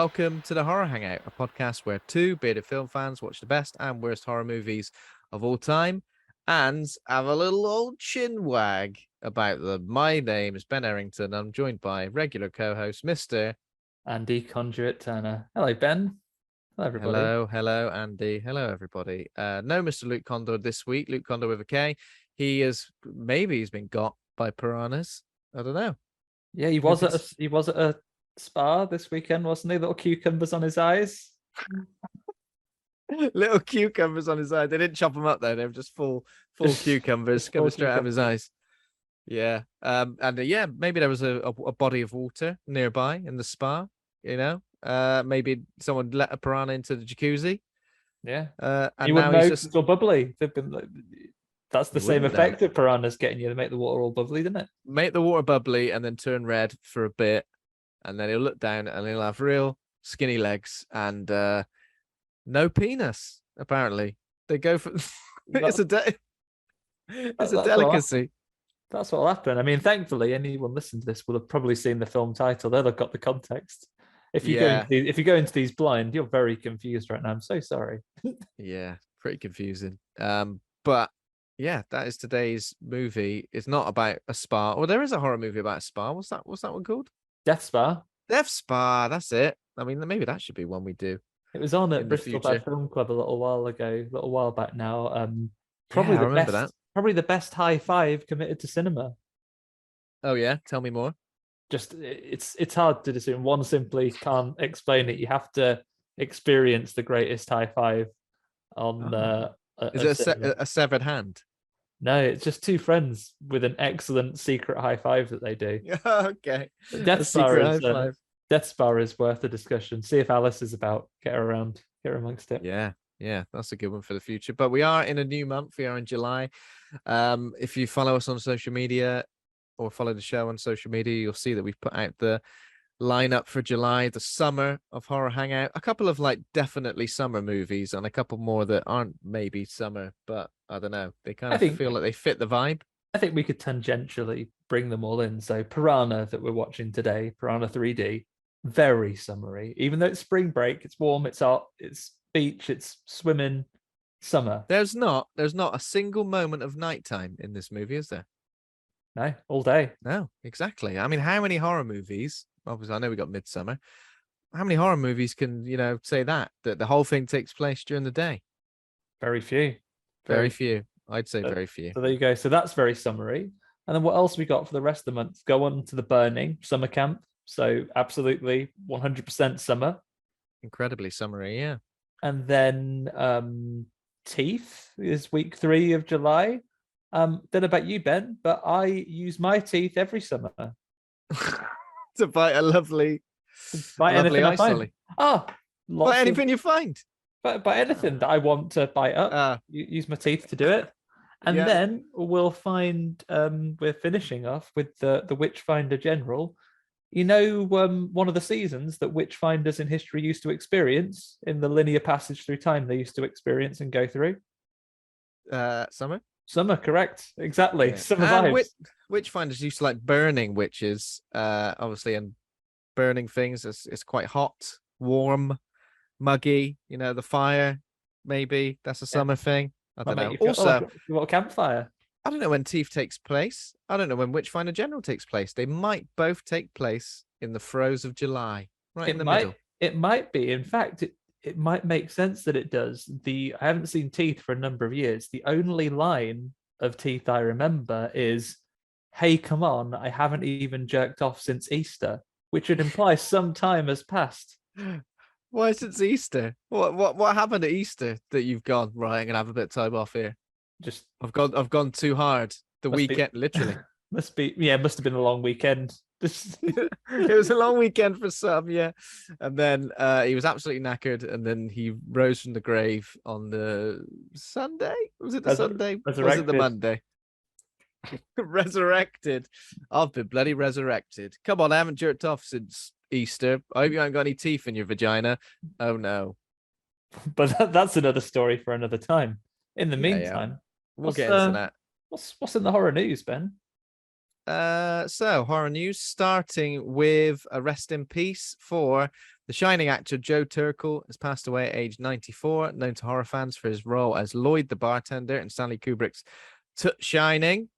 welcome to the Horror Hangout, a podcast where two bearded film fans watch the best and worst horror movies of all time and have a little old chin wag about them. My name is Ben Errington. I'm joined by regular co-host Mr. Andy Conduit Turner. Hello, Ben. Hello, everybody. Hello, Andy. Hello, everybody. No, Mr. Luke Condor this week. Luke Condor with a K. He's been got by piranhas. I don't know. Yeah, he was at a spa this weekend, wasn't he? Little cucumbers on his eyes. Little cucumbers on his eyes. They didn't chop them up though. They were just full cucumbers coming straight out of his eyes. Yeah. Maybe there was a body of water nearby in the spa. You know, maybe someone let a piranha into the jacuzzi. Yeah. And you now wouldn't he's know just all bubbly. They've been that's the same effect that piranhas getting you. They make the water all bubbly, didn't it? Make the water bubbly and then turn red for a bit, and then he'll look down and he'll have real skinny legs and no penis. Apparently, they go for it's a delicacy. That's what'll happen. I mean, thankfully, anyone listening to this will have probably seen the film title. They'll have got the context. If you go into these blind, you're very confused right now. I'm so sorry. Yeah, pretty confusing. But yeah, that is today's movie. It's not about a spa. Well, there is a horror movie about a spa. What's that one called? Death Spa. Death Spa. That's it. I mean, maybe that should be one we do. It was on at Bristol Bad Film Club a little while back now. I remember that. Probably the best high five committed to cinema. Oh yeah, tell me more. Just it's hard to discern. One simply can't explain it. You have to experience the greatest high five on. Is it a severed hand? No, it's just two friends with an excellent secret high five that they do. Okay. Death Spa is worth a discussion. See if Alice is about. Get her amongst it. Yeah, that's a good one for the future. But we are in a new month. We are in July. If you follow us on social media or follow the show on social media, you'll see that we've put out the lineup for July, the summer of Horror Hangout. A couple of definitely summer movies and a couple more that aren't maybe summer, but I don't know. They kind of feel like they fit the vibe. I think we could tangentially bring them all in. So Piranha that we're watching today, Piranha 3D, very summery. Even though it's spring break, it's warm, it's hot, it's beach, it's swimming, summer. There's not a single moment of nighttime in this movie, is there? No, all day. No, exactly. I mean, how many horror movies? Obviously, I know we got Midsummer. How many horror movies can say that the whole thing takes place during the day? Very few. Very few. I'd say very few. So there you go. So that's very summary. And then what else we got for the rest of the month? Go on to the Burning summer camp. So absolutely 100% summer. Incredibly summery, yeah. And then Teeth is week 3 of July. Don't know about you, Ben, but I use my teeth every summer. To bite a lovely ice lolly. Bite anything you find. But anything that I want to bite up, use my teeth to do it. And then we'll find we're finishing off with the Witchfinder General. You know, one of the seasons that Witchfinders in history used to experience in the linear passage through time they used to experience and go through? Summer, correct. Exactly. Yeah. Summer vibes. Witchfinders used to like burning witches, obviously, and burning things. It's quite hot, warm, muggy. You know, the fire, maybe. That's a summer thing. I don't know. Also, you want a campfire? I don't know when Teeth takes place. I don't know when Witchfinder General takes place. They might both take place in the throes of July, middle. It might be. In fact, it might make sense that it does. I haven't seen Teeth for a number of years. The only line of Teeth I remember is, "Hey, come on, I haven't even jerked off since Easter," which would imply some time has passed. Why since Easter? What happened at Easter that you've gone, right, I'm gonna have a bit of time off here? Just I've gone too hard. The weekend, literally. Must have been a long weekend. It was a long weekend for some, yeah. And then he was absolutely knackered, and then he rose from the grave on the Sunday. Was it the Sunday? Was it the Monday? Resurrected. I've been bloody resurrected. Come on, I haven't jerked off since Easter. I hope you haven't got any teeth in your vagina. Oh no. But that's another story for another time. In the meantime, we'll get into that. What's in the horror news, Ben? So horror news, starting with a rest in peace for the Shining actor Joe Turkel, has passed away at age 94, known to horror fans for his role as Lloyd the bartender in Stanley Kubrick's Shining.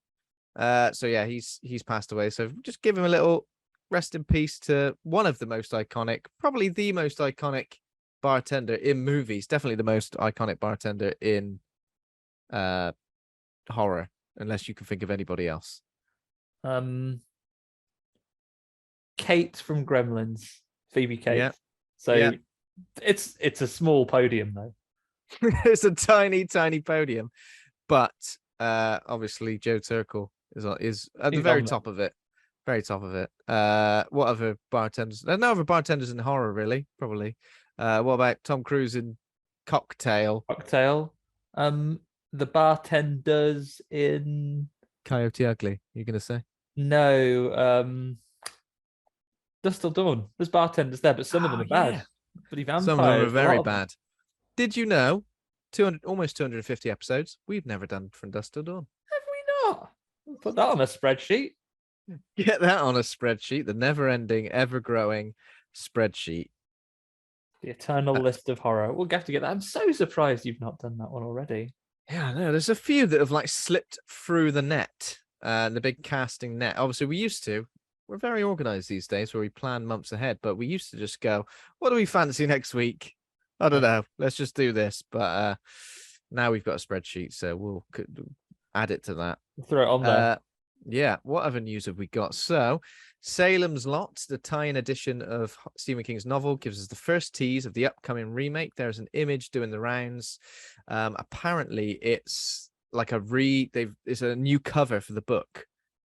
So yeah, he's passed away. So just give him a little rest in peace to one of the most iconic, probably the most iconic bartender in movies, definitely the most iconic bartender in horror, unless you can think of anybody else. Kate from Gremlins, Phoebe Kate. Yeah. So yeah. it's a small podium though. It's a tiny podium, but obviously Joe Turkel is at the very top of it. Very top of it. What other bartenders? There's no other bartenders in horror, really. Probably. What about Tom Cruise in Cocktail? The bartenders in Coyote Ugly. You're gonna say? No. Dust Till Dawn. There's bartenders there, but some of them are bad. Bloody vampires. Some of them are very bad. Did you know? Almost 250 episodes. We've never done From Dusk Till Dawn. Have we not? Put that on a spreadsheet. Get that on a spreadsheet. The never-ending, ever-growing spreadsheet. The eternal list of horror. We'll have to get that. I'm so surprised you've not done that one already. Yeah, I know. There's a few that have like slipped through the net, the big casting net. Obviously, we used to. We're very organized these days where we plan months ahead, but we used to just go, what do we fancy next week? I don't know. Let's just do this. But now we've got a spreadsheet, so we'll add it to that. Throw it on there. Yeah. What other news have we got? So Salem's Lot, the tie-in edition of Stephen King's novel, gives us the first tease of the upcoming remake. There's an image doing the rounds. Apparently it's like it's a new cover for the book.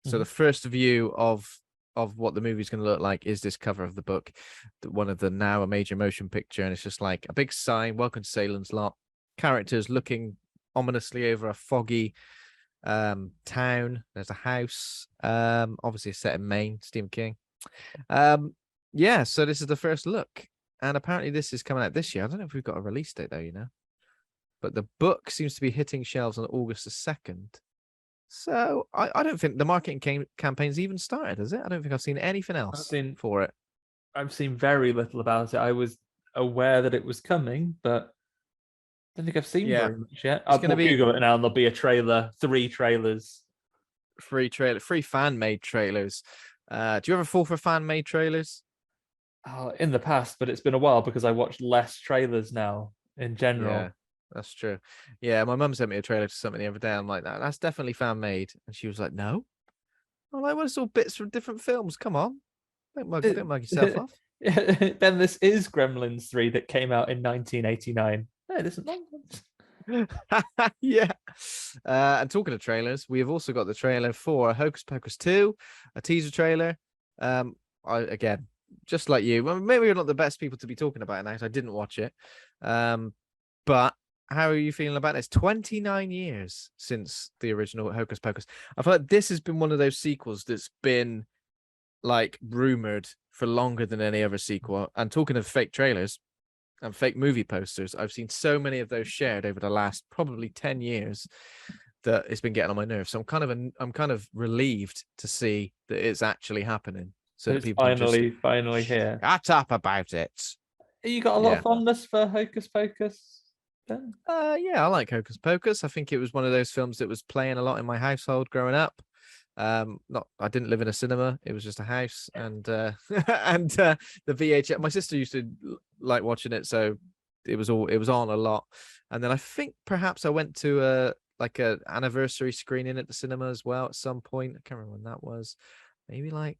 So the first view of what the movie's going to look like is this cover of the book, one of the now a major motion picture, and it's just like a big sign, welcome to Salem's Lot, characters looking ominously over a foggy town. There's a house, obviously set in Maine, Stephen King. Yeah, so this is the first look, and apparently this is coming out this year. I don't know if we've got a release date though, but the book seems to be hitting shelves on August the 2nd. So I don't think the marketing campaign's even started, has it? I don't think I've seen anything else for it. I've seen very little about it. I was aware that it was coming, but I don't think I've seen very much yet. I'll Google it now, and there'll be a trailer, 3 trailers. Free fan-made trailers. Do you ever fall for fan-made trailers? Oh, in the past, but it's been a while because I watched less trailers now in general. Yeah. That's true. Yeah, my mum sent me a trailer to something the other day. I'm like, that's definitely fan made. And she was like, no. I'm like, well, it's all bits from different films. Come on. Don't mug yourself off. Ben, this is Gremlins 3 that came out in 1989. No, it isn't long. Yeah. And talking of trailers, we have also got the trailer for Hocus Pocus 2, a teaser trailer. Again, just like you, well, maybe we're not the best people to be talking about it now, so I didn't watch it. But how are you feeling about this? 29 years since the original Hocus Pocus. I feel like this has been one of those sequels that's been like rumored for longer than any other sequel. And talking of fake trailers and fake movie posters, I've seen so many of those shared over the last probably 10 years that it's been getting on my nerves. So I'm kind of relieved to see that it's actually happening. So that people finally here. Shut up about it. You got a lot of fondness for Hocus Pocus? Ben? Yeah, I like Hocus Pocus. I think it was one of those films that was playing a lot in my household growing up. I didn't live in a cinema. It was just a house, and the VHS. My sister used to like watching it, so it was on a lot. And then I think perhaps I went to a anniversary screening at the cinema as well at some point. I can't remember when that was. Maybe like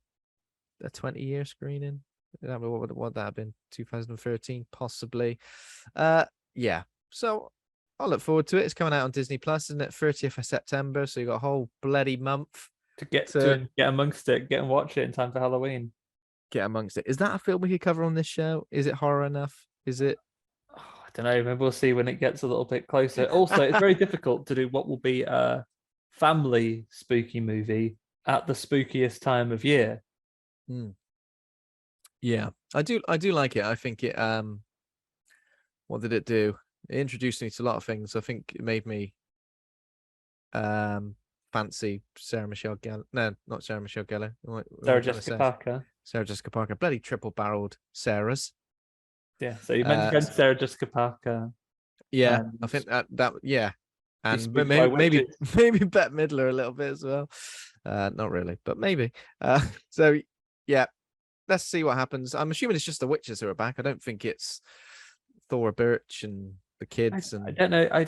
a 20-year screening. What would that have been? 2013, possibly. Yeah. So I'll look forward to it. It's coming out on Disney Plus, isn't it? 30th of September. So you got a whole bloody month to get amongst it, get and watch it in time for Halloween. Get amongst it. Is that a film we could cover on this show? Is it horror enough? Is it? Oh, I don't know. Maybe we'll see when it gets a little bit closer. Also, it's very difficult to do what will be a family spooky movie at the spookiest time of year. Yeah, I do like it. I think it what did it do? It introduced me to a lot of things. I think it made me fancy Sarah Michelle Gellar. No, not Sarah Michelle Gellar. Sarah Jessica Parker. Sarah Jessica Parker. Bloody triple-barreled Sarahs. Yeah. So you mentioned Sarah Jessica Parker. Yeah, I think that yeah. And maybe Bette Midler a little bit as well. Not really, but maybe. So yeah, let's see what happens. I'm assuming it's just the witches who are back. I don't think it's Thora Birch and the kids. I don't know.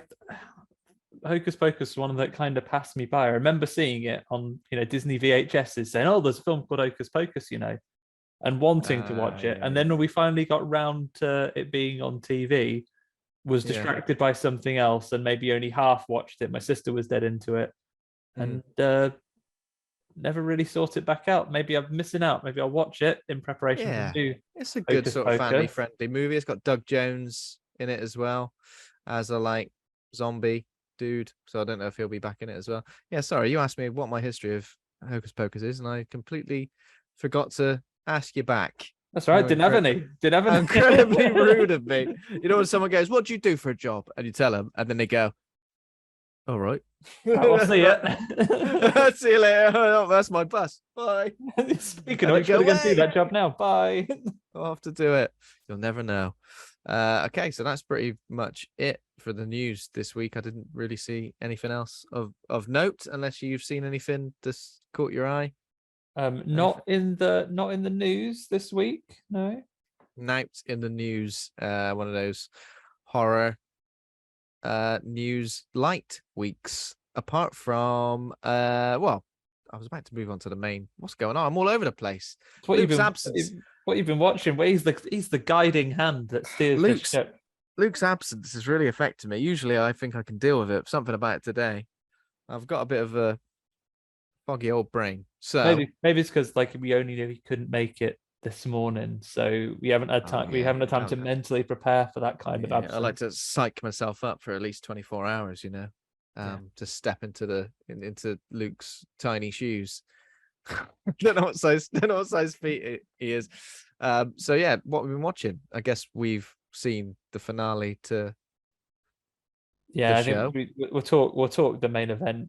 Hocus Pocus is one that kind of passed me by. I remember seeing it on Disney VHSs, saying, "Oh, there's a film called Hocus Pocus," and wanting to watch it. And then when we finally got round to it being on TV, was distracted by something else and maybe only half watched it. My sister was dead into it, and never really sought it back out. Maybe I'm missing out. Maybe I'll watch it in preparation to do. It's a good sort of family-friendly movie. It's got Doug Jones in it as well as a zombie dude. So I don't know if he'll be back in it as well. Yeah, sorry, you asked me what my history of Hocus Pocus is, and I completely forgot to ask you back. That's right. Didn't have any. Incredibly rude of me. When someone goes, "What do you do for a job?" and you tell them, and then they go, "All right, I'll see you. See you later. Oh, that's my bus. Bye." Speaking of which, I'm going to do that job now. Bye. I'll have to do it. You'll never know. Okay, so that's pretty much it for the news this week. I didn't really see anything else of note, unless you've seen anything that's caught your eye. Not in the news this week. No. Not in the news. One of those horror news light weeks. Apart from I was about to move on to the main. What's going on? I'm all over the place. Luke's absence. What you've been watching? He's the guiding hand that steers the ship. Luke's absence is really affecting me. Usually, I think I can deal with it. Something about it today. I've got a bit of a foggy old brain. So maybe it's because we only knew he couldn't make it this morning, so we haven't had time. We haven't had time to mentally prepare for that kind of absence. I like to psych myself up for at least 24 hours, to step into Luke's tiny shoes. don't know what size feet he is. So yeah, what we've been watching. I guess we've seen the finale to. Yeah, I think we'll talk the main event.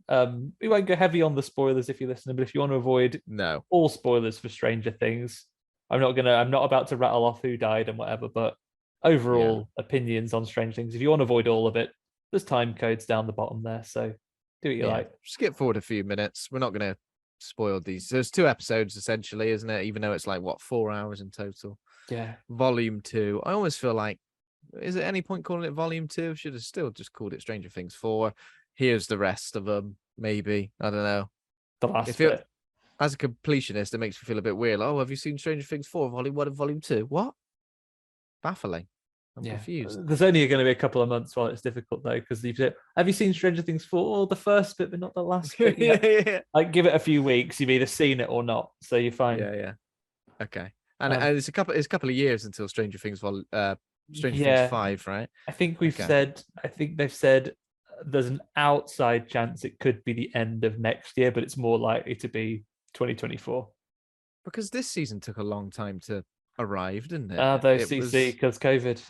We won't go heavy on the spoilers if you're listening, but if you want to avoid all spoilers for Stranger Things, I'm not about to rattle off who died and whatever, but overall opinions on Stranger Things. If you want to avoid all of it, there's time codes down the bottom there, so do what you like. Skip forward a few minutes. We're not going to spoil these. There's 2 episodes essentially, isn't it? Even though it's 4 hours in total. Yeah. Volume 2. I always feel like, is there any point calling it Volume 2? Should have still just called it Stranger Things 4. Here's the rest of them. Maybe, I don't know. The last bit. As a completionist, it makes me feel a bit weird. Have you seen Stranger Things 4, Volume 1 and Volume 2? What? Baffling. I'm confused. There's only going to be a couple of months while it's difficult though, because have you seen Stranger Things 4? The first bit, but not the last bit. Yeah. Give it a few weeks. You've either seen it or not, so you're fine. Yeah. Okay. And it's a couple of years until Stranger Things Things 5, right? I think they've said there's an outside chance it could be the end of next year, but it's more likely to be 2024. Because this season took a long time to arrive, didn't it? Because COVID.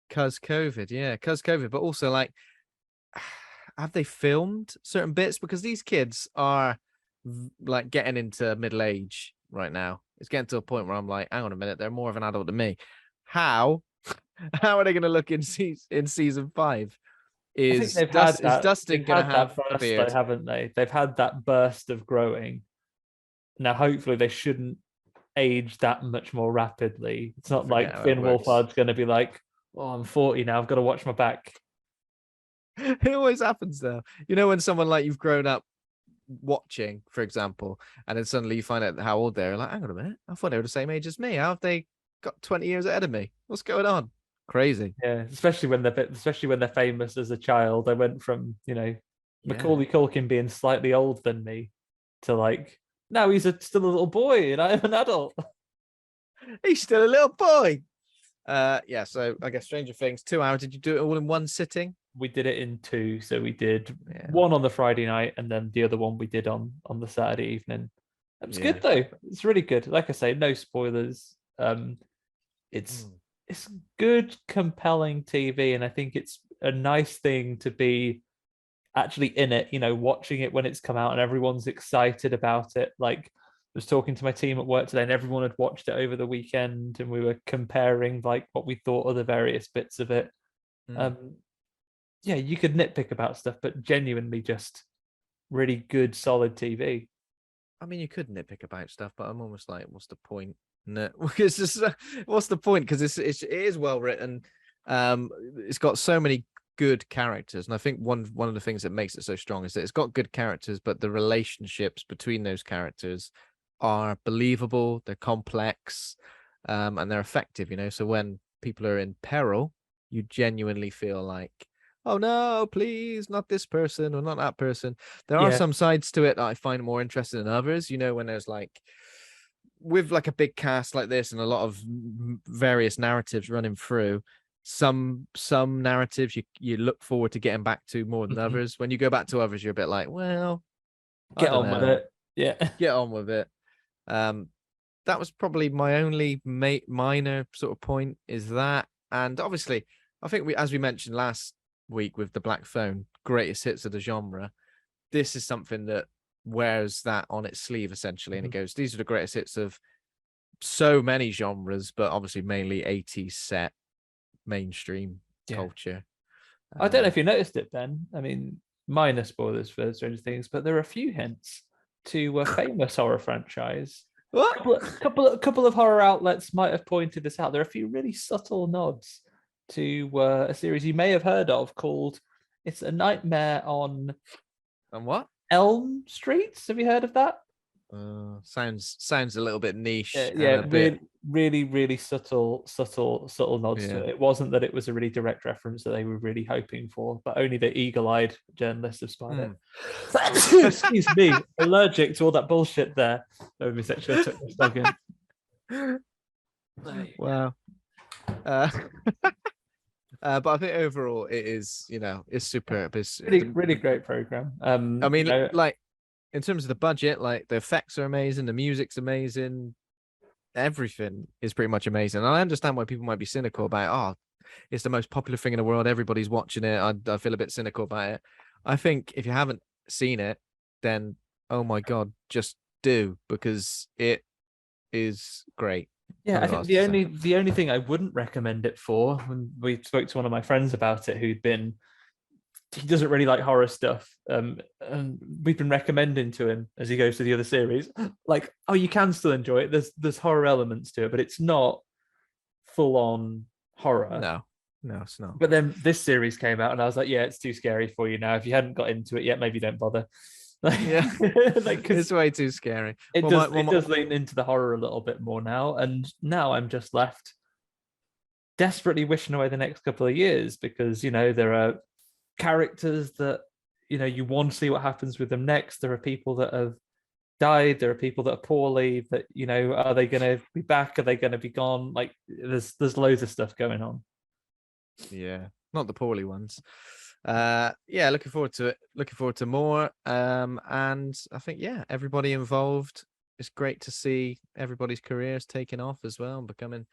Because COVID, but also have they filmed certain bits? Because these kids are getting into middle age right now. It's getting to a point where I'm like, hang on a minute, they're more of an adult than me. How are they going to look in season 5? Is Dustin going to have a beard? Haven't they? They've had that burst of growing. Now, hopefully, they shouldn't age that much more rapidly. It's not like Finn Wolfhard's going to be like, "Oh, I'm 40 now. I've got to watch my back." It always happens though. When someone you've grown up watching, for example, and then suddenly you find out how old they're, like, hang on a minute, I thought they were the same age as me. How have they got 20 years ahead of me? What's going on? Crazy. Yeah, especially when they're famous as a child. I went from Macaulay Culkin being slightly older than me to now he's still a little boy and I'm an adult. He's still a little boy. So I guess Stranger Things 2 hours. Did you do it all in one sitting? We did it in 2. So we did one on the Friday night and then the other one we did on the Saturday evening. It was good though. It's really good. Like I say, no spoilers. It's good, compelling TV, and I think it's a nice thing to be actually in it, watching it when it's come out and everyone's excited about it. Like, I was talking to my team at work today and everyone had watched it over the weekend and we were comparing like what we thought of the various bits of it. Yeah, you could nitpick about stuff, but genuinely just really good, solid TV. I mean, you could nitpick about stuff, but I'm almost like, what's the point? No, it's just, what's the point? Because it is well written. It's got so many good characters, and I think one of the things that makes it so strong is that it's got good characters, but the relationships between those characters are believable. They're complex, and they're effective. So when people are in peril, you genuinely feel like, oh no, please, not this person or not that person. There are some sides to it that I find more interesting than others. When there's like, with like a big cast like this and a lot of various narratives running through, some narratives you look forward to getting back to more than others. When you go back to others, you're a bit like, well, get on with it. Yeah, get on with it. That was probably my only minor sort of point, is that. And obviously, I think as we mentioned last week with the Black Phone, greatest hits of the genre, this is something that wears that on its sleeve essentially, and it goes, these are the greatest hits of so many genres, but obviously mainly 80s set mainstream culture. I don't know if you noticed it, Ben. I mean, minor spoilers for Stranger Things, but there are a few hints to a famous horror franchise. What? Couple of horror outlets might have pointed this out. There are a few really subtle nods to a series you may have heard of called It's a Nightmare on what? Elm Street. Have you heard of that? Sounds a little bit niche. Really subtle nods to it. It wasn't that it was a really direct reference that they were really hoping for, but only the eagle-eyed journalists have spied it. Excuse me, allergic to all that bullshit there. Wow. But I think overall it is, it's superb. It's really great program. I mean, like, in terms of the budget, like, the effects are amazing, the music's amazing, everything is pretty much amazing. And I understand why people might be cynical about, it's the most popular thing in the world, everybody's watching it. I feel a bit cynical about it. I think if you haven't seen it, then oh my god, just do, because it is great. Yeah, I think the only thing I wouldn't recommend it for, when we spoke to one of my friends about it, he doesn't really like horror stuff, and we've been recommending to him as he goes to the other series, like, oh, you can still enjoy it. There's horror elements to it, but it's not full on horror. No, it's not. But then this series came out, and I was like, yeah, it's too scary for you now. If you hadn't got into it yet, maybe don't bother. Yeah, it's way too scary. It does lean into the horror a little bit more now, and now I'm just left desperately wishing away the next couple of years, because there are characters that you want to see what happens with them next. There are people that have died. There are people that are poorly. That are they going to be back? Are they going to be gone? Like, there's loads of stuff going on. Yeah, not the poorly ones. Looking forward to it. Looking forward to more. And I think everybody involved. It's great to see everybody's careers taking off as well and becoming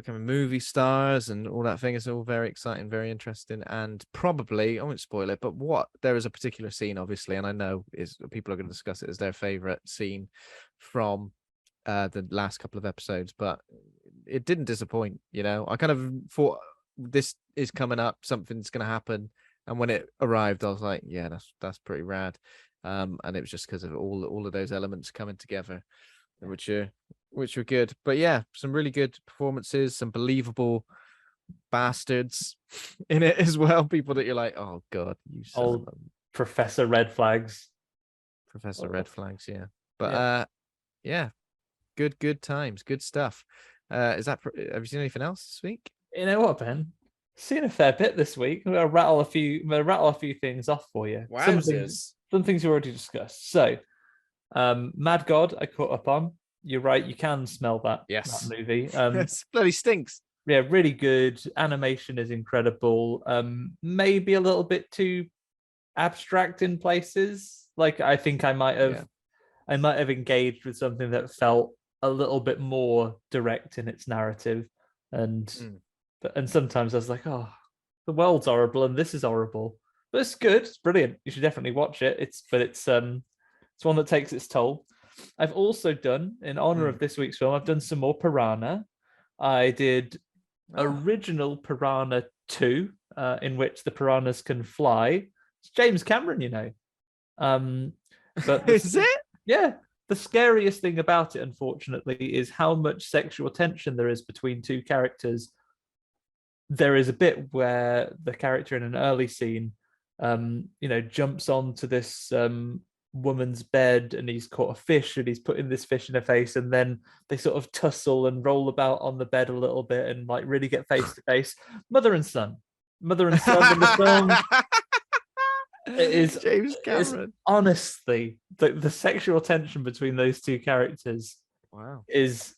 movie stars and all that thing. Is all very exciting, very interesting, and probably, I won't spoil it, but there is a particular scene, obviously, and I know people are going to discuss it as their favorite scene from the last couple of episodes, but it didn't disappoint. I kind of thought this is coming up, something's going to happen, and when it arrived, I was like, yeah, that's pretty rad. And it was just because of all of those elements coming together, which were good. But yeah, some really good performances, some believable bastards in it as well. People that you're like, oh god, you old Professor Red Flags. Red Flags, yeah. But good times, good stuff. Have you seen anything else this week? You know what, Ben? Seen a fair bit this week. I'm gonna rattle a few things off for you. Some things you already discussed. So, Mad God, I caught up on. You're right. You can smell that. Yes. That movie. It bloody stinks. Yeah, really good. Animation is incredible. Maybe a little bit too abstract in places. Like, I think I might have engaged with something that felt a little bit more direct in its narrative, and sometimes I was like, oh, the world's horrible and this is horrible. but it's good. It's brilliant. You should definitely watch it. It's one that takes its toll. I've also done, in honor of this week's film, I've done some more Piranha. I did original Piranha 2, in which the piranhas can fly. It's James Cameron, you know. But Is it? Yeah. The scariest thing about it, unfortunately, is how much sexual tension there is between two characters. There is a bit where the character in an early scene, jumps onto this woman's bed, and he's caught a fish, and he's putting this fish in her face, and then they sort of tussle and roll about on the bed a little bit and like really get face to face. Mother and son in the film. It is James Cameron. Honestly, the sexual tension between those two characters, is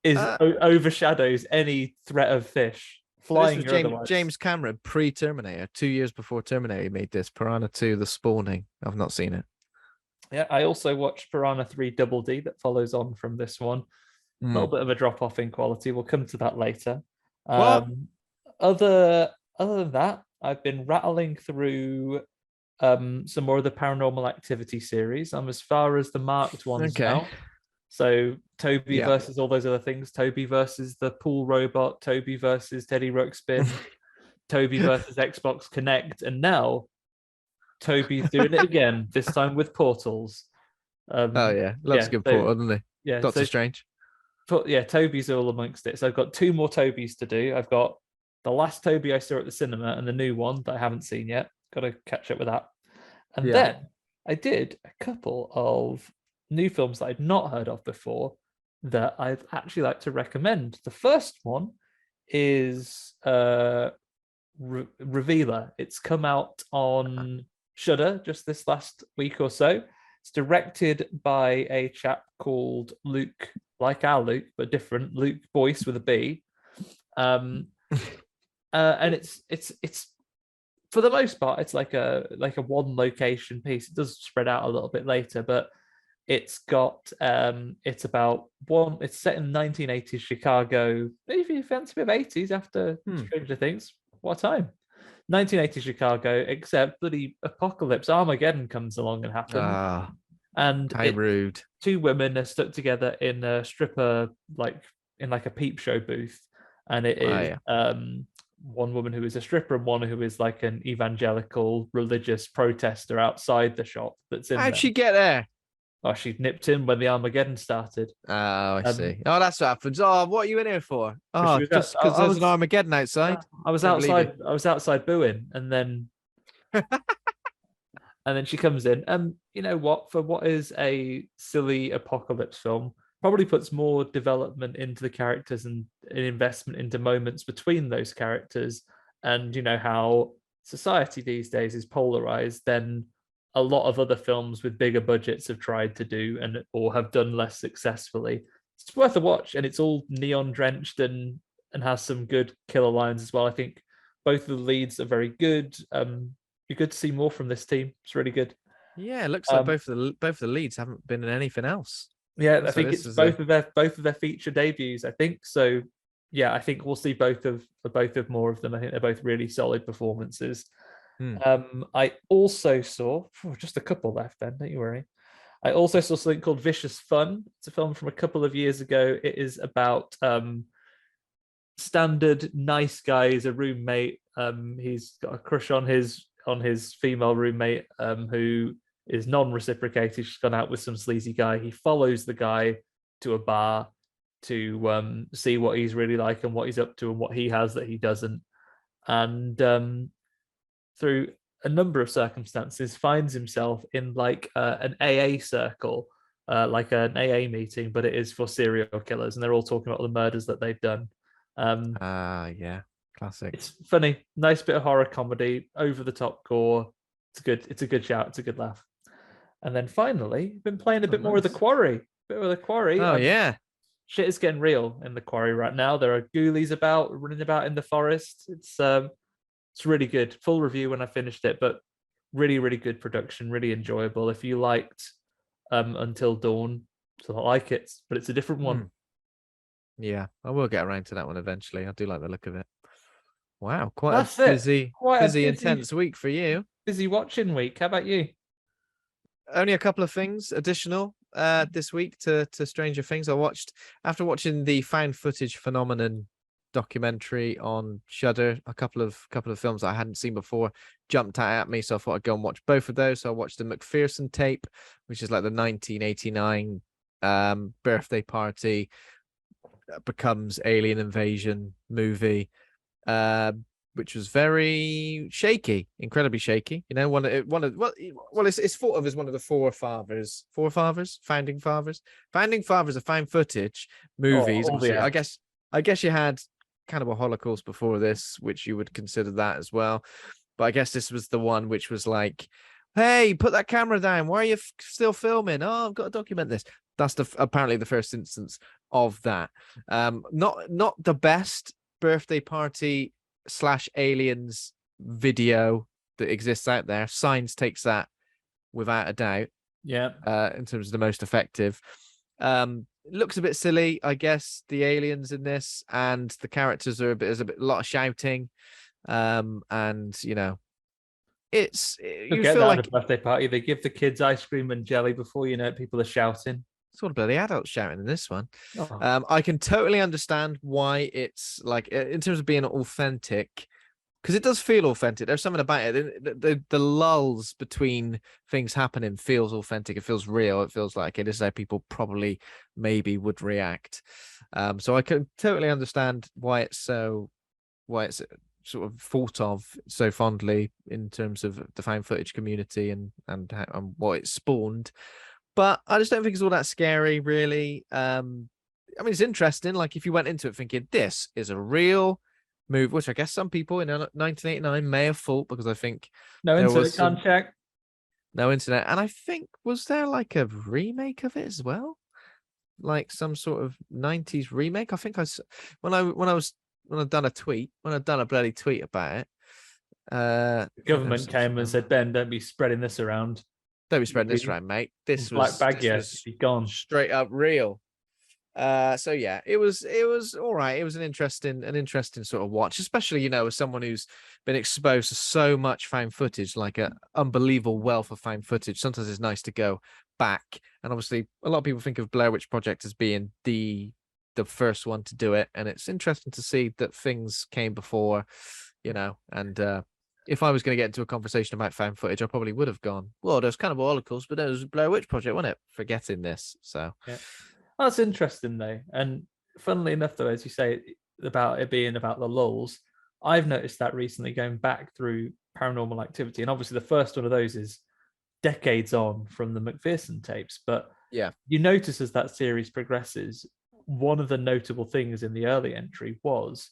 overshadows any threat of fish flying. James Cameron pre-Terminator, 2 years before Terminator, he made this Piranha 2: The Spawning. I've not seen it. Yeah, I also watched Piranha 3 Double D that follows on from this one. A little bit of a drop off in quality. We'll come to that later. Other than that, I've been rattling through some more of the Paranormal Activity series. I'm as far as the marked ones now. So Toby versus all those other things. Toby versus the pool robot. Toby versus Teddy Ruxpin. Toby versus Xbox Connect. And now Toby's doing it again, this time with portals. Loves a good portal, doesn't he? Yeah, Doctor Strange. Toby's all amongst it. So I've got 2 more Tobys to do. I've got the last Toby I saw at the cinema and the new one that I haven't seen yet. Got to catch up with that. And then I did a couple of new films that I'd not heard of before that I'd actually like to recommend. The first one is Revealer. It's come out on Shudder just this last week or so. It's directed by a chap called Luke, like our Luke, but different, Luke Boyce with a B. And it's for the most part, it's like a one location piece. It does spread out a little bit later, but it's got it's set in 1980s Chicago. If you fancy a bit of 80s after Stranger Things, what a time. 1980s Chicago, except bloody apocalypse, Armageddon comes along and happens. And rude. 2 women are stuck together in a stripper, in a peep show booth. And it is one woman who is a stripper and one who is like an evangelical religious protester outside the shop that's in How'd she get there? Oh, she nipped in when the Armageddon started. Oh, I see. Oh, that's what happens. Oh, what are you in here for? Oh, just because there's an Armageddon outside. I was outside. I was outside booing, and then she comes in. You know what? For what is a silly apocalypse film, probably puts more development into the characters and an investment into moments between those characters. And you know how society these days is polarized. Then a lot of other films with bigger budgets have tried to do or have done less successfully. It's worth a watch, and it's all neon drenched and has some good killer lines as well. I think both of the leads are very good. Be good to see more from this team. It's really good. Yeah, it looks like both of the leads haven't been in anything else. Yeah, I think it's both of their feature debuts. I think so. Yeah, I think we'll see both of more of them. I think they're both really solid performances. I also saw just a couple left. Then don't you worry. I also saw something called Vicious Fun. It's a film from a couple of years ago. It is about standard nice guy. He's a roommate. He's got a crush on his female roommate who is non-reciprocated. She's gone out with some sleazy guy. He follows the guy to a bar to see what he's really like and what he's up to and what he has that he doesn't. And through a number of circumstances, finds himself in like an AA circle, like an AA meeting, but it is for serial killers, and they're all talking about the murders that they've done. Yeah, classic. It's funny, nice bit of horror comedy, over the top gore. It's good. It's a good shout. It's a good laugh. And then finally, been playing a bit more of The Quarry. Oh yeah, shit is getting real in The Quarry right now. There are ghoulies running about in the forest. It's really good. Full review when I finished it, but really, really good production, really enjoyable. If you liked Until Dawn, so I like it, but it's a different one. Yeah, I will get around to that one eventually. I do like the look of it. Wow, quite That's a it. busy, Quite a busy, intense week for you. busy watching week. How about you? Only a couple of things additional this week to Stranger Things. I watched, after watching the found footage phenomenon documentary on Shudder, a couple of films that I hadn't seen before jumped out at me, so I thought I'd go and watch both of those. So I watched the McPherson tape, which is like the 1989 birthday party becomes alien invasion movie, which was very shaky, incredibly shaky. You know, it's thought of as one of the founding fathers of found footage movies. Yeah. I guess you had Cannibal Holocaust before this, which you would consider that as well. But I guess this was the one which was like, hey, put that camera down. Why are you still filming? Oh, I've got to document this. That's apparently the first instance of that. Not the best birthday party / aliens video that exists out there. Signs takes that without a doubt. Yeah. In terms of the most effective. Looks a bit silly, I guess, the aliens in this, and the characters are a lot of shouting. And you know, you feel like at a birthday party, they give the kids ice cream and jelly before you know it, people are shouting. Sort of bloody adults shouting in this one. Oh. I can totally understand why it's like, in terms of being authentic, because it does feel authentic. There's something about it. The lulls between things happening feels authentic. It feels real. It feels like it is how people probably maybe would react. So I can totally understand why it's sort of thought of so fondly in terms of the found footage community and what it spawned. But I just don't think it's all that scary, really. I mean, it's interesting. Like, if you went into it thinking this is a real move, which I guess some people in 1989 may have thought, because I think no internet can't check. No internet. And I think, was there like a remake of it as well? Like some sort of 90s remake? I think when I'd done a bloody tweet about it, the government came and said, Ben, don't be spreading this around. Don't be spreading this around, mate. This was gone straight up real. So yeah, it was all right. It was an interesting sort of watch, especially, you know, as someone who's been exposed to so much found footage, like an unbelievable wealth of found footage. Sometimes it's nice to go back, and obviously a lot of people think of Blair Witch Project as being the first one to do it, and it's interesting to see that things came before, you know. And if I was going to get into a conversation about found footage, I probably would have gone, well, there's Cannibal Holocaust, but there was Blair Witch Project, wasn't it? Forgetting this. So yeah, that's interesting though. And funnily enough, though, as you say about it being about the lulls, I've noticed that recently going back through Paranormal Activity, and obviously the first one of those is decades on from the McPherson tapes. But yeah, you notice as that series progresses, one of the notable things in the early entry was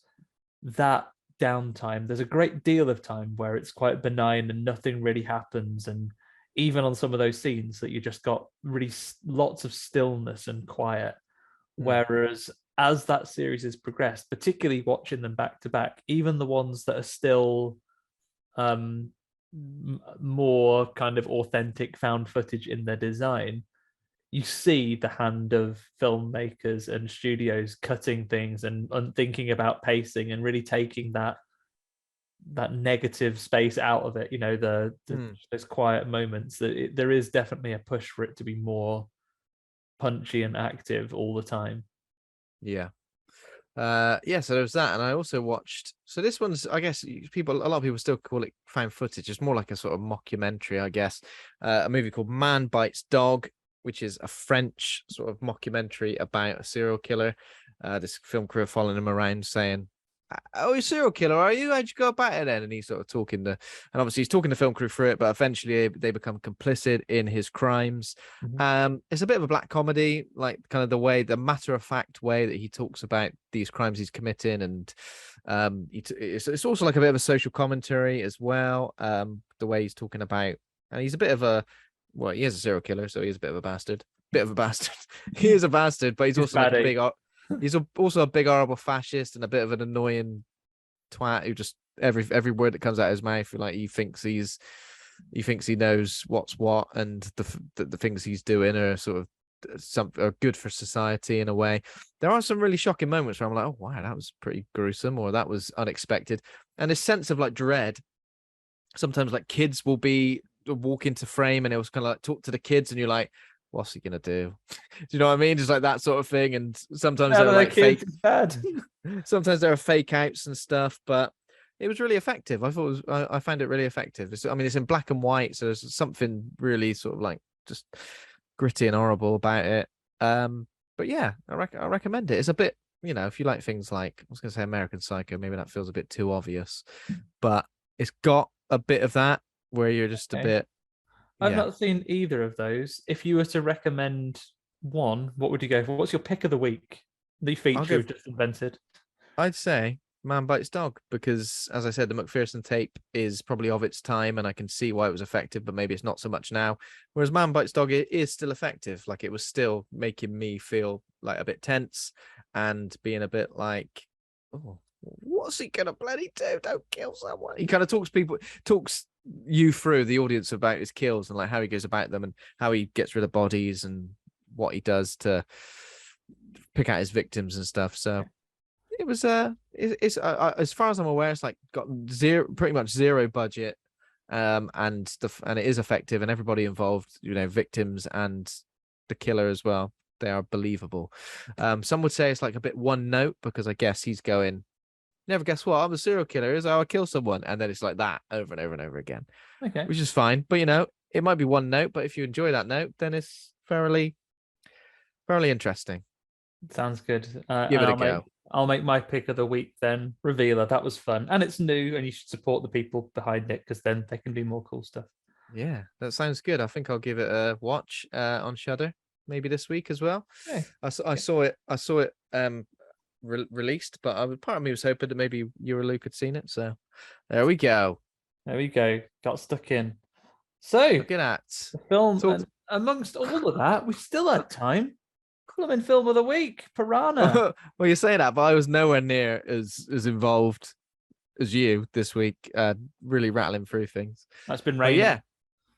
that downtime. There's a great deal of time where it's quite benign and nothing really happens, and even on some of those scenes that you just got really lots of stillness and quiet. Whereas as that series has progressed, particularly watching them back to back, even the ones that are still more kind of authentic found footage in their design, you see the hand of filmmakers and studios cutting things and thinking about pacing and really taking that negative space out of it. You know, those quiet moments. There is definitely a push for it to be more punchy and active all the time. Yeah. So there was that, and I also watched. So this one's, I guess, a lot of people still call it found footage. It's more like a sort of mockumentary, I guess. A movie called Man Bites Dog, which is a French sort of mockumentary about a serial killer. This film crew are following him around saying, oh, you're a serial killer, are you? How'd you go about it then? And he's sort of talking and obviously he's talking to film crew through it, but eventually they become complicit in his crimes. It's a bit of a black comedy, like kind of the matter-of-fact way that he talks about these crimes he's committing. And it's also like a bit of a social commentary as well. The way he's talking about, and he's a bit of a, well, he is a serial killer, so he is a bit of a bastard. He is a bastard, but he's also like a big. He's also a big horrible fascist and a bit of an annoying twat who just every word that comes out of his mouth, like he thinks he knows what's what, and the things he's doing are sort of good for society in a way. There are some really shocking moments where I'm like, oh wow, that was pretty gruesome, or that was unexpected, and this sense of like dread. Sometimes like kids will walk into frame, and it was kind of like talk to the kids, and you're like, what's he gonna do? Do you know what I mean? Just like that sort of thing. And sometimes they're like fake. Bad. Sometimes there are fake outs and stuff, but it was really effective. I thought I found it really effective. It's in black and white, so there's something really sort of like just gritty and horrible about it. But yeah, I recommend it. It's a bit, if you like things like, I was gonna say American Psycho, maybe that feels a bit too obvious, but it's got a bit of that where you're just a bit. I've not seen either of those. If you were to recommend one, what would you go for? What's your pick of the week? The feature you've just invented. I'd say Man Bites Dog, because as I said, the McPherson tape is probably of its time, and I can see why it was effective, but maybe it's not so much now. Whereas Man Bites Dog, it is still effective. Like, it was still making me feel like a bit tense and being a bit like, oh, what's he gonna bloody do? Don't kill someone. He kind of talks you through the audience about his kills and like how he goes about them and how he gets rid of bodies and what he does to pick out his victims and stuff. So it was it's as far as I'm aware, it's like got pretty much zero budget, and it is effective, and everybody involved, victims and the killer as well, they are believable. Some would say it's like a bit one note, because I guess he's going, never guess what, I'm a serial killer, here's how I kill someone, and then it's like that over and over and over again. Okay, which is fine, but it might be one note, but if you enjoy that note, then it's fairly interesting. Sounds good. Give it a go. I'll make my pick of the week then. Revealer, that was fun, and it's new, and you should support the people behind it, because then they can do more cool stuff. Yeah, that sounds good. I think I'll give it a watch on Shudder maybe this week as well. Yeah. I saw it released, but part of me was hoping that maybe you or Luke had seen it. So there we go. Got stuck in. So looking at the film, and amongst all of that, we still had time. Film of the week, Piranha. Well, you say that, but I was nowhere near as involved as you this week. Really rattling through things. It's been raining. Yeah,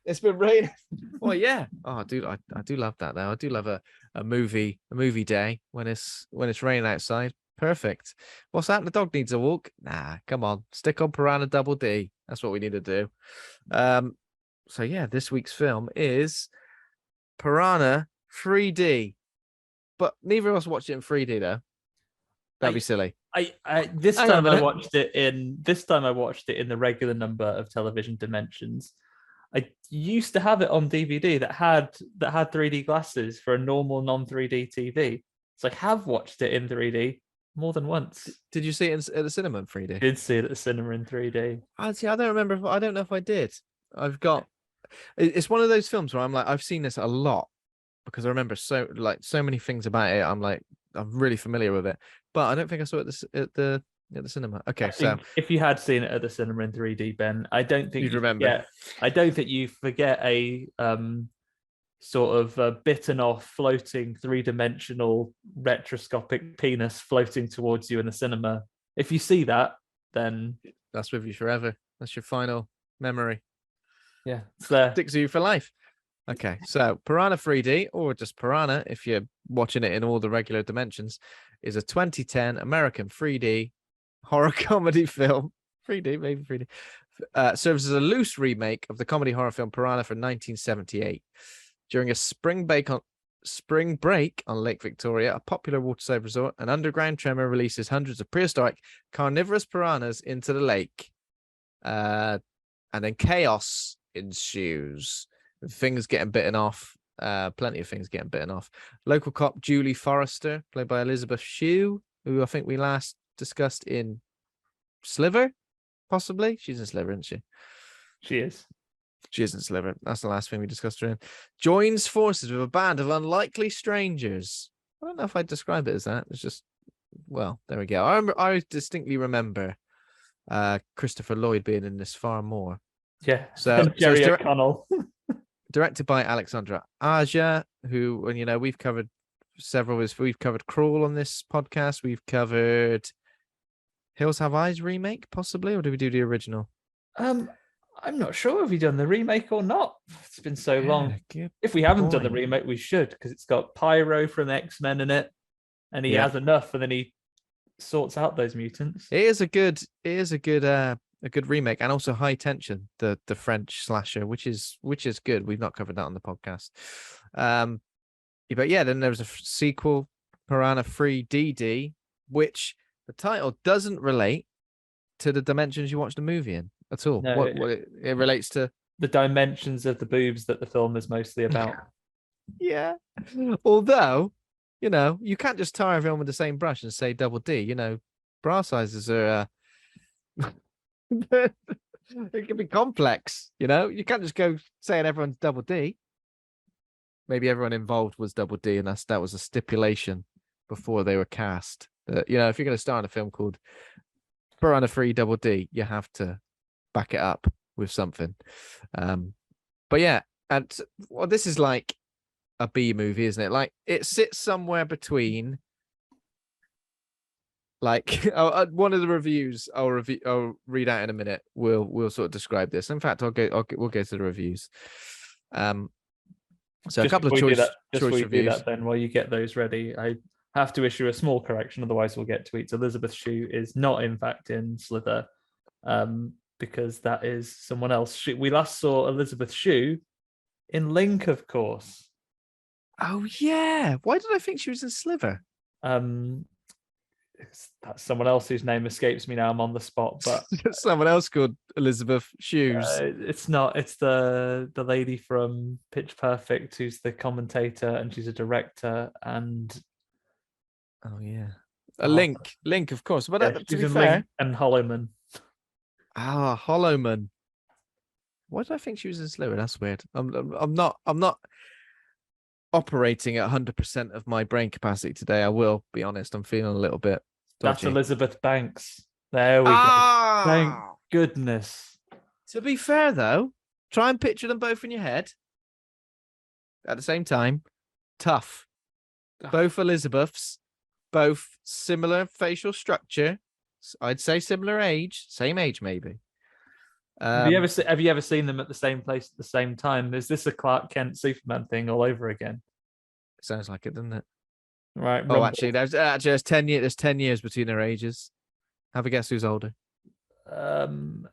it's been raining. Well, yeah. Oh, dude, I do love that though. I do love a movie day when it's raining outside. Perfect. What's that? The dog needs a walk. Nah, come on, stick on Piranha Double D. That's what we need to do. So yeah, this week's film is Piranha 3D. But neither of us watched it in 3D though. That'd be silly. This time I watched it in the regular number of television dimensions. I used to have it on DVD that had 3D glasses for a normal non-3D TV. So I have watched it in 3D more than once. Did you see it at the cinema in 3D? I did see it at the cinema in 3D. I don't remember. I don't know if I did. It's one of those films where I'm like, I've seen this a lot, because I remember so many things about it. I'm like, I'm really familiar with it, but I don't think I saw it at the cinema. Okay, so if you had seen it at the cinema in 3D, Ben, I don't think you'd remember. I don't think you forget a sort of bitten off, floating, three-dimensional retroscopic penis floating towards you in the cinema. If you see that, then that's with you forever. That's your final memory. Yeah, it's there. Sticks with you for life. Okay, so Piranha 3D, or just Piranha if you're watching it in all the regular dimensions, is a 2010 American 3D horror comedy film. 3D, maybe 3D. Serves as a loose remake of the comedy horror film Piranha from 1978. During a spring break on Lake Victoria, a popular waterside resort, an underground tremor releases hundreds of prehistoric carnivorous piranhas into the lake. And then chaos ensues. Things getting bitten off. Plenty of things getting bitten off. Local cop Julie Forrester, played by Elisabeth Shue, who I think we last discussed in Sliver, possibly. She's in Sliver, isn't she? She is. She is in Sliver. That's the last thing we discussed her in. Joins forces with a band of unlikely strangers. I don't know if I'd describe it as that. It's just, well, there we go. I distinctly remember Christopher Lloyd being in this far more. Yeah. So Jerry O'Connell. Directed by Alexandre Aja, who, we've covered several. We've covered Crawl on this podcast. We've covered Hills Have Eyes remake, possibly, or did we do the original? I'm not sure if we've done the remake or not. It's been so long. Good If we haven't done the point. remake, we should, because it's got Pyro from X-Men in it, and he Yeah. has enough, and then he sorts out those mutants. It is a good remake, and also High Tension, the French slasher, which is good. We've not covered that on the podcast. But yeah, then there was a sequel, Piranha 3DD, which the title doesn't relate to the dimensions you watch the movie in at all. No, what it relates to the dimensions of the boobs that the film is mostly about. Yeah. Although, you can't just tar everyone with the same brush and say double D. Bra sizes are it can be complex, you can't just go saying everyone's double D. Maybe everyone involved was double D, and that was a stipulation before they were cast. If you're going to star in a film called Piranha 3 Double D, you have to back it up with something. But yeah, and this is like a B movie, isn't it? Like, it sits somewhere between, like, one of the reviews I'll read out in a minute. We'll sort of describe this. In fact, we'll go to the reviews. So just a couple of choice reviews. Then while you get those ready, I have to issue a small correction, otherwise we'll get tweets. Elisabeth Shue is not in fact in Slither, because that is someone else. We last saw Elisabeth Shue in Link, of course. Oh yeah, why did I think she was in Sliver? That's someone else whose name escapes me now. I'm on the spot, but someone else called Elisabeth Shue. It's not. It's the lady from Pitch Perfect who's the commentator, and she's a director. And oh yeah, Link, of course. But yeah, to be fair, Link and Hollowman. Hollowman. Why did I think she was in Sliver? That's weird. I'm not operating at 100% of my brain capacity today. I will be honest. I'm feeling a little bit dodgy. That's Elizabeth Banks. There we go. Thank goodness. To be fair, though, try and picture them both in your head at the same time. Tough. Both Elizabeths, both similar facial structure. I'd say similar age, same age maybe. Have you ever seen them at the same place at the same time? Is this a Clark Kent Superman thing all over again? Sounds like it, doesn't it? Right. Oh, actually, there's 10 years. There's 10 years between their ages. Have a guess who's older.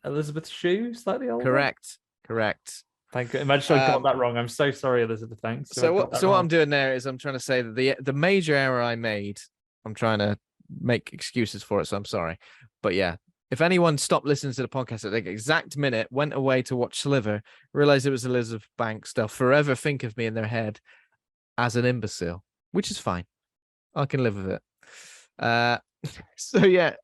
Elizabeth Shue, slightly older. Correct. Thank you. Imagine I got that wrong. I'm so sorry, Elizabeth. Thanks. So what I'm doing there is I'm trying to say that the major error I made, I'm trying to make excuses for it. So I'm sorry, but yeah. If anyone stopped listening to the podcast at the exact minute, went away to watch Sliver, realized it was Elizabeth Banks, they'll forever think of me in their head as an imbecile, which is fine. I can live with it. So yeah,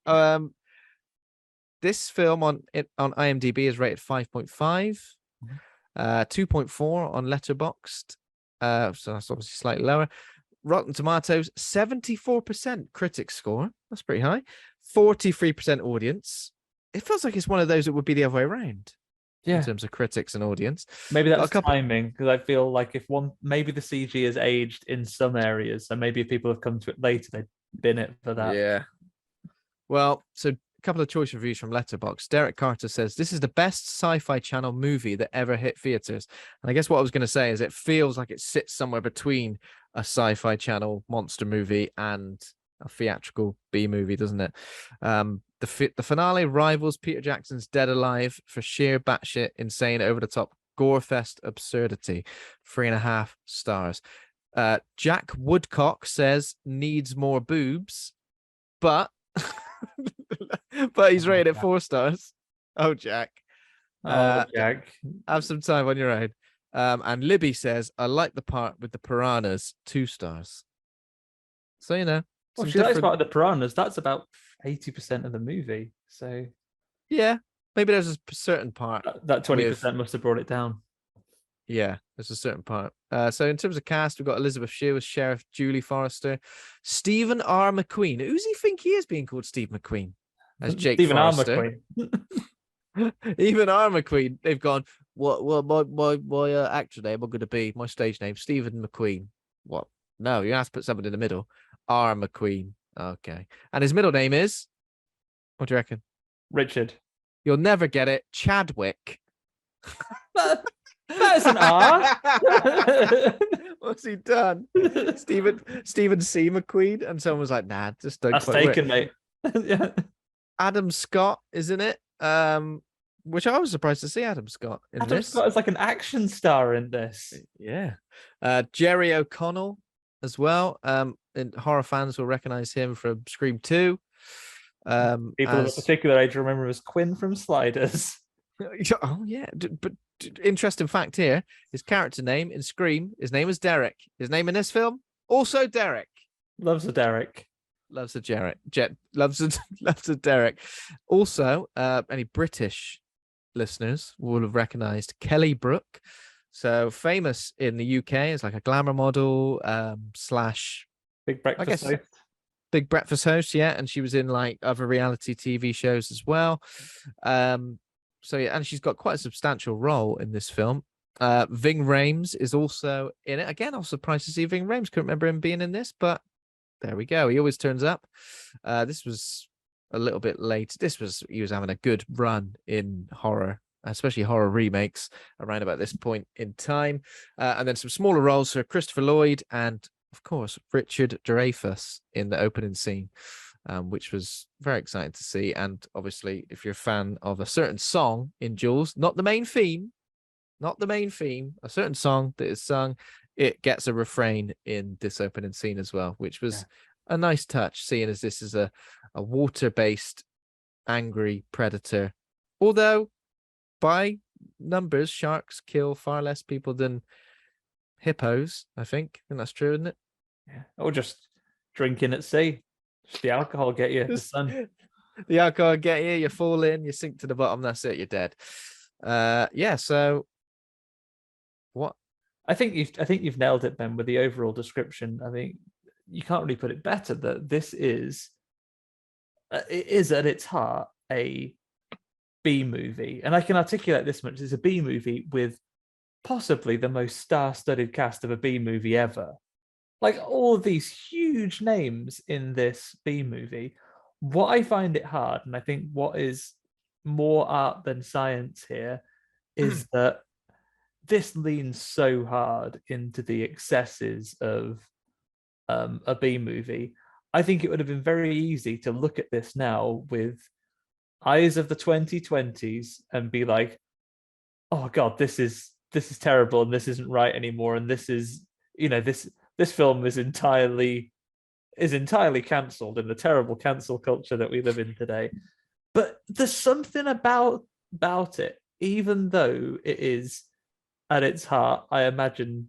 this film on IMDb is rated 5.5, 2.4 on Letterboxd. So that's obviously slightly lower. Rotten Tomatoes, 74% critic score. That's pretty high. 43% audience. It feels like it's one of those that would be the other way around. Yeah. In terms of critics and audience. Maybe that's timing, because I feel like maybe the CG has aged in some areas, so maybe if people have come to it later, they'd bin it for that. Yeah. Well, so a couple of choice reviews from Letterboxd. Derek Carter says, this is the best sci-fi channel movie that ever hit theaters. And I guess what I was going to say is it feels like it sits somewhere between a sci-fi channel monster movie and a theatrical B movie, doesn't it? The finale rivals Peter Jackson's Dead Alive for sheer batshit insane, over the top gorefest absurdity. 3.5 stars. Jack Woodcock says needs more boobs, but he's rated at 4 stars. Oh, Jack. Jack. Have some time on your own. And Libby says, I like the part with the piranhas, 2 stars. So, well, she likes part of the piranhas. That's about 80% of the movie. So, yeah, maybe there's a certain part. That 20% must have brought it down. Yeah, there's a certain part. So in terms of cast, we've got Elisabeth Shue as Sheriff Julie Forrester, Stephen R. McQueen. Who's he think he is being called Steve McQueen? As Jake Stephen Forrester. R. McQueen. Even R. McQueen. They've gone, what my actor name I'm going to be, my stage name, Stephen McQueen. What? No, you have to put something in the middle. R. McQueen. Okay. And his middle name is? What do you reckon? Richard. You'll never get it. Chadwick. That's an R. What's he done? Stephen C. McQueen, and someone was like, "Nah, just don't." That's quite taken, work. mate. Yeah. Adam Scott is in it, which I was surprised to see Adam Scott in Adam this. Scott is like an action star in this. Yeah, Jerry O'Connell as well. And horror fans will recognize him from Scream 2. People of a particular age remember him as Quinn from Sliders. Oh yeah, but interesting fact here: his character name in Scream, his name is Derek. His name in this film, also Derek. Loves a Derek. Loves a Derek. Loves a Derek. Also, any British listeners will have recognized Kelly Brook. So famous in the UK as like a glamour model slash Big breakfast host. Big breakfast host, yeah, and she was in like other reality TV shows as well. So yeah, and she's got quite a substantial role in this film. Ving Rhames is also in it. Again, I was surprised to see Ving Rhames. Couldn't remember him being in this, but there we go. He always turns up. This was a little bit late. He was having a good run in horror, especially horror remakes around about this point in time. And then some smaller roles for Christopher Lloyd and, of course, Richard Dreyfuss in the opening scene, which was very exciting to see. And obviously, if you're a fan of a certain song in Jules, not the main theme, a certain song that is sung, it gets a refrain in this opening scene as well, which was a nice touch, seeing as this is a water-based angry predator. Although, by numbers, sharks kill far less people than hippos, I think. And that's true, isn't it? Yeah. Or just drinking at sea. Just the alcohol get you, the sun. The alcohol get you, you fall in, you sink to the bottom, that's it, you're dead. So what? I think you've nailed it, Ben, with the overall description. I think you can't really put it better that this is it is at its heart a B movie. And I can articulate this much. It's a B movie with possibly the most star-studded cast of a B movie ever. Like all of these huge names in this B movie. What I find it hard, and I think what is more art than science here, is that this leans so hard into the excesses of a B movie. I think it would have been very easy to look at this now with eyes of the 2020s and be like, oh God, this is terrible and this isn't right anymore. And this is, this film is entirely cancelled in the terrible cancel culture that we live in today. But there's something about it, even though it is at its heart, I imagine,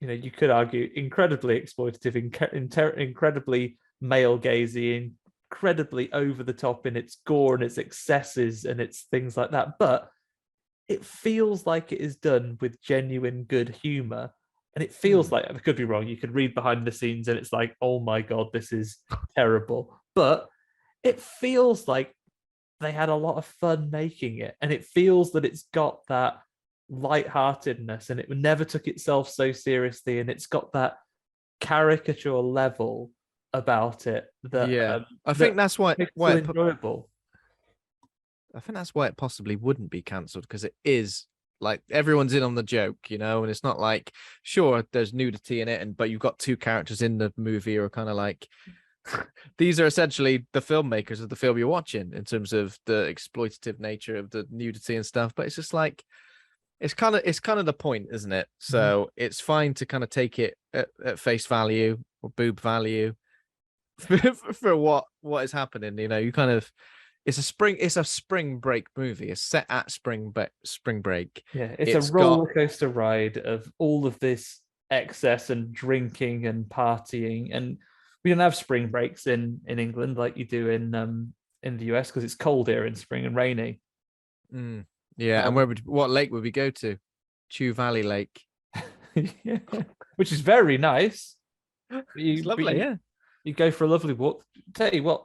you could argue incredibly exploitative, incredibly male gazy, incredibly over the top in its gore and its excesses and its things like that. But it feels like it is done with genuine good humor. And it feels like, I could be wrong, you could read behind the scenes and it's like, oh my God, this is terrible. But it feels like they had a lot of fun making it. And it feels that it's got that lightheartedness and it never took itself so seriously. And it's got that caricatural level about it that I think that's why enjoyable. I think that's why it possibly wouldn't be cancelled, because it is like everyone's in on the joke, and it's not like, sure, there's nudity in it, but you've got two characters in the movie who are kind of like, these are essentially the filmmakers of the film you're watching in terms of the exploitative nature of the nudity and stuff. But it's just like, it's kind of the point, isn't it? So it's fine to kind of take it at face value or boob value for what is happening. You kind of, it's a spring break movie. It's set at spring break. Yeah, it's a roller coaster ride of all of this excess and drinking and partying. And we don't have spring breaks in England like you do in the US because it's cold here in spring and rainy. Yeah, and what lake would we go to? Chew Valley Lake. Yeah, which is very nice. It's lovely, yeah. You go for a lovely walk. Tell you what,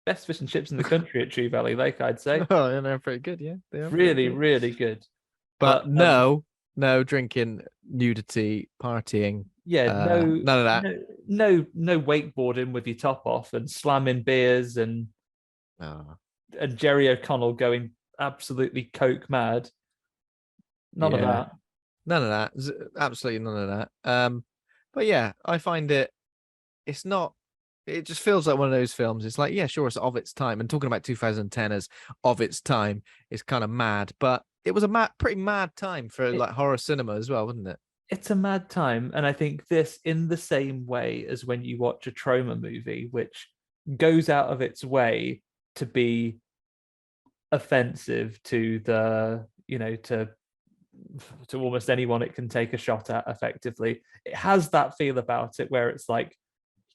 best fish and chips in the country at Chew Valley Lake, I'd say. Oh, and they're pretty good, yeah. They are really, really good. But no drinking, nudity, partying. Yeah, none of that. No wakeboarding with your top off and slamming beers and Jerry O'Connell going absolutely coke mad. None of that. None of that. Absolutely none of that. But yeah, I find it's not, it just feels like one of those films. It's like, yeah, sure, it's of its time. And talking about 2010 as of its time is kind of mad, but it was a pretty mad time for like horror cinema as well, wasn't it? It's a mad time. And I think this, in the same way as when you watch a trauma movie, which goes out of its way to be offensive to the, to almost anyone it can take a shot at effectively. It has that feel about it where it's like,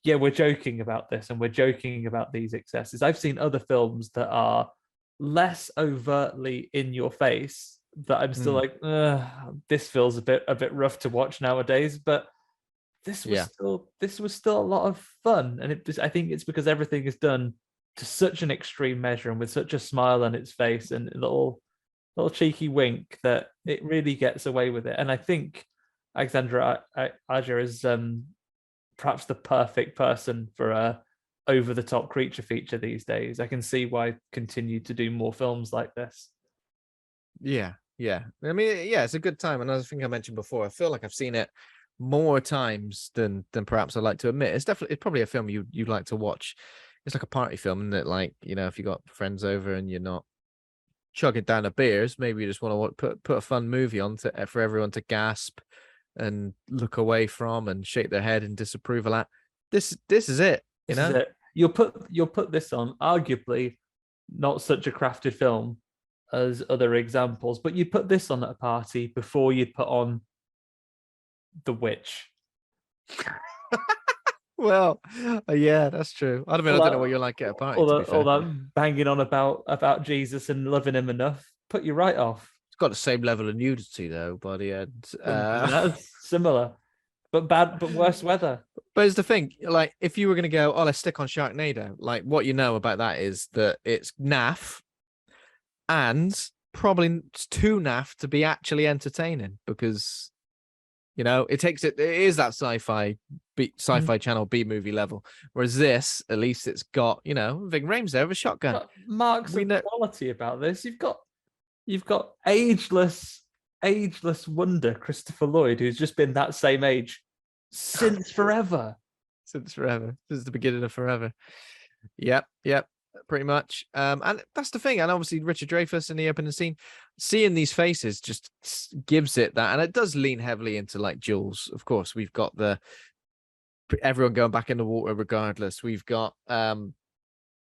yeah, we're joking about this and we're joking about these excesses. I've seen other films that are less overtly in your face that I'm still like, this feels a bit rough to watch nowadays, but this was still a lot of fun. And I think it's because everything is done to such an extreme measure and with such a smile on its face and a little cheeky wink that it really gets away with it. And I think Alexandre Aja is perhaps the perfect person for a over-the-top creature feature these days. I can see why I continue to do more films like this. Yeah. I mean, yeah, it's a good time. Another thing I mentioned before, I feel like I've seen it more times than perhaps I like to admit. It's probably a film you'd like to watch. It's like a party film, isn't it? Like, if you got friends over and you're not chugging down the beers, maybe you just want to put a fun movie on for everyone to gasp and look away from and shake their head in disapproval at. This is it. This is it. You'll put this on, arguably not such a crafted film as other examples, but you put this on at a party before you'd put on The Witch. Well, yeah, that's true. I don't know what you're like at a party. All that banging on about Jesus and loving him enough put you right off. It's got the same level of nudity though by the end. That's similar, but worse weather. But it's the thing, like if you were going to go, let's stick on Sharknado, like what you know about that is that it's naff and probably too naff to be actually entertaining because it is that sci-fi channel B movie level. Whereas this, at least it's got, Ving Rhames there with a shotgun. Marks of quality about this. You've got ageless wonder Christopher Lloyd, who's just been that same age since forever. Since the beginning of forever. Yep. Pretty much. And that's the thing. And obviously Richard Dreyfuss in the opening scene, seeing these faces just gives it that. And it does lean heavily into like Jules. Of course, we've got everyone going back in the water regardless. We've got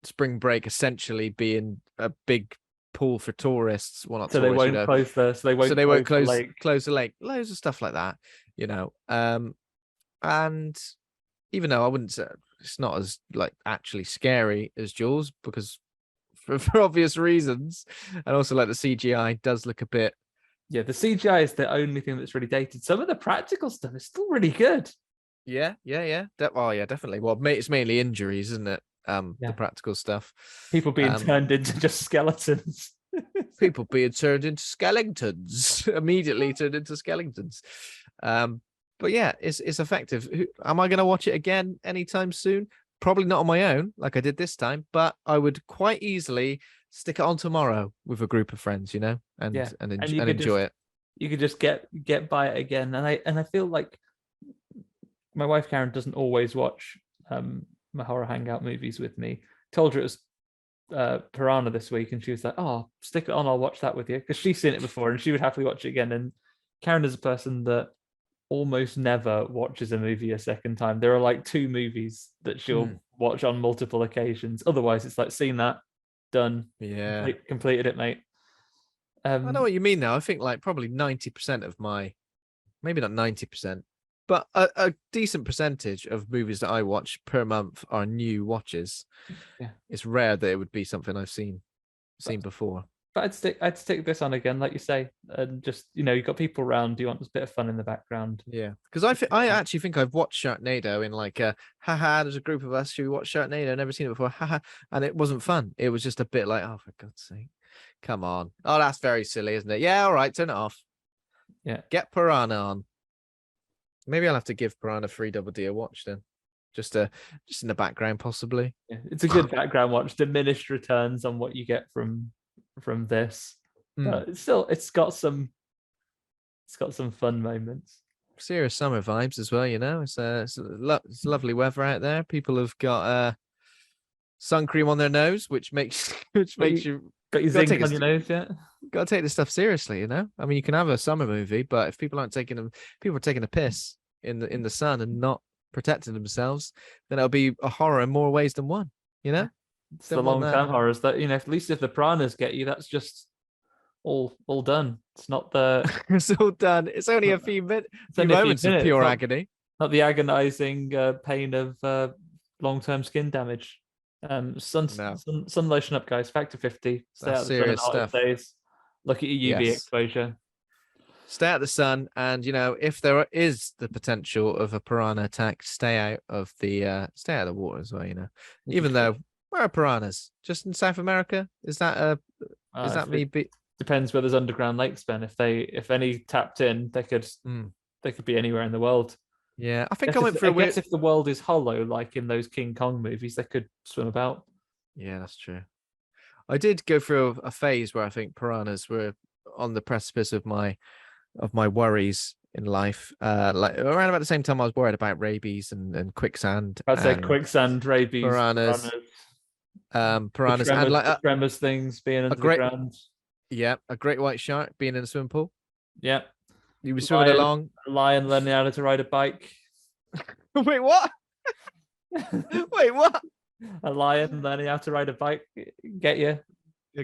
spring break essentially being a big pool for tourists. Well, not so tourists, they won't close they won't close the lake. Loads of stuff like that, and even though I wouldn't say it's not as like actually scary as Jules because for obvious reasons, and also like the CGI does look a bit. Yeah, the CGI is the only thing that's really dated. Some of the practical stuff is still really good. Yeah. Definitely. Well, it's mainly injuries, isn't it? The practical stuff. People being turned into just skeletons. People being turned into skeletons. Immediately turned into skeletons. But yeah, it's effective. Am I going to watch it again anytime soon? Probably not on my own, like I did this time, but I would quite easily stick it on tomorrow with a group of friends, and enjoy it. You could just get by it again, and I feel like my wife Karen doesn't always watch my horror hangout movies with me. Told her it was Piranha this week, and she was like, "Oh, stick it on. I'll watch that with you," because she's seen it before and she would happily watch it again. And Karen is a person that almost never watches a movie a second time. There are like 2 movies that she'll watch on multiple occasions. Otherwise, it's like seen that, done, completed it, mate. I know what you mean now. I think like probably 90% of maybe not 90%, but a decent percentage of movies that I watch per month are new watches. Yeah, it's rare that it would be something I've seen before. But I'd stick this on again, like you say, and just you've got people around. You want a bit of fun in the background. Yeah, because I actually think I've watched Sharknado in like haha. There's a group of us who watched Sharknado, never seen it before, haha, and it wasn't fun. It was just a bit like, oh, for God's sake, come on. Oh, that's very silly, isn't it? Yeah, all right, turn it off. Yeah, get Piranha on. Maybe I'll have to give Piranha 3DD a watch then, just in the background possibly. Yeah, it's a good background watch. Diminished returns on what you get from this, but it's got some It's got some fun moments. Serious summer vibes as well, you know. It's lovely weather out there. People have got sun cream on their nose, which makes you got your zinc on your nose yet? Got to take this stuff seriously, you know. I mean, you can have a summer movie, but if people are taking a piss in the sun and not protecting themselves, then it'll be a horror in more ways than one, you know. It's the long-term horrors that, you know, at least if the piranhas get you, that's just all done. It's not the it's all done. It's only a few minutes. Few moments of pure agony. Not the agonizing pain of long-term skin damage. Sun lotion up, guys. Factor 50. Stay out of the sun in the hottest days. Look at your UV exposure. Stay out of the sun, and you know, if there is the potential of a piranha attack, stay out of the water as well. You know, even though where are piranhas? Just in South America? Is that me? Depends where there's underground lakes, Ben. If any tapped in, they could be anywhere in the world. Yeah, I think I went for a weird... guess if the world is hollow, like in those King Kong movies, they could swim about. Yeah, that's true. I did go through a phase where I think piranhas were on the precipice of my worries in life. Like around about the same time I was worried about rabies and quicksand. I'd say quicksand, rabies, piranhas and like tremors things being under the ground. Yeah, a great white shark being in a swimming pool. Yeah. You were swimming along. A lion learning how to ride a bike. Wait, what? Wait, what? A lion learning how to ride a bike. Get you.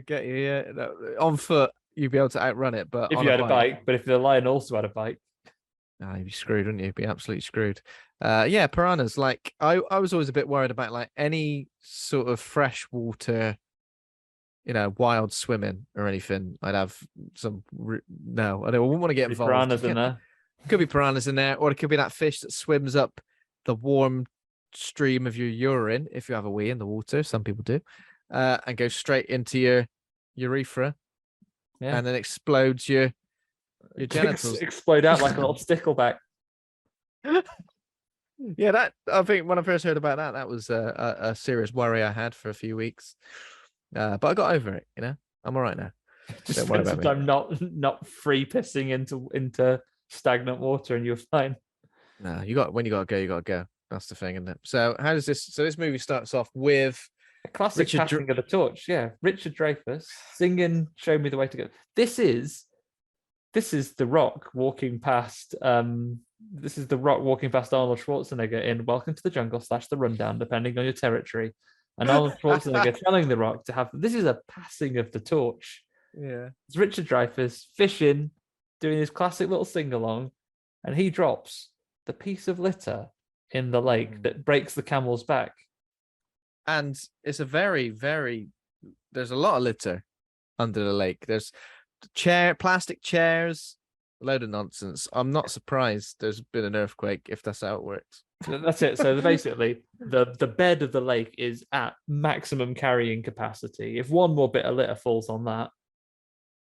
Get you, yeah. No, on foot, you'd be able to outrun it. But if you had a bike, but if the lion also had a bike. You'd be screwed, wouldn't you? You'd be absolutely screwed. Yeah, piranhas. Like, I was always a bit worried about like any sort of freshwater, you know, wild swimming or anything. I'd have some. No, I wouldn't want to get involved. Piranhas in there. Could be piranhas in there, or it could be that fish that swims up the warm stream of your urine if you have a wee in the water. Some people do, and go straight into your urethra, and then explodes your genitals. Explode out like a little stickleback. Yeah, that I think when I first heard about that was a serious worry I had for a few weeks. But I got over it, you know. I'm all right now. Just spend some time not free pissing into stagnant water, and you're fine. No, when you gotta go. That's the thing, isn't it? So how does this? So this movie starts off with a classic passing of the torch. Yeah, Richard Dreyfuss singing "Show Me the Way to Go." This is The Rock walking past. This is The Rock walking past Arnold Schwarzenegger in "Welcome to the Jungle" / "The Rundown," depending on your territory. And Arnold Schwarzenegger telling The Rock to have. This is a passing of the torch. Yeah, it's Richard Dreyfuss fishing, doing his classic little sing along, and he drops the piece of litter in the lake that breaks the camel's back. And it's a very, very. There's a lot of litter under the lake. There's plastic chairs, a load of nonsense. I'm not surprised there's been an earthquake if that's how it works. That's it. So basically, the bed of the lake is at maximum carrying capacity. If one more bit of litter falls on that,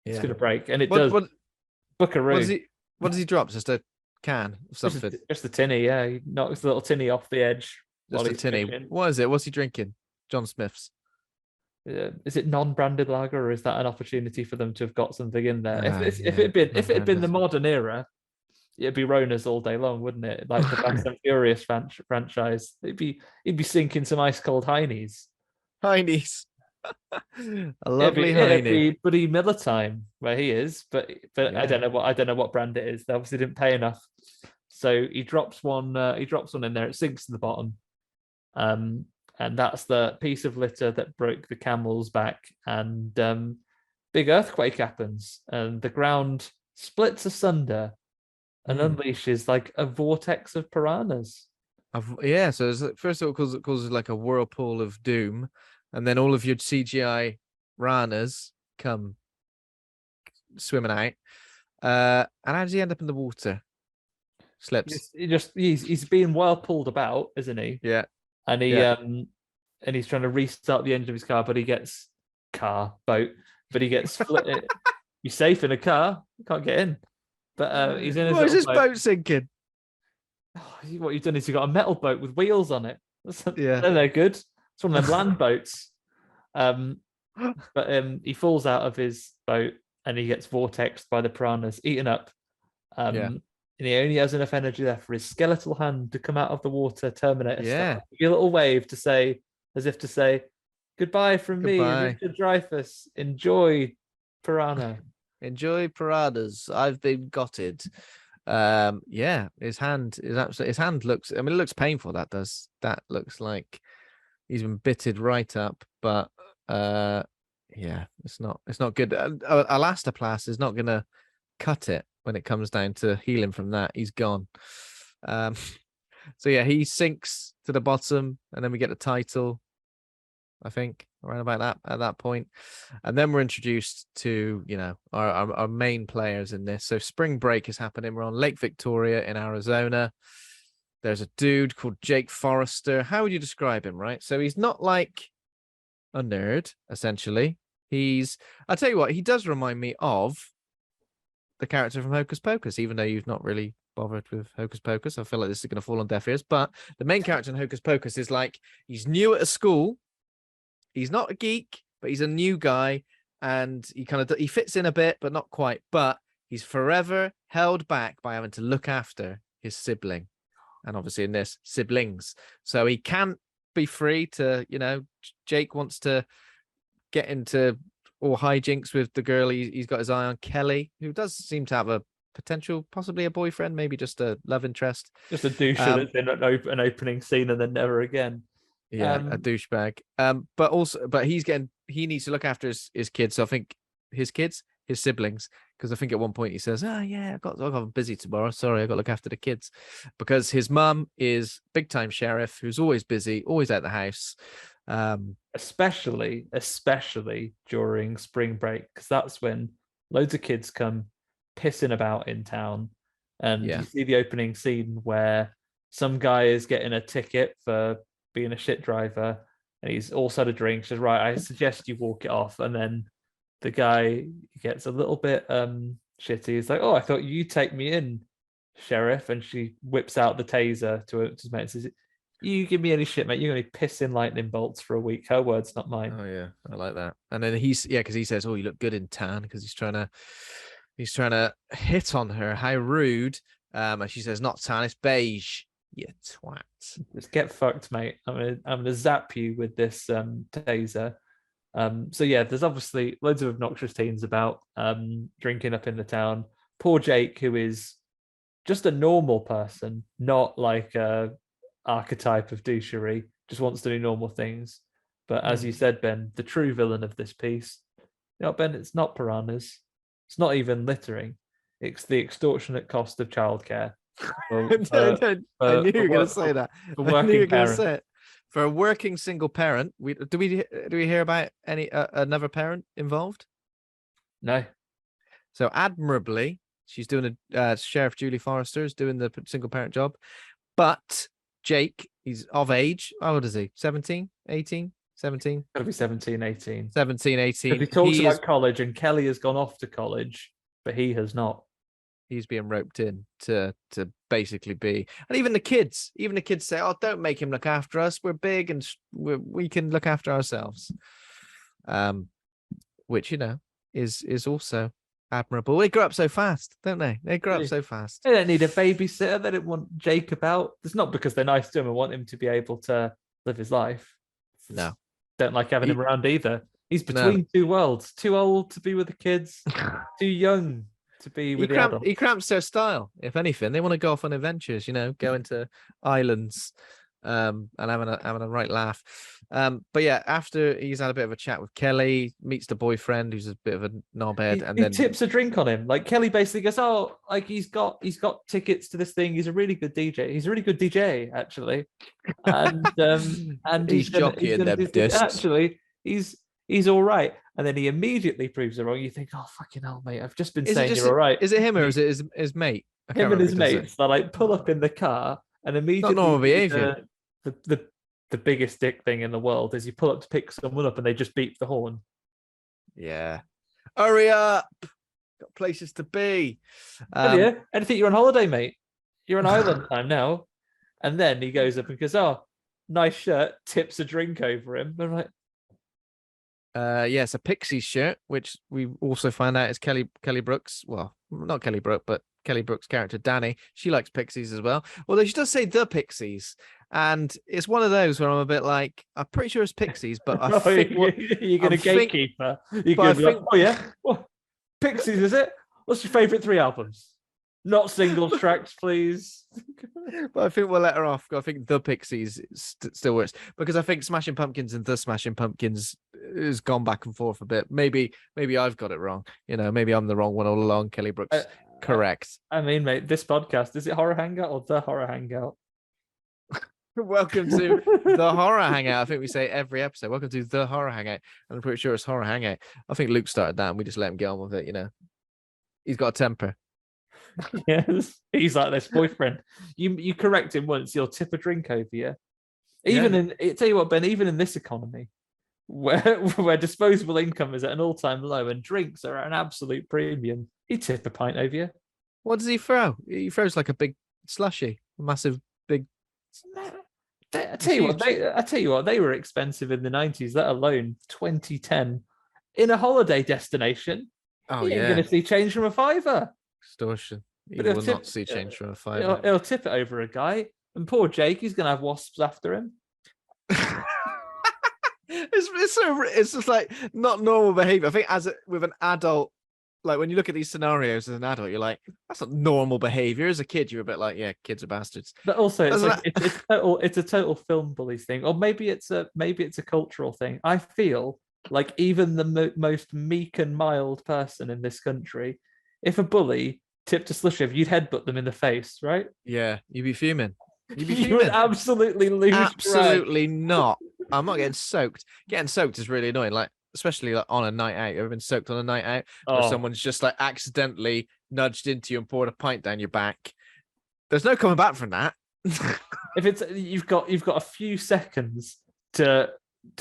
it's going to break. And it does. Buckaroo. What does he drop? Just a can of something? Just a tinny, yeah. He knocks the little tinny off the edge. Just a tinny. Fishing. What is it? What's he drinking? John Smith's. Is it non-branded lager, or is that an opportunity for them to have got something in there? If it had been the modern era, it'd be Rona's all day long, wouldn't it? Like the Fast and Furious franchise. He'd be sinking some ice cold heinies. Heinies. A lovely heine. It'd be Buddy Miller time where he is, but yeah. I don't know what brand it is. They obviously didn't pay enough, so he drops one. He drops one in there. It sinks to the bottom, and that's the piece of litter that broke the camel's back. And big earthquake happens, and the ground splits asunder and unleashes like a vortex of piranhas. Yeah, so first of all, it causes like a whirlpool of doom. And then all of your CGI ranas come swimming out. And how does he end up in the water? Slips. He's being well pulled about, isn't he? Yeah. And he's trying to restart the engine of his car, but he gets split. He's safe in a car. You can't get in. But he's in his. Why is this boat sinking? Oh, what you've done is you've got a metal boat with wheels on it. Yeah. They're good. It's one of them land boats. But he falls out of his boat and he gets vortexed by the piranhas, eaten up. Yeah. And he only has enough energy left for his skeletal hand to come out of the water, Terminator Yeah. style. Give a little wave to say, as if to say, goodbye from me, Goodbye. Richard Dreyfuss. Enjoy Piranha. Enjoy piranhas. I've been gutted. Yeah, his hand is absolutely. His hand looks. I mean, it looks painful. That does. That looks like he's been bitted right up. But yeah, it's not. It's not good. Elastoplast is not gonna cut it when it comes down to healing from that. He's gone. Um, so yeah, he sinks to the bottom, and then we get the title. I think around about that at that point, and then we're introduced to our main players in this. So spring break is happening. We're on Lake Victoria in Arizona. There's a dude called Jake Forrester. How would you describe him? Right, so he's not like a nerd. Essentially, I'll tell you what, he does remind me of the character from Hocus Pocus, even though you've not really bothered with Hocus Pocus. I feel like this is going to fall on deaf ears. But the main character in Hocus Pocus is like, he's new at a school. He's not a geek, but he's a new guy, and he fits in a bit, but not quite. But he's forever held back by having to look after his sibling, and obviously in this, siblings. So he can't be free to, Jake wants to get into all hijinks with the girl he's got his eye on, Kelly, who does seem to have a potential, possibly a boyfriend, maybe just a love interest. Just a doucher that's in an opening scene and then never again. Yeah, a douchebag. But he needs to look after his kids. So I think his siblings, because I think at one point he says, "Oh yeah, I'm busy tomorrow. Sorry, I got to look after the kids," because his mum is big time sheriff who's always busy, always at the house. Especially during spring break, because that's when loads of kids come pissing about in town, and you see the opening scene where some guy is getting a ticket for being a shit driver, and he's also had a drink. Says, right, I suggest you walk it off. And then the guy gets a little bit shitty. He's like, oh, I thought you take me in, sheriff. And she whips out the taser to his mate and says, you give me any shit, mate, you're gonna be pissing lightning bolts for a week. Her words, not mine. Oh yeah, I like that. And then because he says, oh, you look good in tan, because he's trying to hit on her. How rude. And she says, not tan, it's beige. You twat. Just get fucked, mate. I'm gonna zap you with this taser. So yeah, there's obviously loads of obnoxious teens about drinking up in the town. Poor Jake, who is just a normal person, not like a archetype of douchery, just wants to do normal things. But as you said, Ben, the true villain of this piece, Ben, it's not piranhas. It's not even littering. It's the extortionate cost of childcare. I knew you were going to say that. I knew you were going to say it. For a working single parent, do we hear about any another parent involved? No. So admirably, she's doing Sheriff Julie Forrester is doing the single parent job, but Jake, he's of age. How old is he? 17, 18, 17? Gotta be 17, 18. 17, 18. He talks about college, and Kelly has gone off to college, but he has not. He's being roped in to basically be, and even the kids say, "Oh, don't make him look after us. We're big and we can look after ourselves." Which is also admirable. They grow up so fast, don't they? They grow up so fast. They don't need a babysitter. They don't want Jake about. It's not because they're nice to him and want him to be able to live his life. No, don't like having him around either. He's between two worlds. Too old to be with the kids. Too young to be with the adults. He cramps their style. If anything, they want to go off on adventures. Go into islands, and having a right laugh. But yeah, after he's had a bit of a chat with Kelly, meets the boyfriend who's a bit of a knobhead, and then tips a drink on him. Like Kelly basically goes, "Oh, like he's got tickets to this thing. He's a really good DJ. He's a really good DJ, actually." And he's jockeying them discs. Actually, he's all right. And then he immediately proves her wrong. You think, oh, fucking hell, mate, I've just been saying you're all right. Is it him or is it his mate? Him and his mates. They like pull up in the car and immediately. Not normal behavior. The biggest dick thing in the world is you pull up to pick someone up and they just beep the horn. Yeah. Hurry up. Got places to be. Yeah. Anything, you're on holiday, mate. You're on island time now. And then he goes up and goes, oh, nice shirt, tips a drink over him. I'm like, it's a Pixies shirt, which we also find out is Kelly Brooks. Well, not Kelly Brook, but Kelly Brook's character, Danny, she likes pixies as well. Although she does say the pixies. And it's one of those where I'm a bit like, I'm pretty sure it's pixies, but I think you're going to gatekeeper. You're going to be like, oh yeah, well, pixies, is it? What's your favourite 3 albums? Not single tracks, please. But I think we'll let her off. I think the Pixies still works because I think Smashing Pumpkins and the Smashing Pumpkins has gone back and forth a bit. Maybe I've got it wrong. Maybe I'm the wrong one all along. Kelly Brook's correct. I mean, mate, this podcast, is it Horror Hangout or the Horror Hangout? Welcome to the Horror Hangout. I think we say every episode. Welcome to the Horror Hangout. And I'm pretty sure it's Horror Hangout. I think Luke started that and we just let him get on with it. He's got a temper. Yes, he's like this boyfriend. You correct him once, you'll tip a drink over you. Even tell you what, Ben, even in this economy, where disposable income is at an all-time low and drinks are at an absolute premium, he tip a pint over you. What does he throw? He throws like a big slushy, a massive big. I tell you what, they were expensive in the 90s. Let alone 2010 in a holiday destination. Oh, you ain't going to see change from a $5. Extortion. You will not see change from a $5. He'll tip it over a guy, and poor Jake, he's going to have wasps after him. It's just like not normal behavior. I think with an adult, like when you look at these scenarios as an adult, you're like, that's not normal behavior. As a kid, you're a bit like, yeah, kids are bastards. But also, it's a total film bullies thing, or maybe it's a cultural thing. I feel like even the most meek and mild person in this country, if a bully tipped a slushy, you'd headbutt them in the face, right? Yeah, you'd be fuming. You would absolutely lose. Absolutely not. I'm not getting soaked. Getting soaked is really annoying. Like, especially like on a night out. You ever been soaked on a night out? Where someone's just like accidentally nudged into you and poured a pint down your back. There's no coming back from that. If it's you've got a few seconds to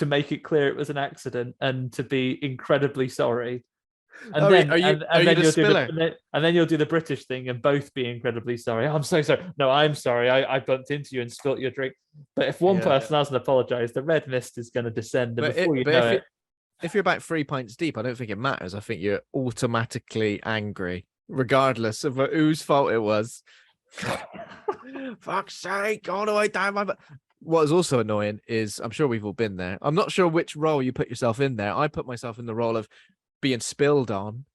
make it clear it was an accident and to be incredibly sorry. And then you'll do the British thing and both be incredibly sorry. I'm so sorry. No, I'm sorry. I bumped into you and spilt your drink. But if one person hasn't apologized, the red mist is going to descend. And if you're about 3 pints deep, I don't think it matters. I think you're automatically angry, regardless of whose fault it was. Fuck's sake! All the way down my. What is also annoying is, I'm sure we've all been there. I'm not sure which role you put yourself in there. I put myself in the role of being spilled on,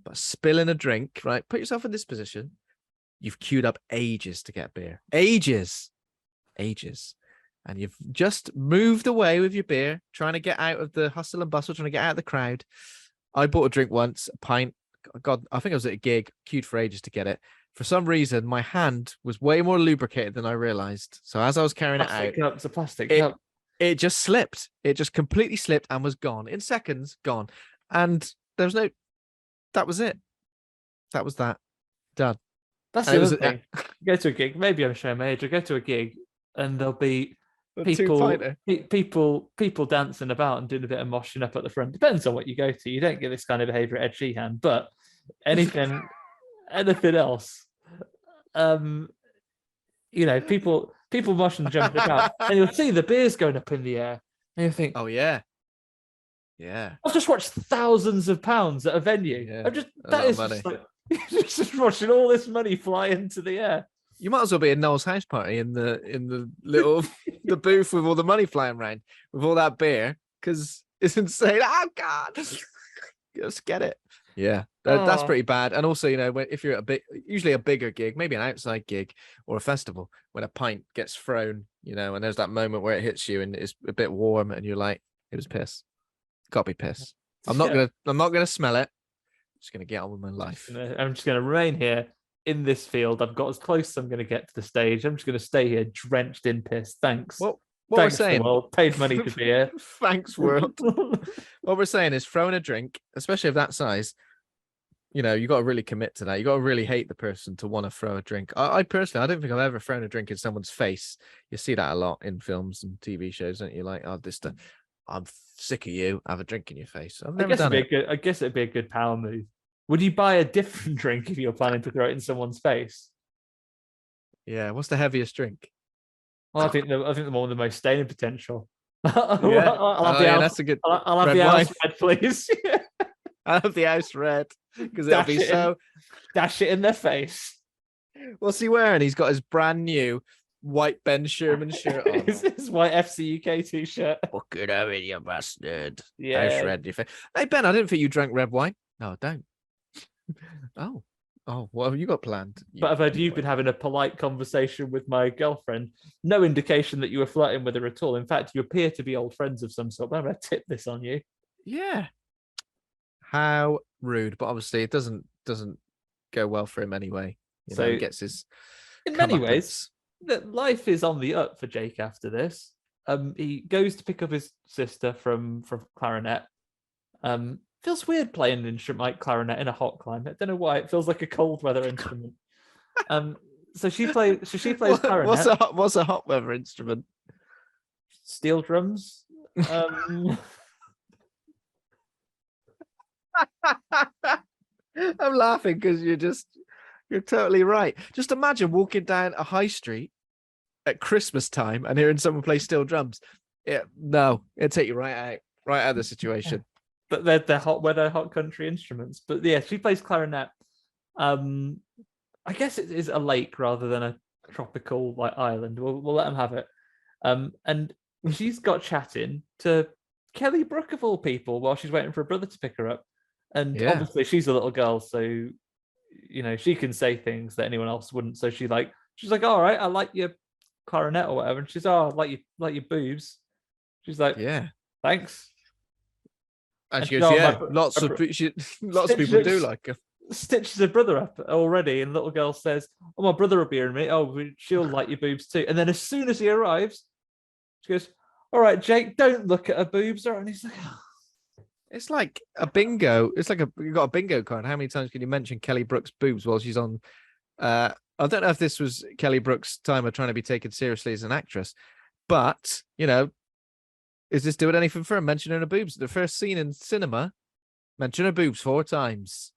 but spilling a drink, right? Put yourself in this position. You've queued up ages to get beer. Ages. And you've just moved away with your beer, trying to get out of the hustle and bustle, trying to get out of the crowd. I bought a drink once, a pint. God, I think I was at a gig, queued for ages to get it. For some reason, my hand was way more lubricated than I realized. So as I was carrying it out, it's a plastic cup. It just slipped. It just completely slipped and was gone. In seconds, gone. And there was no, that was it. That was that. Done. That's the other thing. Go to a gig, maybe I'm showing my age, or go to a gig and there'll be people dancing about and doing a bit of moshing up at the front. Depends on what you go to. You don't get this kind of behavior at Ed Sheehan, but anything else, people moshing and jumping about, and you'll see the beers going up in the air, and you think, oh yeah. I've just watched thousands of pounds at a venue. Yeah, just watching all this money fly into the air. You might as well be at Noel's house party in the little the booth with all the money flying around with all that beer, because it's insane. Oh God, just get it. Yeah, that's pretty bad. And also, if you're at usually a bigger gig, maybe an outside gig or a festival, when a pint gets thrown, and there's that moment where it hits you and it's a bit warm, and you're like, it was piss. Got to be piss. I'm not gonna smell it. I'm just gonna get on with my life. I'm just gonna remain here in this field. I've got as close as I'm gonna get to the stage. I'm just gonna stay here drenched in piss. Thanks. What Thanks, we're saying, world. Paid money to be here. Thanks, world. What we're saying is, throwing a drink, especially of that size, you got to really commit to that. You got to really hate the person to want to throw a drink. I personally, I don't think I've ever thrown a drink in someone's face. You see that a lot in films and TV shows, don't you? Like, I'm sick of you. Have a drink in your face. I've never done it. I guess it'd be a good power move. Would you buy a different drink if you're planning to throw it in someone's face? Yeah. What's the heaviest drink? Well, I think the one with the most staining potential. Yeah. That's a good. I'll have the house red, please. I'll have the house red because it'll be so. Dash it in their face. What's he wearing? He's got his brand new white Ben Sherman shirt on. His white FC UK t-shirt. Fucking hell, you bastard. Yeah. How shred do you think? Hey, Ben, I didn't think you drank red wine. No, I don't. Oh, what have you got planned? But I've heard you've been having a polite conversation with my girlfriend. No indication that you were flirting with her at all. In fact, you appear to be old friends of some sort. But I'm going to tip this on you. Yeah. How rude. But obviously it doesn't go well for him anyway. You know, he gets his in many ways, that life is on the up for Jake after this. He goes to pick up his sister from clarinet. Feels weird playing an instrument like clarinet in a hot climate. I don't know why. It feels like a cold weather instrument. So she plays clarinet. What's a hot weather instrument? Steel drums. I'm laughing because you're totally right. Just imagine walking down a high street at Christmas time and hearing someone play steel drums. Yeah, no, it'd take you right out of the situation. But they're hot country instruments. But yeah, she plays clarinet. I guess it is a lake rather than a tropical island. We'll let them have it. And she's got chatting to Kelly Brook of all people while she's waiting for her brother to pick her up. And obviously she's a little girl, so she can say things that anyone else wouldn't. So she's like, all right, I like your clarinet or whatever. And she's, oh, I like your boobs. She's like, yeah, thanks. And she goes, yeah, lots of people do like her. Stitches her brother up already, and little girl says, oh, my brother will be here in a minute. Oh, she'll like your boobs too. And then as soon as he arrives, she goes, all right, Jake, don't look at her boobs. And he's like, oh. It's like a bingo. It's like you got a bingo card. How many times can you mention Kelly Brook's boobs while she's on? I don't know if this was Kelly Brook's time of trying to be taken seriously as an actress, but is this doing anything for her? Mentioning her boobs. The first scene in cinema, mention her boobs 4 times.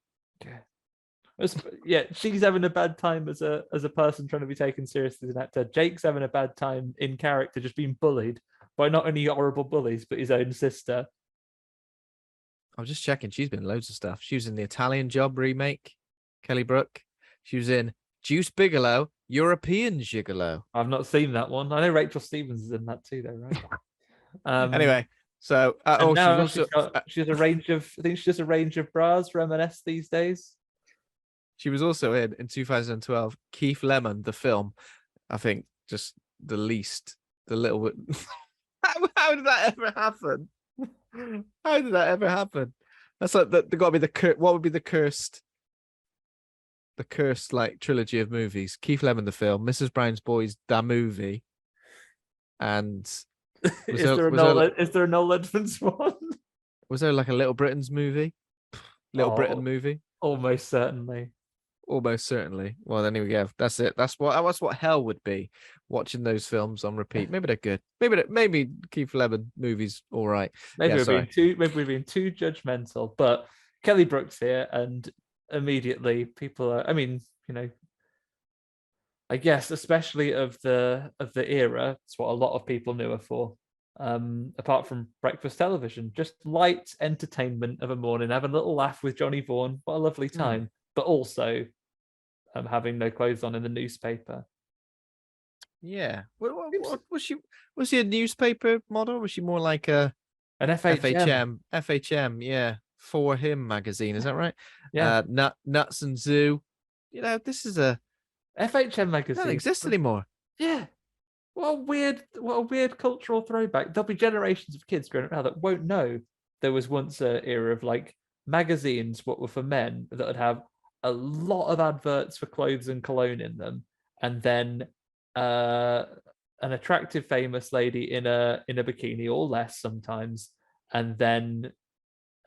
Yeah, she's having a bad time as a person trying to be taken seriously as an actor. Jake's having a bad time in character, just being bullied by not only horrible bullies but his own sister. I'm just checking. She's been in loads of stuff. She was in the Italian Job remake, Kelly Brook. She was in Juice Bigelow, European Gigolo. I've not seen that one. I know Rachel Stevens is in that too, though, right? Anyway, so she has a range of. I think she has a range of bras for M&S these days. She was also in 2012 Keith Lemon, the film. I think just the little bit. How did that ever happen? How did that ever happen? That's like there got to be what would be the cursed like trilogy of movies? Keith Lemon the film, Mrs. Brown's Boys the movie, and is there a Noel Edmonds one? Was there like a Little Britain's movie? Britain movie? Almost certainly. Well, then here we go. That's it. That's what hell would be, watching those films on repeat. Maybe they're good. Maybe Keith Lemon movies all right. Maybe we're being too judgmental. But Kelly Brook's here, and immediately people are. I mean, I guess especially of the era, it's what a lot of people knew her for. Apart from breakfast television, just light entertainment of a morning, have a little laugh with Johnny Vaughan. What a lovely time. But also having no clothes on in the newspaper. Yeah. Was she a newspaper model? Or was she more like an FHM? FHM, yeah. For Him magazine, is that right? Yeah. Nuts and Zoo. This is a FHM magazine. Doesn't exist anymore. Yeah. What a weird cultural throwback. There'll be generations of kids growing up now that won't know there was once an era of like magazines what were for men that would have a lot of adverts for clothes and cologne in them, and then an attractive famous lady in a bikini or less sometimes, and then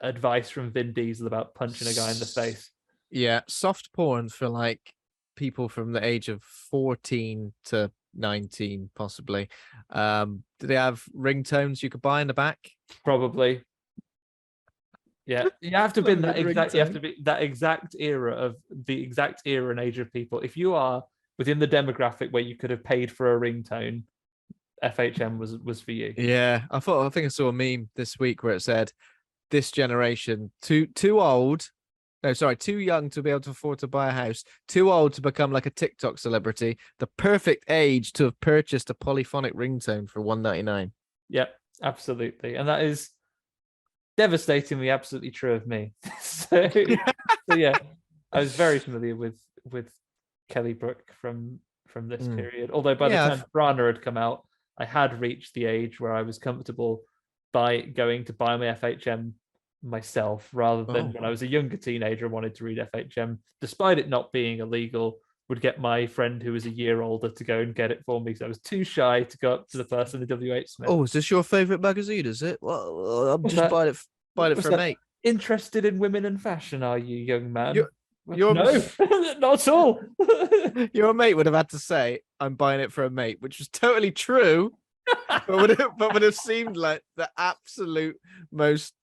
advice from Vin Diesel about punching a guy in the face. Yeah, soft porn for like people from the age of 14 to 19 possibly. Do they have ringtones you could buy in the back? Probably. Yeah, you have to be that exact. You have to be that exact era of the exact era and age of people. If you are within the demographic where you could have paid for a ringtone, FHM was for you. Yeah, I think I saw a meme this week where it said, "This generation too old No, sorry, too young to be able to afford to buy a house, too old to become like a TikTok celebrity, the perfect age to have purchased a polyphonic ringtone for $1.99. Yep, absolutely. And that is devastatingly absolutely true of me. so yeah, I was very familiar with Kelly Brook from this period. Although by the time Piranha had come out, I had reached the age where I was comfortable by going to buy my FHM myself, rather than when I was a younger teenager and wanted to read FHM, despite it not being illegal, would get my friend who was a year older to go and get it for me. So I was too shy to go up to the person in the WH Smith. Oh, is this your favorite magazine? Is it? Well, I'm just buying it for a mate. Interested in women and fashion, are you, young man? No, not at all. Your mate would have had to say, "I'm buying it for a mate," which was totally true, but would have seemed like the absolute most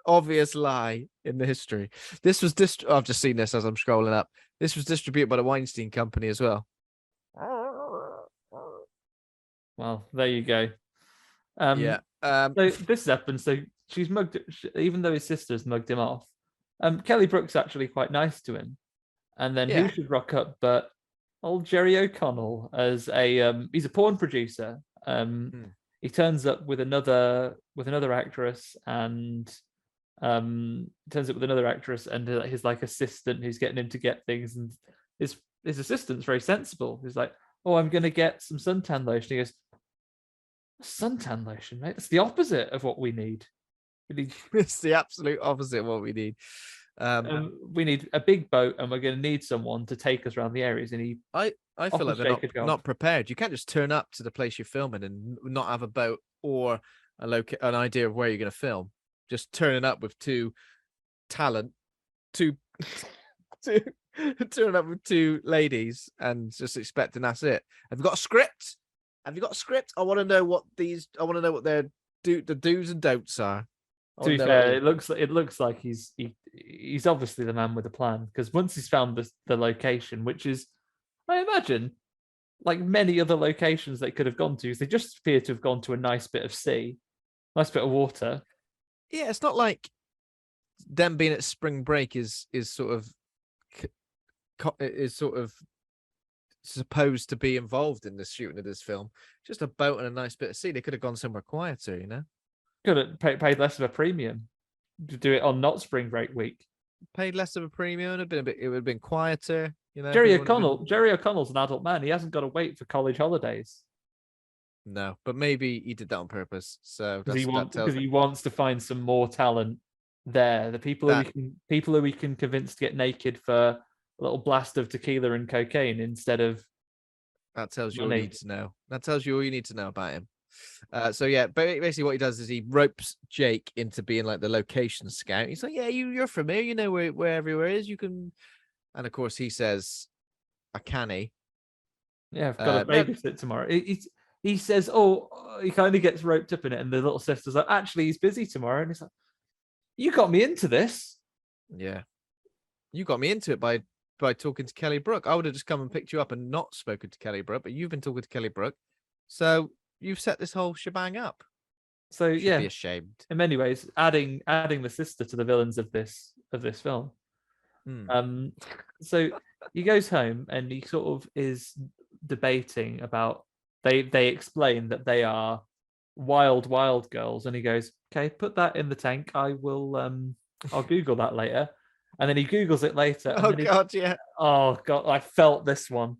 obvious lie in the history. This was I've just seen this as I'm scrolling up. This was distributed by the Weinstein Company as well. Well, there you go. So this happens. So she's mugged, even though his sister's mugged him off. Kelly Brook's actually quite nice to him, and then who should rock up but old Jerry O'Connell as he's a porn producer. He turns up with another actress, and his like assistant who's getting him to get things, and his assistant's very sensible. He's like, "Oh, I'm gonna get some suntan lotion." He goes, "Suntan lotion, mate? That's the opposite of what we need. It's the absolute opposite of what we need. We need a big boat, and we're going to need someone to take us around the areas." And I feel like they're not prepared. You can't just turn up to the place you're filming and not have a boat or an idea of where you're going to film. Just turning up with two turning up with two ladies and just expecting that's it. Have you got a script? I want to know what their the do's and don'ts are. To be fair, it looks like he's obviously the man with a plan, because once he's found the location, which is, I imagine, like many other locations they could have gone to, they just appear to have gone to a nice bit of sea, nice bit of water. Yeah, it's not like them being at spring break is sort of supposed to be involved in the shooting of this film. Just a boat and a nice bit of sea. They could have gone somewhere quieter, you know. Could have paid less of a premium to do it on not spring break week. Paid less of a premium. It would have been quieter, you know. Jerry O'Connell's an adult man. He hasn't got to wait for college holidays. No, but maybe he did that on purpose. So because he wants to find some more talent there. The people who we can convince to get naked for a little blast of tequila and cocaine instead of. That tells you all you need to know. That tells you all you need to know about him. So yeah, basically what he does is he ropes Jake into being like the location scout. He's like, "Yeah, you're from here, you know where everywhere is. You can," and of course he says, "A canny." Yeah, I've got to babysit tomorrow. He says, "Oh," he kind of gets roped up in it, and the little sister's like, "Actually, he's busy tomorrow," and he's like, "You got me into this." Yeah, you got me into it by talking to Kelly Brook. I would have just come and picked you up and not spoken to Kelly Brook, but you've been talking to Kelly Brook, so you've set this whole shebang up. So yeah, be ashamed. In many ways, adding the sister to the villains of this film. So he goes home and he sort of is debating about. They explain that they are wild girls, and he goes, "Okay, put that in the tank. I will. I'll Google that later." And then he Googles it later. Yeah. Oh God, I felt this one.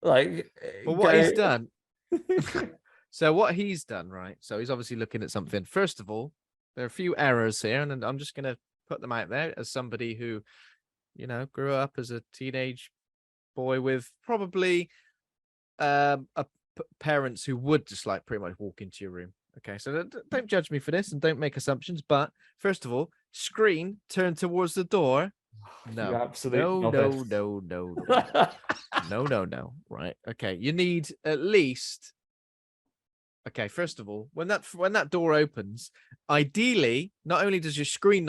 Like, well, what he's done. So what he's done, right? So he's obviously looking at something. First of all, there are a few errors here, and I'm just going to put them out there as somebody who, you know, grew up as a teenage boy with probably parents who would just like pretty much walk into your room. Okay, so don't judge me for this and don't make assumptions. But first of all, screen turned towards the door. No, no. Right. Okay, you need at least. Okay, first of all, when that door opens, ideally, not only does your screen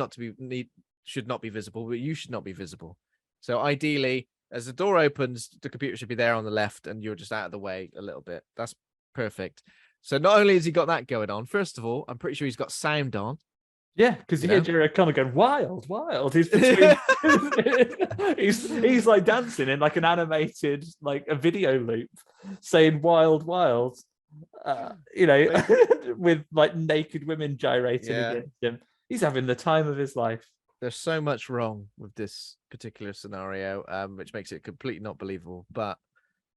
should not be visible, but you should not be visible. So ideally, as the door opens, the computer should be there on the left, and you're just out of the way a little bit. That's perfect. So not only has he got that going on, first of all, I'm pretty sure he's got sound on. Yeah, because you hear Jerry O'Connell going wild, wild. He's between, he's like dancing in like an animated like a video loop, saying wild, wild. With like naked women gyrating against him. He's having the time of his life. There's so much wrong with this particular scenario, which makes it completely not believable. But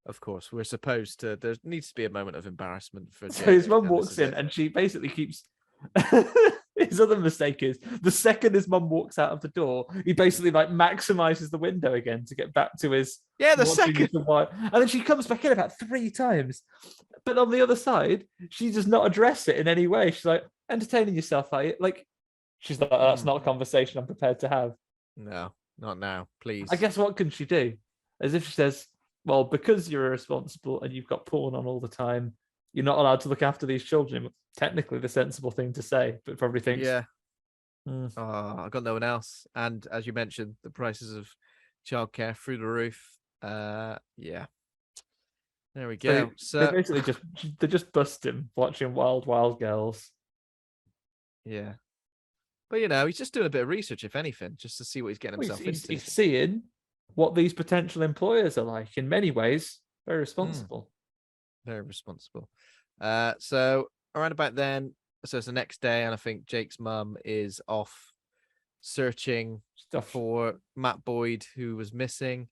of course, we're supposed to. There needs to be a moment of embarrassment for. So his mum walks in, and she basically keeps. His other mistake is the second his mum walks out of the door, he basically like maximizes the window again to get back to his the second, and then she comes back in about 3 times. But on the other side, she does not address it in any way. She's like, entertaining yourself, are you? Like, she's like, that's not a conversation I'm prepared to have. No, not now, please. I guess what can she do? As if she says, well, because you're irresponsible and you've got porn on all the time, you're not allowed to look after these children. Technically the sensible thing to say, but probably thinks, oh, I've got no one else. And as you mentioned, the prices of childcare through the roof. There we go. So they basically just bust him watching Wild Wild Girls. Yeah. But he's just doing a bit of research, if anything, just to see what he's getting himself into. He's seeing what these potential employers are like. In many ways, very responsible. Very responsible. So around about then, so it's the next day, and I think Jake's mum is off searching for Matt Boyd, who was missing.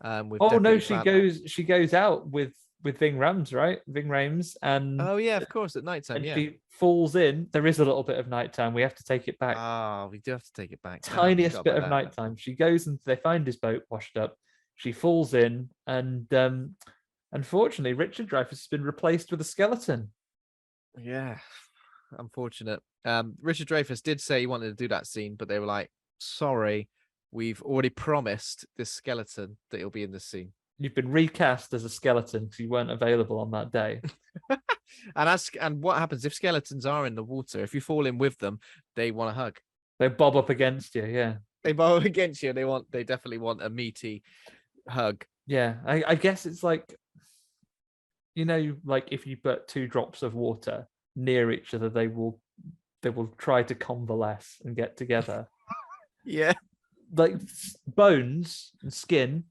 She goes out with Ving Rhames, right? Ving Rhames, and of course, at nighttime. And she falls in. There is a little bit of nighttime. We have to take it back. We do have to take it back. Tiniest bit of nighttime. She goes and they find his boat washed up. She falls in, and unfortunately, Richard Dreyfuss has been replaced with a skeleton. Yeah, unfortunate. Richard Dreyfuss did say he wanted to do that scene, but they were like, "Sorry, we've already promised this skeleton that he'll be in this scene. You've been recast as a skeleton because you weren't available on that day." And what happens if skeletons are in the water? If you fall in with them, they want a hug. They bob up against you. Yeah, they bob up against you. They definitely want a meaty hug. Yeah, I guess it's like, like if you put 2 drops of water near each other, they will try to convalesce and get together. Yeah, like bones and skin.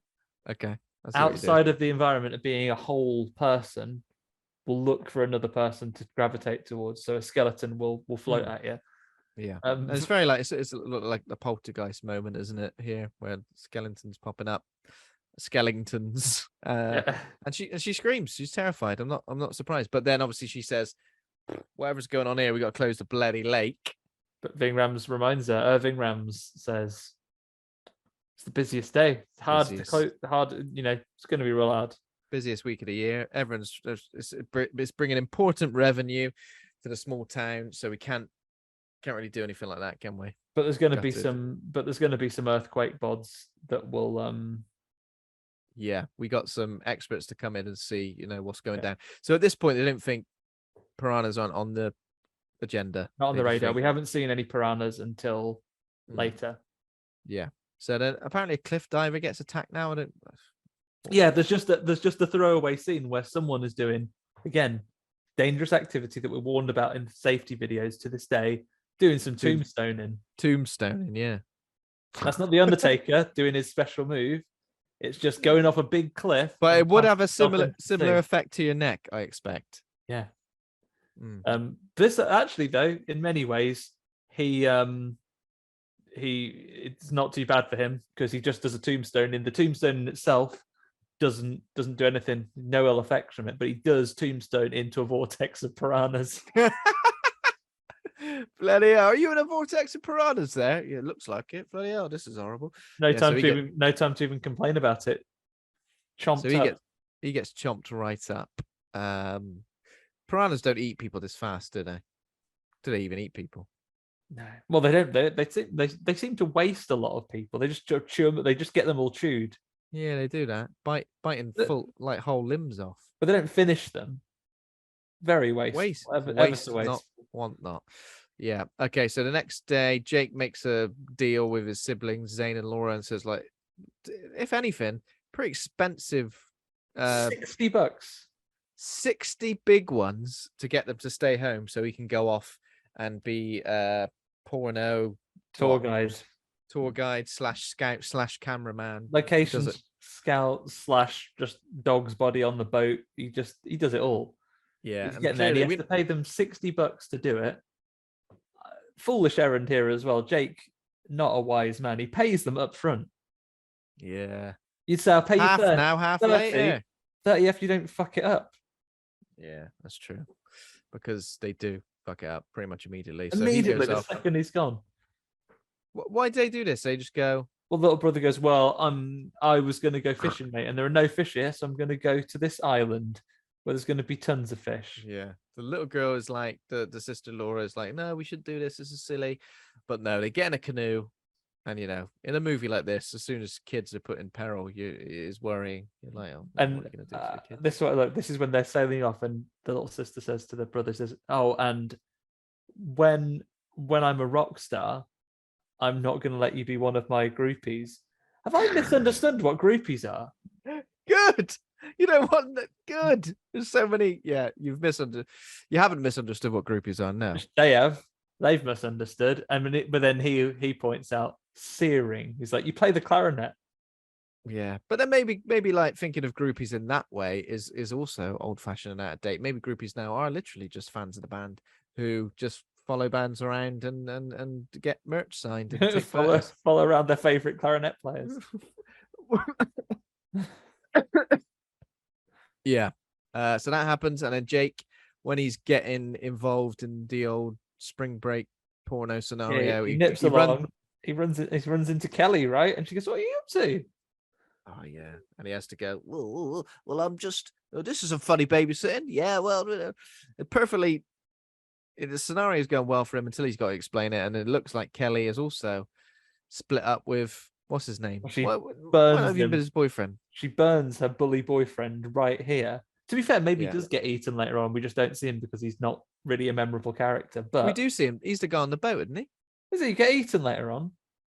Okay. Outside of the environment of being a whole person, will look for another person to gravitate towards. So a skeleton will float at you. Yeah, and it's very like it's like the poltergeist moment, isn't it? Here, where skeletons popping up, skeletons, and she screams. She's terrified. I'm not surprised. But then obviously she says, "Whatever's going on here, we got to close the bloody lake." But Ving Rhames reminds her. Ving Rhames says, "It's the busiest day. It's hard to close. Hard, it's going to be real hard. Busiest week of the year. It's bringing important revenue to the small town, so we can't really do anything like that, can we?" But there's going to be some earthquake bods that will. Yeah, we got some experts to come in and see, what's going down. So at this point, they don't think piranhas aren't on the agenda. Not on the radar. We haven't seen any piranhas until later. Yeah. So then apparently a cliff diver gets attacked now. Yeah, there's just a throwaway scene where someone is doing, again, dangerous activity that we're warned about in safety videos to this day, doing some tombstoning. Tombstoning, yeah. That's not the Undertaker doing his special move. It's just going off a big cliff. But it would have a similar effect to your neck, I expect. Yeah. This actually, though, in many ways, it's not too bad for him because he just does a tombstone. In the tombstone in itself doesn't do anything, no ill effects from it, but he does tombstone into a vortex of piranhas. Bloody hell, are you in a vortex of piranhas there? Yeah, it looks like it. Bloody hell, this is horrible. No time to even complain about it. He gets chomped right up. Piranhas don't eat people this fast, do they? Do they even eat people? No. Well, they don't. They seem to waste a lot of people. They just chew them. They just get them all chewed. Yeah, they do that. Biting full whole limbs off. But they don't finish them. Very waste. Not. Yeah. Okay. So the next day, Jake makes a deal with his siblings, Zane and Laura, and says, like, if anything, pretty expensive. $60. 60 big ones to get them to stay home so he can go off and be porno tour guide slash scout slash cameraman. Location scout slash just dog's body on the boat. He does it all. Yeah, he's and getting there. And he has to pay them $60 to do it. Foolish errand here as well. Jake, not a wise man. He pays them up front. Yeah, you'd say I'll pay half you 30, now, half 30, later. 30 if you don't fuck it up. Yeah, that's true, because they do fuck it up pretty much immediately. Immediately, so he goes the second he's gone. Why do they do this? They just go. Well, little brother goes, well, I was going to go fishing, mate, and there are no fish here, so I'm going to go to this island where there's going to be tons of fish. Yeah, the little girl is like, the sister Laura is like, no, we should do this. This is silly, but no, they get in a canoe, and in a movie like this, as soon as kids are put in peril, is worrying. You're like, oh, and what are you gonna do to the kids? This is when they're sailing off, and the little sister says to the brother, says, "Oh, and when I'm a rock star, I'm not going to let you be one of my groupies." Have I misunderstood what groupies are? Good. You know what? Good. There's so many. Yeah, you've misunderstood. You haven't misunderstood what groupies are. No, they have. They've misunderstood. But then he points out searing. He's like, you play the clarinet. Yeah, but then maybe like thinking of groupies in that way is also old fashioned and out of date. Maybe groupies now are literally just fans of the band who just follow bands around and get merch signed and take follow around their favorite clarinet players. Yeah. So that happens, and then Jake, when he's getting involved in the old spring break porno scenario, he nips along. He runs into Kelly, right? And she goes, "What are you up to?" Oh yeah, and he has to go. Well, I'm just. Oh, this is a funny babysitting. Yeah, well, perfectly. The scenario is going well for him until he's got to explain it, and it looks like Kelly is also split up with what's his name? Burns have you been his boyfriend? She burns her bully boyfriend right here. To be fair, maybe he does get eaten later on. We just don't see him because he's not really a memorable character. But we do see him. He's the guy on the boat, isn't he? Is he get eaten later on?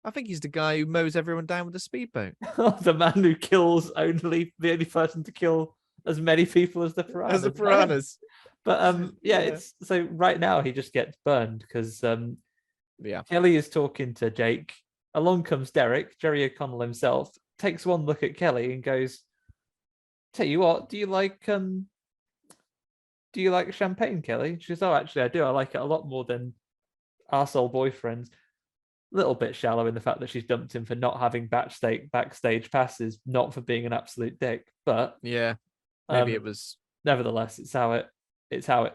I think he's the guy who mows everyone down with a speedboat. The man who kills the only person to kill as many people as the piranhas. As the piranhas. But it's so right now he just gets burned because Kelly is talking to Jake. Along comes Jerry O'Connell himself, takes one look at Kelly and goes, "Tell you what, do you like champagne, Kelly?" She goes, "Oh, actually, I do. I like it a lot more than arsehole boyfriends." Little bit shallow in the fact that she's dumped him for not having backstage passes, not for being an absolute dick. But yeah, maybe it was. Nevertheless, it's how it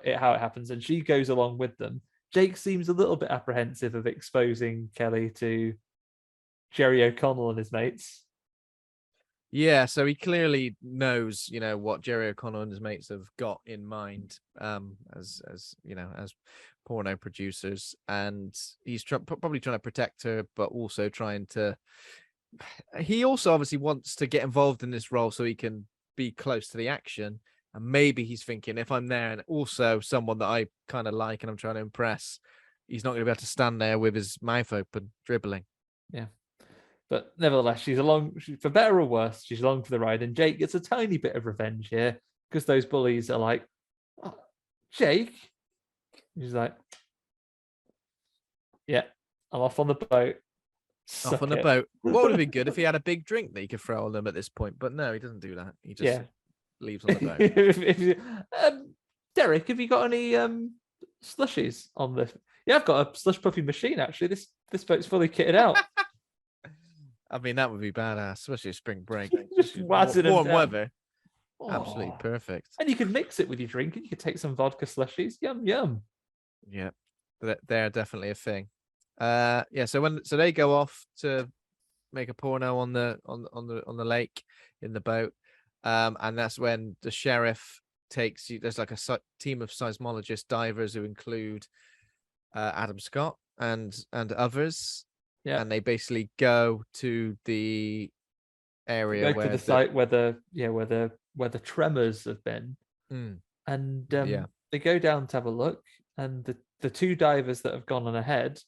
happens, and she goes along with them. Jake seems a little bit apprehensive of exposing Kelly to Jerry O'Connell and his mates. Yeah, so he clearly knows, what Jerry O'Connell and his mates have got in mind, as porno producers, and he's probably trying to protect her, but also trying to. He also obviously wants to get involved in this role so he can be close to the action, and maybe he's thinking, if I'm there and also someone that I kind of like and I'm trying to impress, he's not going to be able to stand there with his mouth open, dribbling. Yeah. But nevertheless, she's for better or worse, she's along for the ride. And Jake gets a tiny bit of revenge here because those bullies are like, "Oh, Jake." He's like, "Yeah, I'm off on the boat." Off on the boat. What would have been good if he had a big drink that he could throw on them at this point. But no, he doesn't do that. He just leaves on the boat. Derek, have you got any slushies on this? Yeah, I've got a slush puppy machine, actually. This boat's fully kitted out. I mean, that would be badass, especially spring break. Just warm weather. Oh. Absolutely perfect. And you could mix it with your drink, and you could take some vodka slushies. Yum yum. Yeah, they're definitely a thing. So they go off to make a porno on the lake in the boat, and that's when the sheriff takes you. There's like a team of seismologist divers who include Adam Scott and others. Yeah, and they basically go to the area where the site where the tremors have been, and they go down to have a look. And the two divers that have gone on ahead.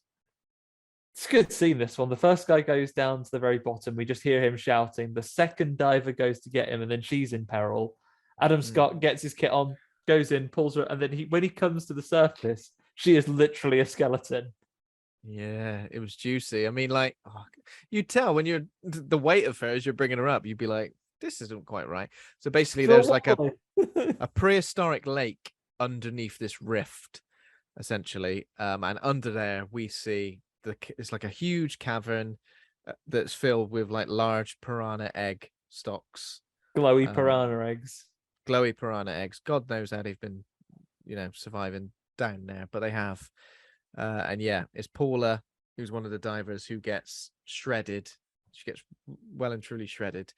It's good seeing this one. The first guy goes down to the very bottom. We just hear him shouting. The second diver goes to get him, and then she's in peril. Adam Scott gets his kit on, goes in, pulls her, and then when he comes to the surface, she is literally a skeleton. Yeah, it was juicy. I mean, like, you tell when you're the weight of her as you're bringing her up, you'd be like, this isn't quite right. So basically, there's like a prehistoric lake underneath this rift, essentially, and under there we see it's like a huge cavern that's filled with like large piranha egg stocks, glowy piranha eggs. Glowy piranha eggs. God knows how they've been, surviving down there, but they have. And yeah, it's Paula, who's one of the divers, who gets shredded. She gets well and truly shredded.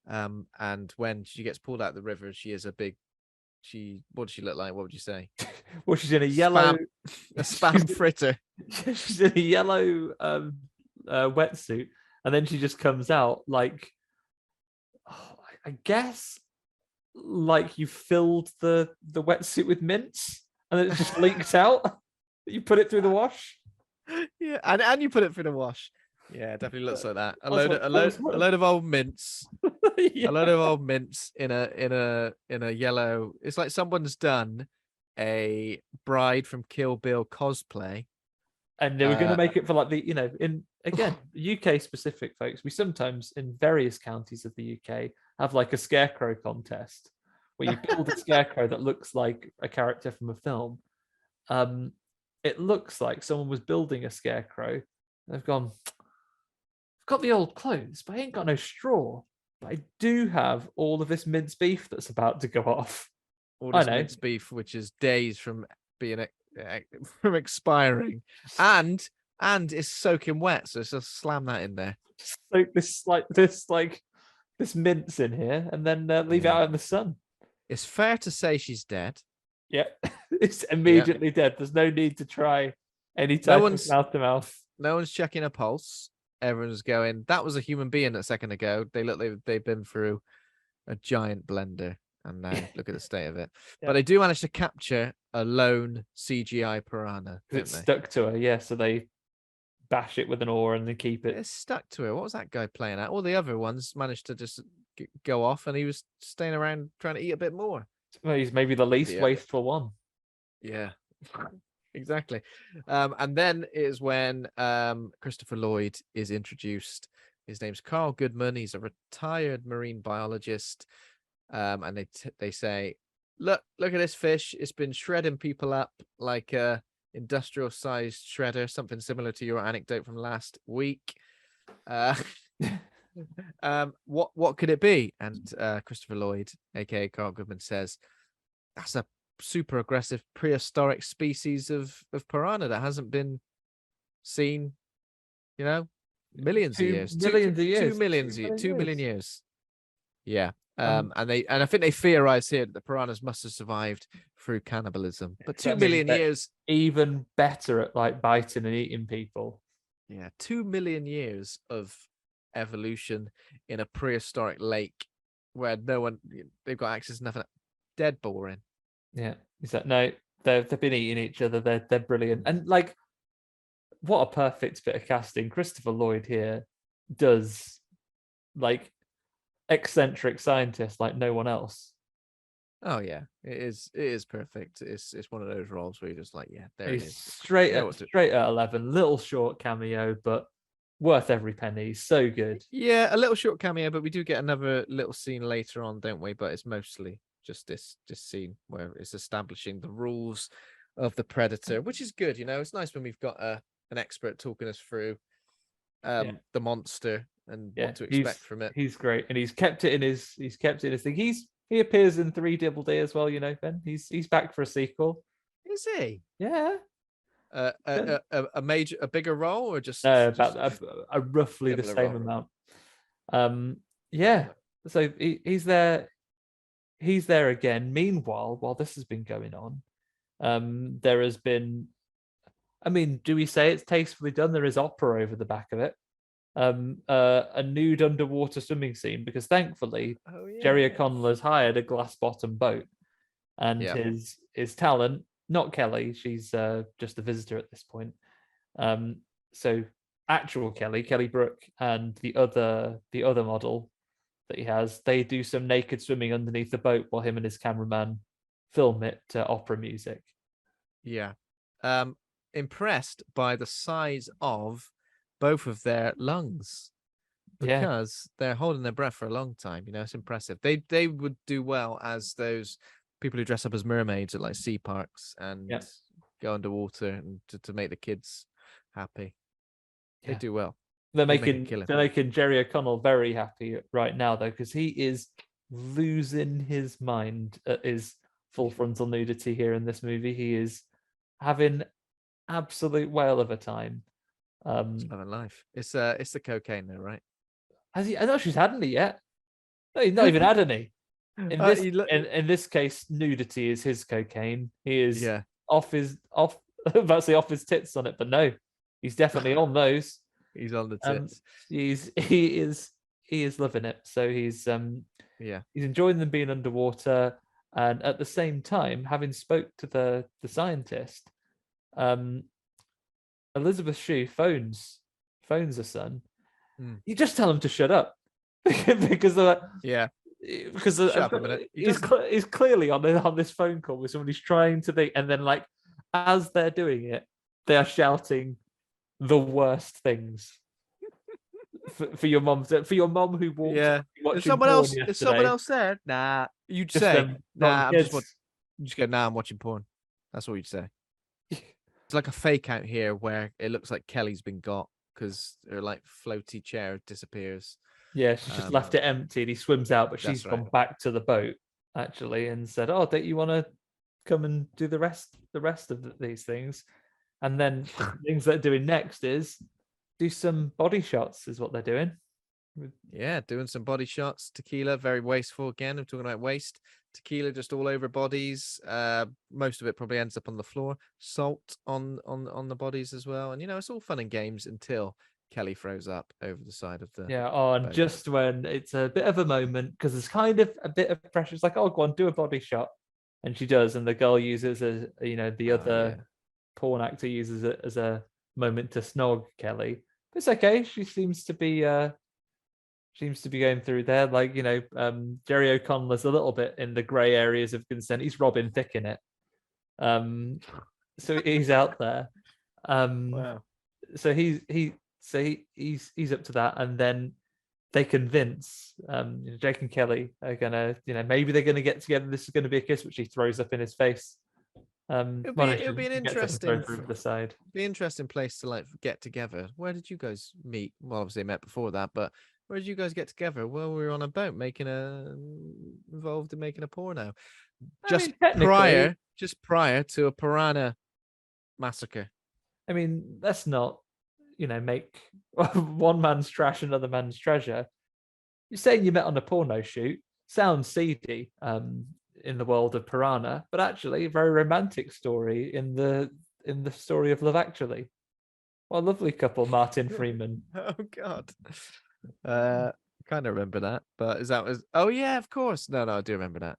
And when she gets pulled out of the river, she is what does she look like? What would you say? Well, she's in a yellow spam fritter. She's in a yellow wetsuit, and then she just comes out like, I guess, like you filled the wetsuit with mints, and then it just leaks out. You put it through the wash. Yeah, and you put it through the wash. Yeah, it definitely looks like that. A load of old mints. Yeah. A load of old mints in a yellow. It's like someone's done a bride from Kill Bill cosplay, and they were going to make it for like the in again UK specific folks. We sometimes in various counties of the UK have like a scarecrow contest where you build a scarecrow that looks like a character from a film. It looks like someone was building a scarecrow. They've gone, I've got the old clothes, but I ain't got no straw. But I do have all of this mince beef that's about to go off. All this mince beef, which is days from being from expiring, and it's soaking wet. So just slam that in there. Soak this mince in here, and then leave it out in the sun. It's fair to say she's dead. Yeah, it's immediately dead. There's no need to try any type of mouth to mouth. No one's checking a pulse. Everyone's going, that was a human being a second ago. They've been through a giant blender, and now look at the state of it. Yeah. But they do manage to capture a lone CGI piranha. It's stuck to her, yeah. So they bash it with an oar and then keep it. It's stuck to her. What was that guy playing at? All the other ones managed to just go off, and he was staying around trying to eat a bit more. Well, he's maybe the least wasteful one. Yeah, exactly. And then is when Christopher Lloyd is introduced. His name's Carl Goodman. He's a retired marine biologist. And they say, look at this fish. It's been shredding people up like a industrial-sized shredder, something similar to your anecdote from last week. What could it be? And Christopher Lloyd, aka Carl Goodman, says that's a super aggressive prehistoric species of piranha that hasn't been seen, millions of years. 2 million years. Yeah. And I think they theorize here that the piranhas must have survived through cannibalism, but 2 million years, even better at like biting and eating people. Yeah, 2 million years of evolution in a prehistoric lake where they've got access to nothing. Dead boring. Yeah, is that no? They've been eating each other. They're brilliant, and like, what a perfect bit of casting. Christopher Lloyd here does like eccentric scientist like no one else. Oh yeah, it is perfect. It's one of those roles where you're just like, yeah, there He's it is. Straight at 11. Little short cameo, but worth every penny. He's so good. Yeah, a little short cameo, but we do get another little scene later on, don't we? But it's mostly just this scene where it's establishing the rules of the Predator, which is good. It's nice when we've got an expert talking us through the monster and what to expect from it. He's great, and he's kept it in his thing. He appears in 3 Double D as well, Ben. He's back for a sequel. Is he? Yeah. A bigger role, or just about a roughly the same amount. Yeah. So he's there. He's there again. Meanwhile, while this has been going on, there has been. I mean, do we say it's tastefully done? There is opera over the back of it. A nude underwater swimming scene, because thankfully Jerry O'Connell has hired a glass bottom boat, and his talent, not Kelly, she's just a visitor at this point. So actual Kelly Brook, and the other model that he has, they do some naked swimming underneath the boat while him and his cameraman film it to opera music. Yeah. impressed by the size of both of their lungs, because they're holding their breath for a long time. It's impressive. They would do well as those people who dress up as mermaids at like sea parks and go underwater and to make the kids happy. They do well. They're making Jerry O'Connell very happy right now, though, because he is losing his mind at his full frontal nudity here in this movie. He is having absolute whale of a time. Having life. It's the cocaine, though, right? Has he? I know she's hadn't he yet. No, he's not even had any. In this case, nudity is his cocaine. He is off his tits on it, but no, he's definitely on those. He's on the tits. He is loving it. So he's enjoying them being underwater, and at the same time, having spoke to the scientist, Elisabeth Shue phones her son. You just tell him to shut up because shut up a minute. He's clearly on this phone call with somebody who's trying to think, and then like as they're doing it, they are shouting the worst things for your mom who walked watching someone porn else yesterday. If someone else said you'd say I'm watching porn. That's what you'd say. It's like a fake out here where it looks like Kelly's been got because her like floaty chair disappears. She's just left it empty and he swims out, but she's gone back to the boat actually and said, "Oh, don't you want to come and do the rest of these things?" And then things they're doing next is do some body shots, is what they're doing. Yeah, doing some body shots. Tequila, very wasteful again. I'm talking about waste. Tequila just all over bodies. Most of it probably ends up on the floor. Salt on the bodies as well. And it's all fun and games until Kelly throws up over the side of the and just when it's a bit of a moment, because there's kind of a bit of pressure. It's like, oh, go on, do a body shot. And she does, and the girl uses the other porn actor uses it as a moment to snog Kelly. But it's okay. She seems to be going through there. Like, Jerry O'Connell is a little bit in the grey areas of consent. He's Robin Thicke in it. So he's out there. Wow. So he's up to that, and then they convince Jake and Kelly are gonna, maybe they're gonna get together. This is gonna be a kiss, which he throws up in his face. It'll be an interesting place to like get together. Where did you guys meet? Well, obviously they met before that, but where did you guys get together? Well, we were on a boat involved in making a porno. Just prior to a piranha massacre. I mean, let's not, make one man's trash another man's treasure. You're saying you met on a porno shoot. Sounds seedy in the world of Piranha, but actually a very romantic story in the story of Love Actually. What a lovely couple, Martin Freeman. Oh God. Kind of remember that, but oh yeah, of course. No, I do remember that.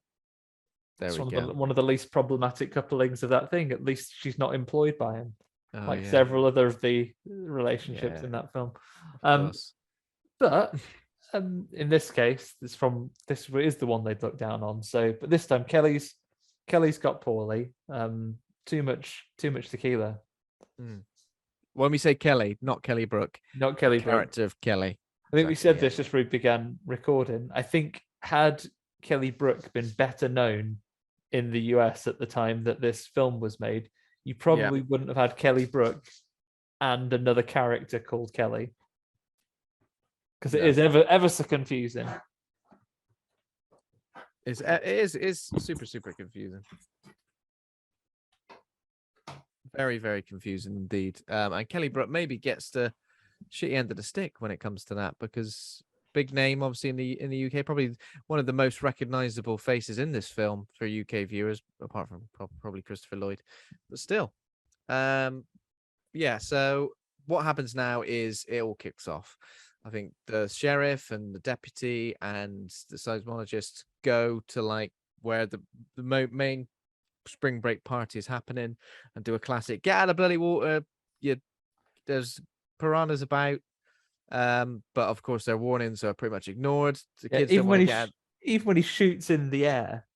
There we go. One of the least problematic couplings of that thing. At least she's not employed by him, several other of the relationships in that film. But in this case, this is the one they'd look down on. So, but this time Kelly's got poorly. Too much tequila. When we say Kelly, not Kelly Brook, not Kelly Brook, character of Kelly. I think we said this just before we began recording. I think had Kelly Brook been better known in the US at the time that this film was made, you probably wouldn't have had Kelly Brook and another character called Kelly. Because it is ever so confusing. It is super, super confusing. Very, very confusing indeed. And Kelly Brook maybe gets the shitty end of the stick when it comes to that, because big name obviously in the UK, probably one of the most recognizable faces in this film for UK viewers, apart from probably Christopher Lloyd, but still. So what happens now is it all kicks off. I think the sheriff and the deputy and the seismologist go to like where the main spring break party is happening and do a classic get out of bloody water. There's piranhas about, but of course their warnings are pretty much ignored. The kids even when he shoots in the air,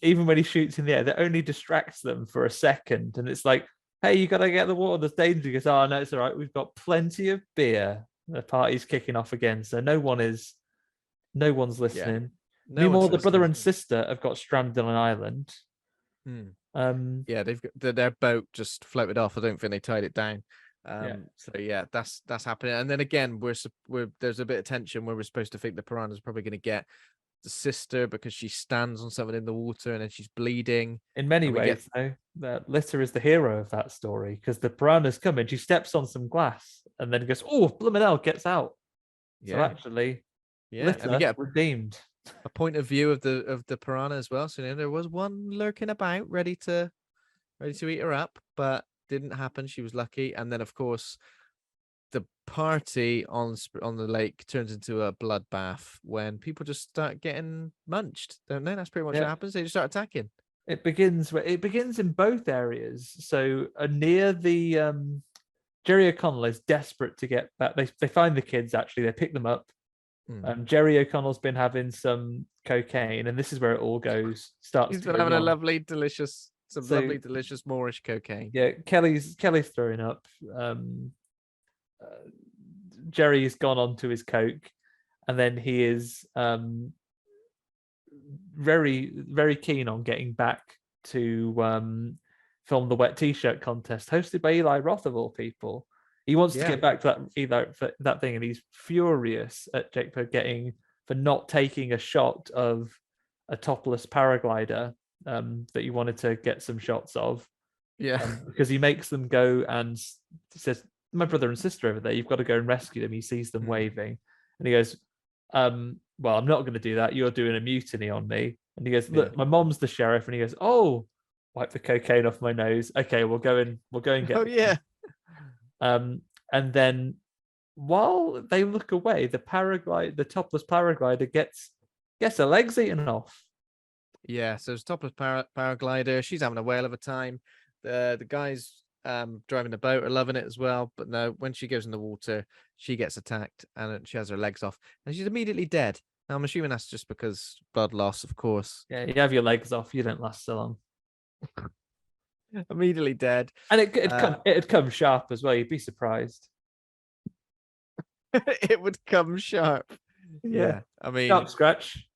even when he shoots in the air, that only distracts them for a second, and it's like, hey, you got to get the water. There's danger. He goes, oh, no, it's all right. We've got plenty of beer. The party's kicking off again. So no one's Yeah, listening. no one's Meanwhile, the brother listening. and sister have got stranded on an island. Yeah, they've got their boat just floated off. I don't think they tied it down. So yeah, that's happening. And then again, we're there's a bit of tension where we're supposed to think the piranha's probably going to get the sister because she stands on something in the water and then she's bleeding. In many ways, though, Litter is the hero of that story because the piranha's coming. She steps on some glass and then goes, "Oh, blooming hell!" Gets out. Yeah. So actually, Litter and we get redeemed. A point of view of the piranha as well. So there was one lurking about, ready to eat her up, but didn't happen. She was lucky. And then, of course, the party on the lake turns into a bloodbath when people just start getting munched, don't they? That's pretty much what happens. They just start attacking. It begins in both areas. So near the Jerry O'Connell is desperate to get back. They find the kids, actually. They pick them up. Jerry O'Connell's been having some cocaine, and this is where it all goes. He's been having a lovely, delicious Moorish cocaine. Yeah, Kelly's throwing up. Jerry's gone on to his coke, and then he is very, very keen on getting back to film the wet t-shirt contest hosted by Eli Roth of all people. He wants to get back to that thing, and he's furious at Jake for not taking a shot of a topless paraglider that he wanted to get some shots of. Yeah, because he makes them go and says, "My brother and sister over there, you've got to go and rescue them." He sees them waving, and he goes, "Well, I'm not going to do that. You're doing a mutiny on me." And he goes, "Look, my mom's the sheriff." And he goes, "Oh, wipe the cocaine off my nose. Okay, we'll go and get." Oh yeah. And then while they look away, the topless paraglider gets her legs eaten off. Yeah, so it's topless paraglider. She's having a whale of a time. The guys driving the boat are loving it as well. But no, when she goes in the water, she gets attacked and she has her legs off, and she's immediately dead. Now, I'm assuming that's just because blood loss, of course. Yeah, you have your legs off, you don't last so long. Immediately dead. And it'd come sharp as well. You'd be surprised. It would come sharp. Yeah. I mean, sharp scratch.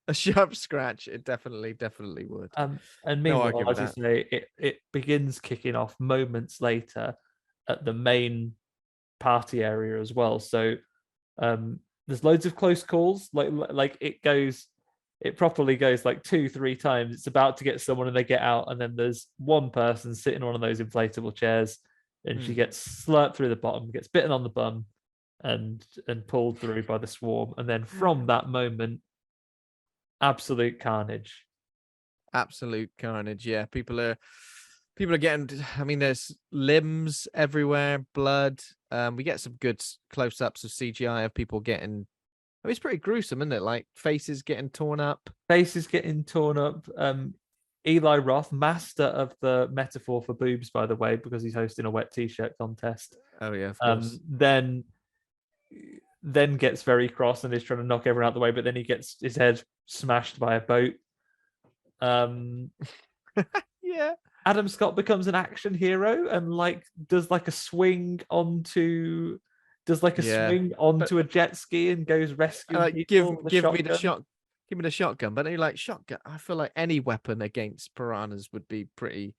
A sharp scratch. It definitely would. And meanwhile, as you say, it begins kicking off moments later at the main party area as well. So there's loads of close calls. Like it properly goes like 2-3 times. It's about to get someone and they get out, and then there's one person sitting on one of those inflatable chairs, and she gets slurped through the bottom, gets bitten on the bum, and pulled through by the swarm. And then from that moment, absolute carnage. Yeah, people are getting, I mean, there's limbs everywhere, blood. We get some good close-ups of CGI of people getting, I mean, it's pretty gruesome, isn't it? Like faces getting torn up. Eli Roth, master of the metaphor for boobs, by the way, because he's hosting a wet t-shirt contest. Oh yeah, of course. Then gets very cross and is trying to knock everyone out the way, but then he gets his head smashed by a boat. Yeah. Adam Scott becomes an action hero and does a swing onto a jet ski and goes rescuing people. Give me the shotgun. But you're shotgun. I feel like any weapon against piranhas would be pretty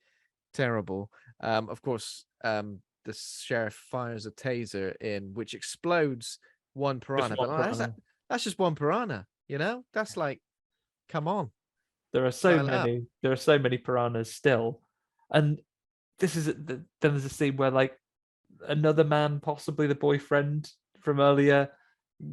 terrible. Of course, the sheriff fires a taser in, which explodes one piranha. That's just one piranha. You know, that's come on. There are so many piranhas still, and then there's a scene where another man, possibly the boyfriend from earlier,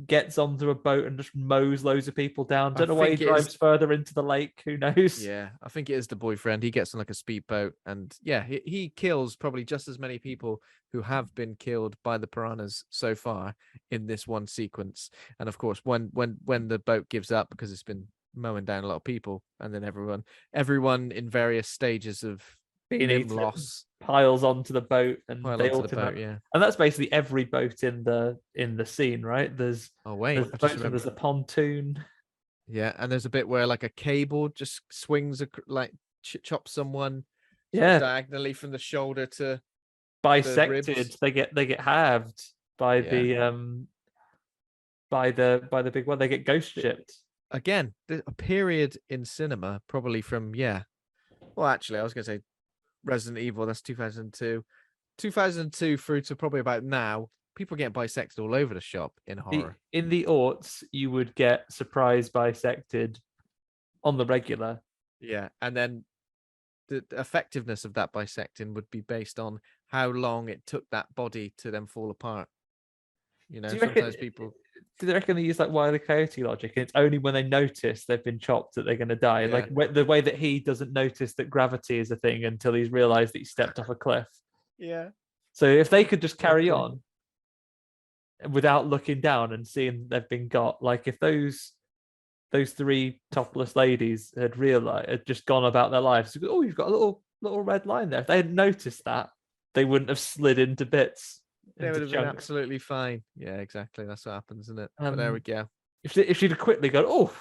gets onto a boat and just mows loads of people down. Don't know why he drives further into the lake. Who knows? Yeah, I think it is the boyfriend. He gets on a speedboat, and yeah, he kills probably just as many people who have been killed by the piranhas so far in this one sequence. And of course, when the boat gives up because it's been mowing down a lot of people, and then everyone in various stages of being loss piles onto the boat, and they all boat, yeah. And that's basically every boat in the scene, right? There's a pontoon, yeah, and there's a bit where a cable just swings chops someone Yeah, diagonally from the shoulder to bisected. They get halved by Yeah. the big one. They get ghost shipped. Again, a period in cinema, probably from Well, actually, I was going to say Resident Evil. That's 2002. 2002 through to probably about now. People getting bisected all over the shop in horror. In the aughts, you would get surprise bisected on the regular. Yeah, and then the effectiveness of that bisecting would be based on how long it took that body to then fall apart. Sometimes people. Do they reckon they use like Wile E. Coyote logic? And it's only when they notice they've been chopped that they're going to die. Yeah. Like the way that he doesn't notice that gravity is a thing until he's realized that he stepped off a cliff. Yeah. So if they could just carry on without looking down and seeing they've been got, like if those three topless ladies had just gone about their lives, oh, you've got a little red line there. If they had noticed that, they wouldn't have slid into bits. They would have been absolutely fine. Yeah, exactly. That's what happens, isn't it? But there we go. If she'd have quickly gone, oh,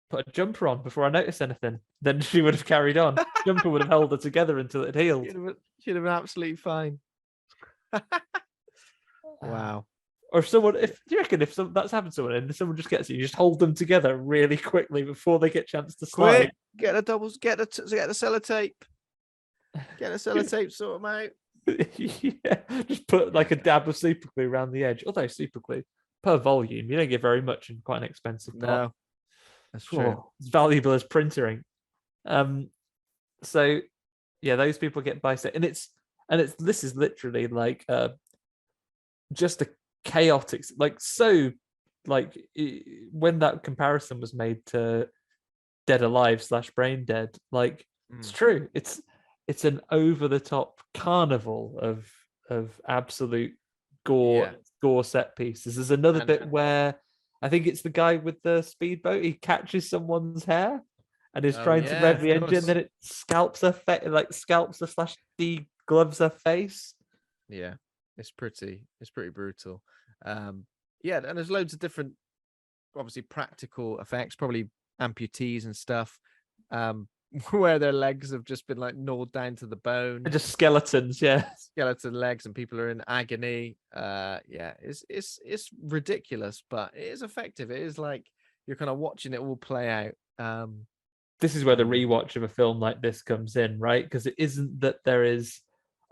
put a jumper on before I noticed anything, then she would have carried on. Jumper would have held her together until it healed. She'd have been absolutely fine. Wow. Or do you reckon if that's happened to someone and someone just gets you just hold them together really quickly before they get a chance to slide? Quick, get the doubles, get the sellotape. Get the sellotape, sort them out. Yeah, just put like a dab of super glue around the edge. Although super glue per volume, you don't get very much in quite an expensive pot. No, that's true. It's valuable as printer ink. So yeah, those people get bisected, and this is literally like just a chaotic, when that comparison was made to Dead Alive / Brain Dead, it's true. It's an over the top carnival of absolute gore set pieces. There's another bit where I think it's the guy with the speedboat. He catches someone's hair and is trying to rev the engine. Then it scalps her face, scalps her / degloves her face. Yeah, it's pretty brutal. And there's loads of different, obviously practical effects, probably amputees and stuff. Where their legs have just been gnawed down to the bone. They're just skeletons, skeleton legs, and people are in agony. It's ridiculous, but it is effective. It is like you're kind of watching it all play out. This is where the rewatch of a film like this comes in, right? Because it isn't that there is,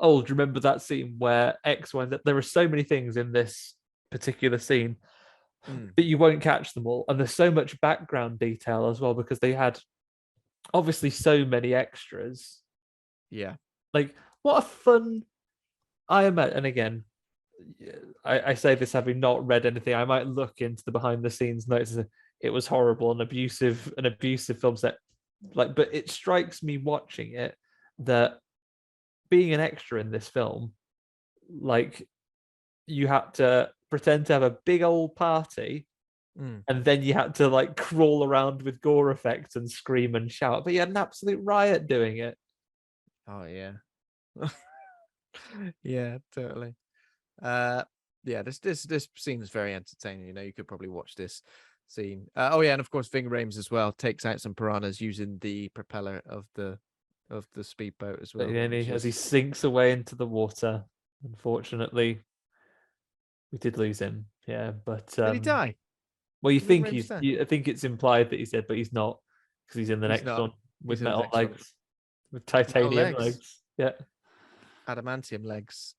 do you remember that scene where X, Y, that there are so many things in this particular scene, but you won't catch them all. And there's so much background detail as well, because they had obviously so many extras. Yeah. What a fun, I imagine, and again, I say this having not read anything, I might look into the behind the scenes notes. It was horrible, an abusive film set. But it strikes me watching it that being an extra in this film, you had to pretend to have a big old party, and then you had to crawl around with gore effects and scream and shout. But you had an absolute riot doing it. Oh yeah. Yeah, totally. This scene is very entertaining. You could probably watch this scene. And of course Ving Rhames as well takes out some piranhas using the propeller of the speedboat as well. As he sinks away into the water, unfortunately, we did lose him. Yeah, but did he die? Well, I think it's implied that he's dead, but he's not, because he's in the next one with metal legs, with titanium legs. Yeah, adamantium legs.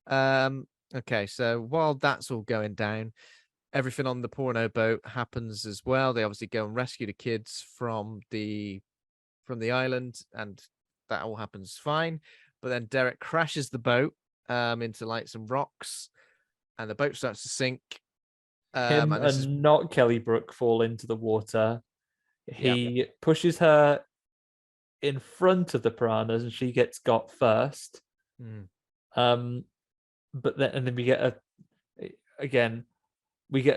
Okay, so while that's all going down, everything on the porno boat happens as well. They obviously go and rescue the kids from the island, and that all happens fine. But then Derek crashes the boat into some rocks, and the boat starts to sink. Him and not Kelly Brook fall into the water. He pushes her in front of the piranhas, and she gets got first. But then we get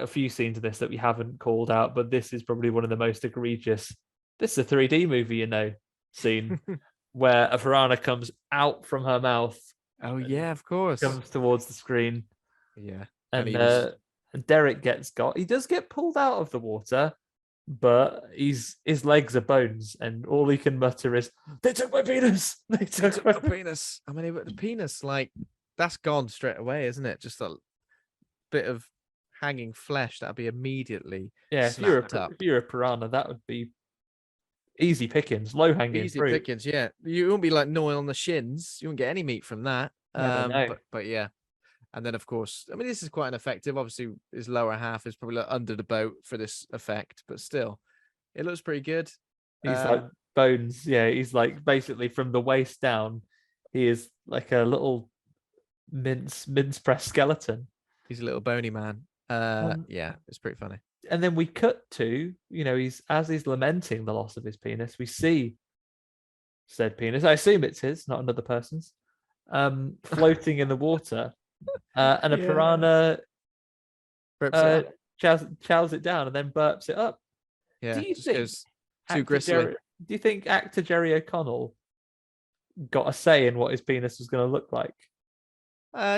a few scenes of this that we haven't called out, but this is probably one of the most egregious. This is a 3D movie, scene where a piranha comes out from her mouth. Oh yeah, of course. Comes towards the screen. Yeah. And Derek gets got. He does get pulled out of the water, but his legs are bones, and all he can mutter is, "They took my penis. They took my penis." I mean, the penis, like, that's gone straight away, isn't it? Just a bit of hanging flesh that'd be immediately snapped up. If you're a piranha, that would be easy pickings, low hanging Easy fruit. pickings, yeah. You won't be like gnawing on the shins. You won't get any meat from that. But yeah. And then, of course, I mean, this is quite an effective. Obviously, his lower half is probably like under the boat for this effect, but still, it looks pretty good. He's like bones. Yeah, he's like basically from the waist down, he is like a little mince press skeleton. He's a little bony man. Yeah, it's pretty funny. And then we cut to, he's lamenting the loss of his penis, we see said penis. I assume it's his, not another person's, floating in the water. And a piranha chows it down and then burps it up. Yeah, do you think too gristly? Do you think actor Jerry O'Connell got a say in what his penis was going to look like?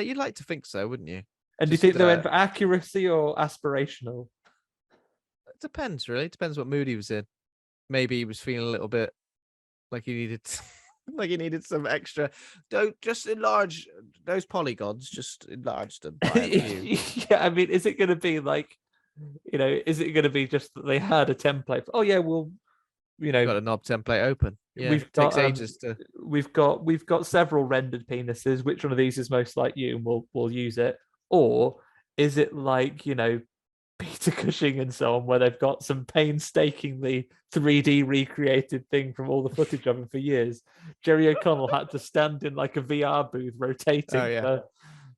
You'd like to think so, wouldn't you? And do you think they went for accuracy or aspirational? It depends, really. It depends what mood he was in. Maybe he was feeling a little bit like he needed like he needed some extra. Don't just enlarge those polygons, just enlarge them by a few. Yeah, I mean, is it going to be like, is it going to be just that they had a template? Oh yeah, well, got a knob template open. Yeah, it takes ages to. We've got several rendered penises. Which one of these is most like you, and we'll use it? Or is it like Peter Cushing and so on, where they've got some painstakingly 3D recreated thing from all the footage of him for years? Jerry O'Connell had to stand in like a VR booth rotating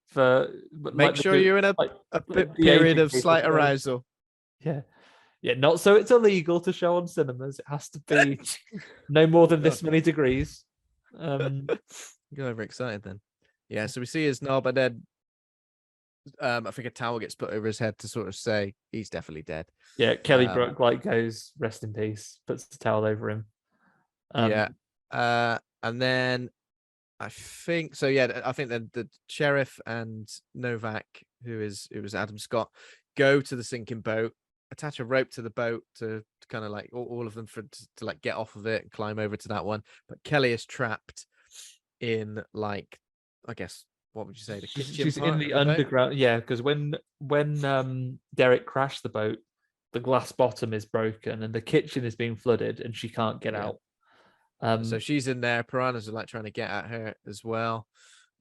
for make sure you're in a period of slight arousal. Yeah, not so it's illegal to show on cinemas. It has to be no more than this many degrees. You're overexcited then. Yeah, so we see his knob, and then I think a towel gets put over his head to sort of say he's definitely dead. Yeah, Kelly Brook goes, "Rest in peace," puts the towel over him. And then I think so. Yeah, I think that the sheriff and Novak, who was Adam Scott, go to the sinking boat, attach a rope to the boat to kind of like all of them to like get off of it and climb over to that one. But Kelly is trapped in, like, I guess, what would you say, the kitchen? She's in the underground boat? Yeah, because when Derek crashed the boat, the glass bottom is broken and the kitchen is being flooded and she can't get out. So she's in there. Piranhas are like trying to get at her as well.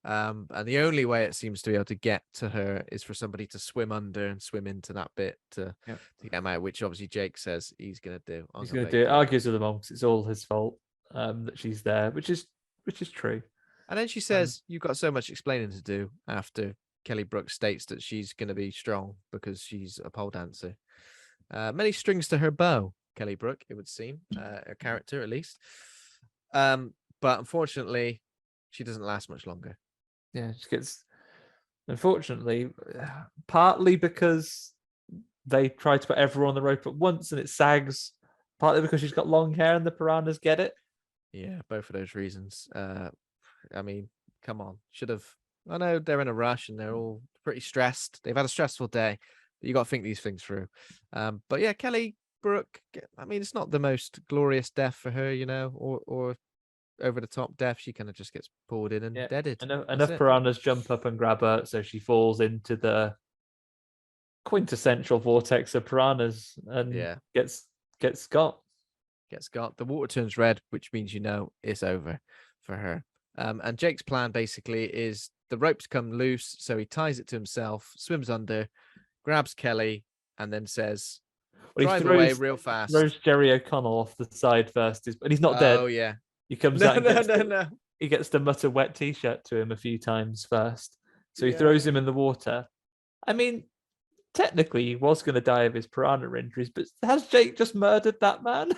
And the only way it seems to be able to get to her is for somebody to swim under and swim into that bit to get them out, which obviously Jake says he's going to do. He's going to do it. Argues with the monks. It's all his fault that she's there, which is true. And then she says, "You've got so much explaining to do," after Kelly Brook states that she's going to be strong because she's a pole dancer. Many strings to her bow, Kelly Brook, it would seem, her character at least. But unfortunately, she doesn't last much longer. Yeah, she gets, unfortunately, partly because they try to put everyone on the rope at once and it sags, partly because she's got long hair and the piranhas get it. Yeah, both of those reasons. I mean, come on, should have. I know they're in a rush and they're all pretty stressed. They've had a stressful day, but you got to think these things through. But yeah, Kelly Brook, I mean, it's not the most glorious death for her, or over the top death. She kind of just gets pulled in and deaded. Enough piranhas jump up and grab her, so she falls into the quintessential vortex of piranhas and gets got. The water turns red, which means it's over for her. And Jake's plan basically is the ropes come loose, so he ties it to himself, swims under, grabs Kelly, and then says, "Drive away real fast." Throws Jerry O'Connell off the side first, but he's not dead. Oh yeah, he comes out. He gets to mutter "wet t-shirt" to him a few times first, so he throws him in the water. I mean, technically, he was going to die of his piranha injuries, but has Jake just murdered that man?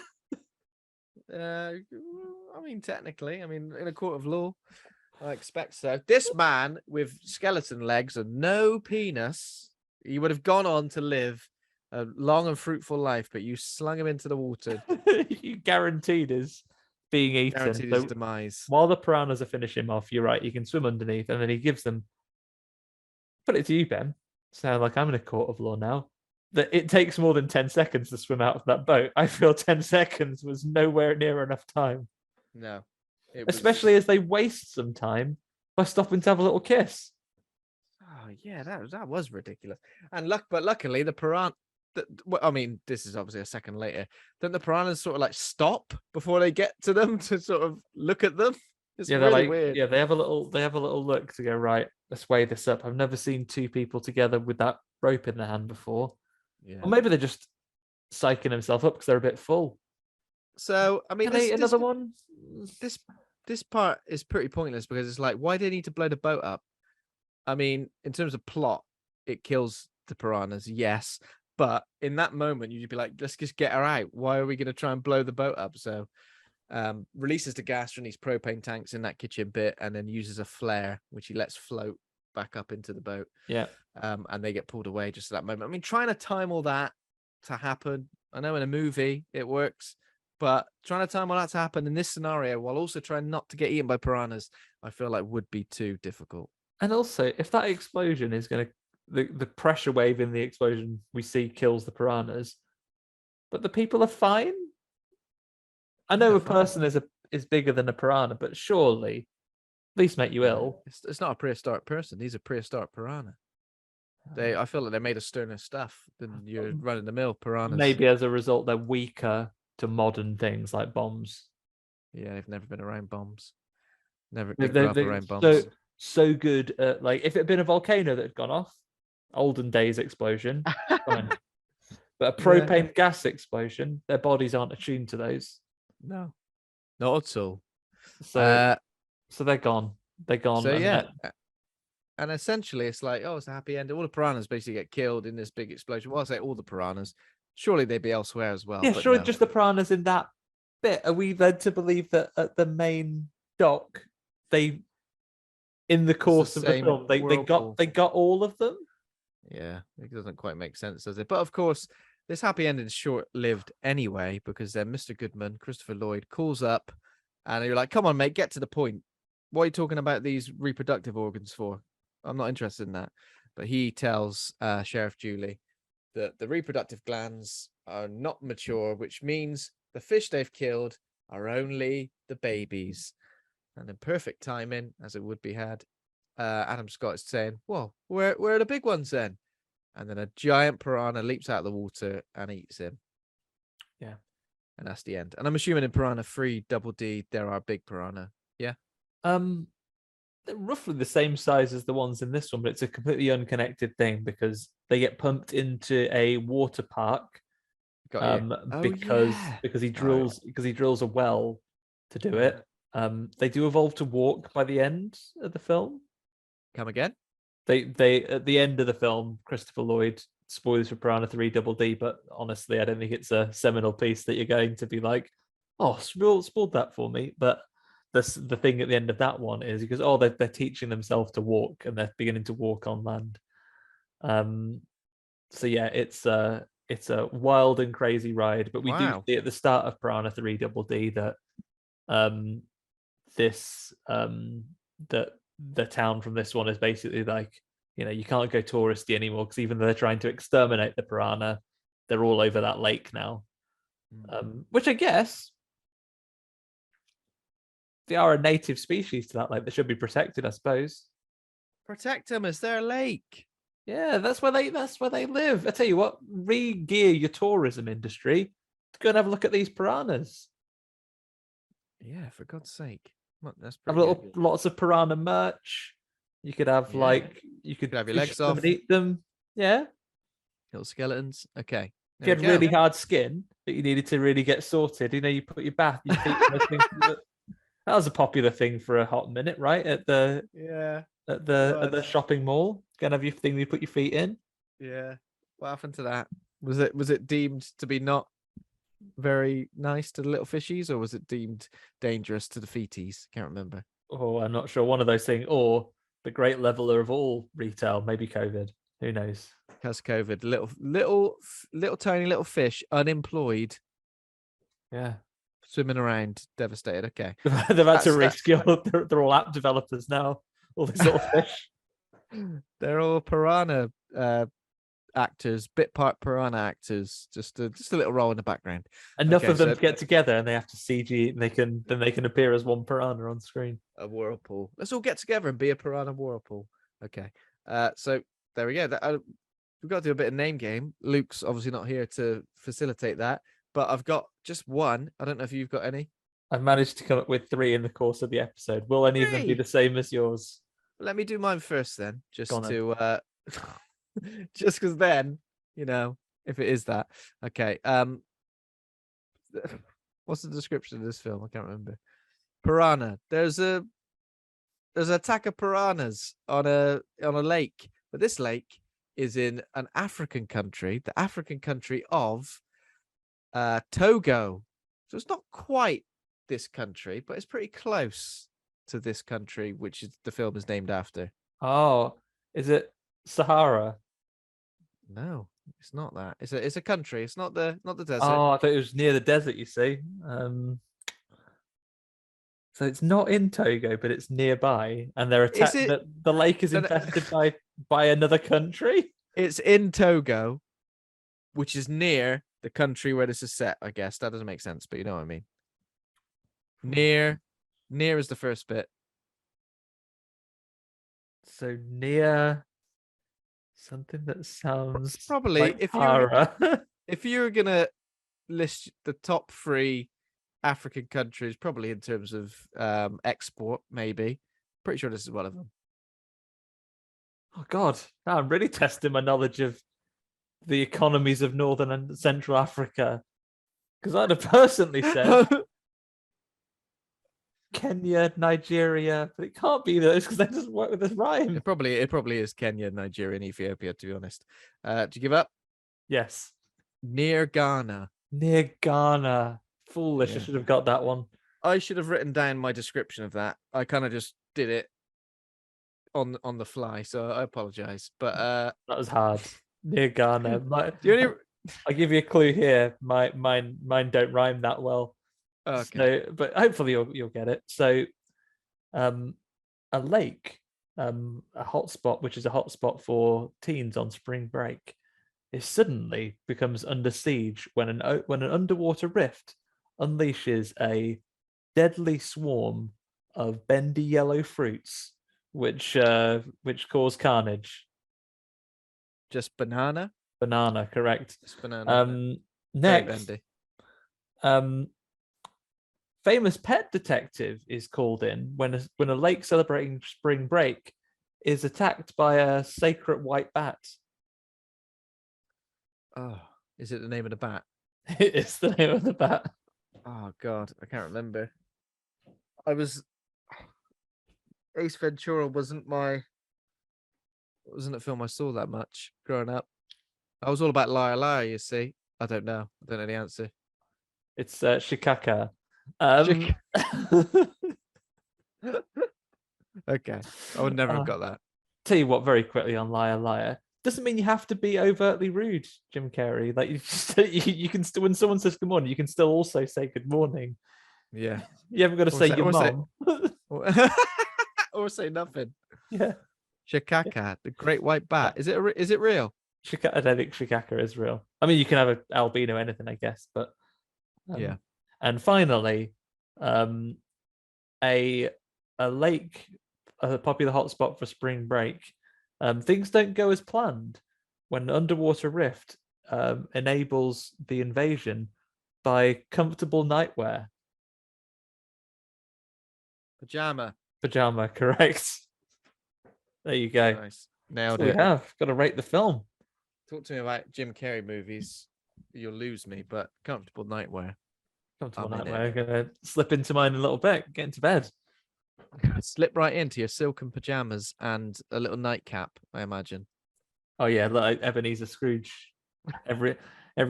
I mean, technically, in a court of law, I expect so. This man with skeleton legs and no penis, he would have gone on to live a long and fruitful life, but you slung him into the water. You guaranteed his being eaten. Guaranteed his demise. While the piranhas are finishing him off, you're right, he can swim underneath, and then he gives them. Put it to you, Ben. Sound like I'm in a court of law now. that it takes more than 10 seconds to swim out of that boat. I feel 10 seconds was nowhere near enough time. No. Especially as they waste some time by stopping to have a little kiss. Oh yeah, that was ridiculous. And luckily the piranha. I mean, this is obviously a second later. Then the piranhas sort of like stop before they get to them to sort of look at them. It's Yeah, really weird. Yeah, they have a little look to go, right, let's weigh this up. I've never seen two people together with that rope in their hand before. Yeah. Or maybe they're just psyching themselves up because they're a bit full. So I mean, another one. This part is pretty pointless because it's like, why do they need to blow the boat up? I mean, in terms of plot, it kills the piranhas, yes. But in that moment, you'd be like, let's just get her out. Why are we going to try and blow the boat up? So releases the gas from these propane tanks in that kitchen bit and then uses a flare, which he lets float back up into the boat. Yeah. And they get pulled away just at that moment. I mean, trying to time all that to happen. I know in a movie it works, but trying to time all that to happen in this scenario while also trying not to get eaten by piranhas, I feel like would be too difficult. And also, if that explosion is going to, the pressure wave in the explosion we see kills the piranhas, but the people are fine. I know a person is bigger than a piranha, but surely at least make you ill. It's not a prehistoric person. These are prehistoric piranha. I feel like they're made of sterner stuff than your run-of-the-mill piranhas. Maybe as a result, they're weaker to modern things like bombs. Yeah, they've never been around bombs. Never grew up around bombs. So good at, like, if it had been a volcano that had gone off, olden days explosion, fine. But a propane gas explosion, their bodies aren't attuned to those. No, not at all. So they're gone. They're gone. So yeah. And essentially, it's like, oh, it's a happy end. All the piranhas basically get killed in this big explosion. Well, I say all the piranhas. Surely they'd be elsewhere as well. Yeah, but surely no. just the piranhas in that bit. Are we led to believe that at the main dock, in the course of the film, they got all of them? Yeah, it doesn't quite make sense, does it? But of course, this happy ending is short-lived anyway, because then Mr. Goodman, Christopher Lloyd, calls up, and you're like, "Come on, mate, get to the point. What are you talking about these reproductive organs for? I'm not interested in that." But he tells Sheriff Julie that the reproductive glands are not mature, which means the fish they've killed are only the babies. And in perfect timing, as it would be had, Adam Scott is saying, "Well, where are the big ones then?" And then a giant piranha leaps out of the water and eats him. Yeah. And that's the end. And I'm assuming in Piranha 3 Double D, there are big piranha. Yeah. They're roughly the same size as the ones in this one, but it's a completely unconnected thing because they get pumped into a water park. Because he drills a well to do it. They do evolve to walk by the end of the film. Come again? They at the end of the film, Christopher Lloyd, spoilers for Piranha 3 Double D, but honestly, I don't think it's a seminal piece that you're going to be like, oh, spoiled that for me. But the thing at the end of that one is because they're teaching themselves to walk and they're beginning to walk on land. So yeah, it's a wild and crazy ride. But we do see at the start of Piranha 3 Double D that that the town from this one is basically like, you can't go touristy anymore because even though they're trying to exterminate the piranha, they're all over that lake now. Which I guess they are a native species to that lake. They should be protected, I suppose. Protect them as their lake. Yeah, that's where they live. I tell you what, re-gear your tourism industry to go and have a look at these piranhas. Yeah, for God's sake. That's have lots of piranha merch. You could have you could have your legs off and eat them. Yeah. Little skeletons. Okay. If you had really hard skin that you needed to really get sorted, you put your feet that was a popular thing for a hot minute, right? At the shopping mall. Gonna have your thing you put your feet in. Yeah. What happened to that? Was it deemed to be not very nice to the little fishies, or was it deemed dangerous to the feeties? Can't remember. Oh, I'm not sure. One of those things, or the great leveler of all retail, maybe COVID. Who knows? Because COVID, little tiny little fish, unemployed. Yeah, swimming around, devastated. Okay, they've had to reskill. They're all app developers now. All these little fish. They're all piranha actors, bit part piranha actors, just a little role in the background. Enough of them to get together, and they have to CG, and they can appear as one piranha on screen. A whirlpool. Let's all get together and be a piranha whirlpool. Okay. So there we go. We've got to do a bit of name game. Luke's obviously not here to facilitate that, but I've got just one. I don't know if you've got any. I've managed to come up with 3 in the course of the episode. Will any of them be the same as yours? Let me do mine first then, just to just because then, if it is that. Okay. What's the description of this film? I can't remember. Piranha. There's an attack of piranhas on a lake, but this lake is in an African country, the African country of Togo. So it's not quite this country, but it's pretty close to this country, which is the film is named after. Oh, is it Sahara? No, it's not that. It's a country. It's not the desert. Oh, I thought it was near the desert. You see, so it's not in Togo, but it's nearby, and they're attacked. The lake is infested by another country. It's in Togo, which is near the country where this is set. I guess that doesn't make sense, but you know what I mean. Near is the first bit. So near something that sounds probably like if you were gonna list the top 3 African countries, probably in terms of export, maybe. Pretty sure this is one of them. Oh God, now I'm really testing my knowledge of the economies of Northern and Central Africa, because I'd have personally said Kenya, Nigeria, but it can't be those because that doesn't work with this rhyme. It probably is Kenya, Nigeria, and Ethiopia, to be honest. Do you give up? Yes. Near Ghana. Near Ghana. Foolish. Yeah. I should have got that one. I should have written down my description of that. I kind of just did it on the fly, so I apologize. But that was hard. Near Ghana. I'll give you a clue here. Mine don't rhyme that well. Okay. So, but hopefully you'll get it. So, a lake, a hotspot, which is a hotspot for teens on spring break, it suddenly becomes under siege when an underwater rift unleashes a deadly swarm of bendy yellow fruits, which cause carnage. Just banana. Banana, correct. Just banana. Next, famous pet detective is called in when a lake celebrating spring break is attacked by a sacred white bat. Oh, is it the name of the bat? It is the name of the bat. Oh God, I can't remember. Ace Ventura wasn't a film I saw that much growing up. I was all about Liar Liar, you see. I don't know the answer. It's Shikaka. Okay, I would never have got that. Tell you what, very quickly on Liar Liar, doesn't mean you have to be overtly rude, Jim Carrey. Like you can still, when someone says good morning, you can still also say good morning. Yeah, you haven't got to say your mom, or say nothing. Yeah, Shikaka, the great white bat. Is it real? I don't think Shikaka is real. I mean, you can have an albino anything, I guess, but yeah. And finally, a lake, a popular hotspot for spring break. Things don't go as planned when an underwater rift enables the invasion by comfortable nightwear. Pajama, correct. There you go. Nice. Nailed it. We have got to rate the film. Talk to me about Jim Carrey movies. You'll lose me, but comfortable nightwear. Comfortable nightwear. I'm gonna slip into mine in a little bit. Get into bed. Slip right into your silken pajamas and a little nightcap, I imagine. Oh yeah, like Ebenezer Scrooge. Every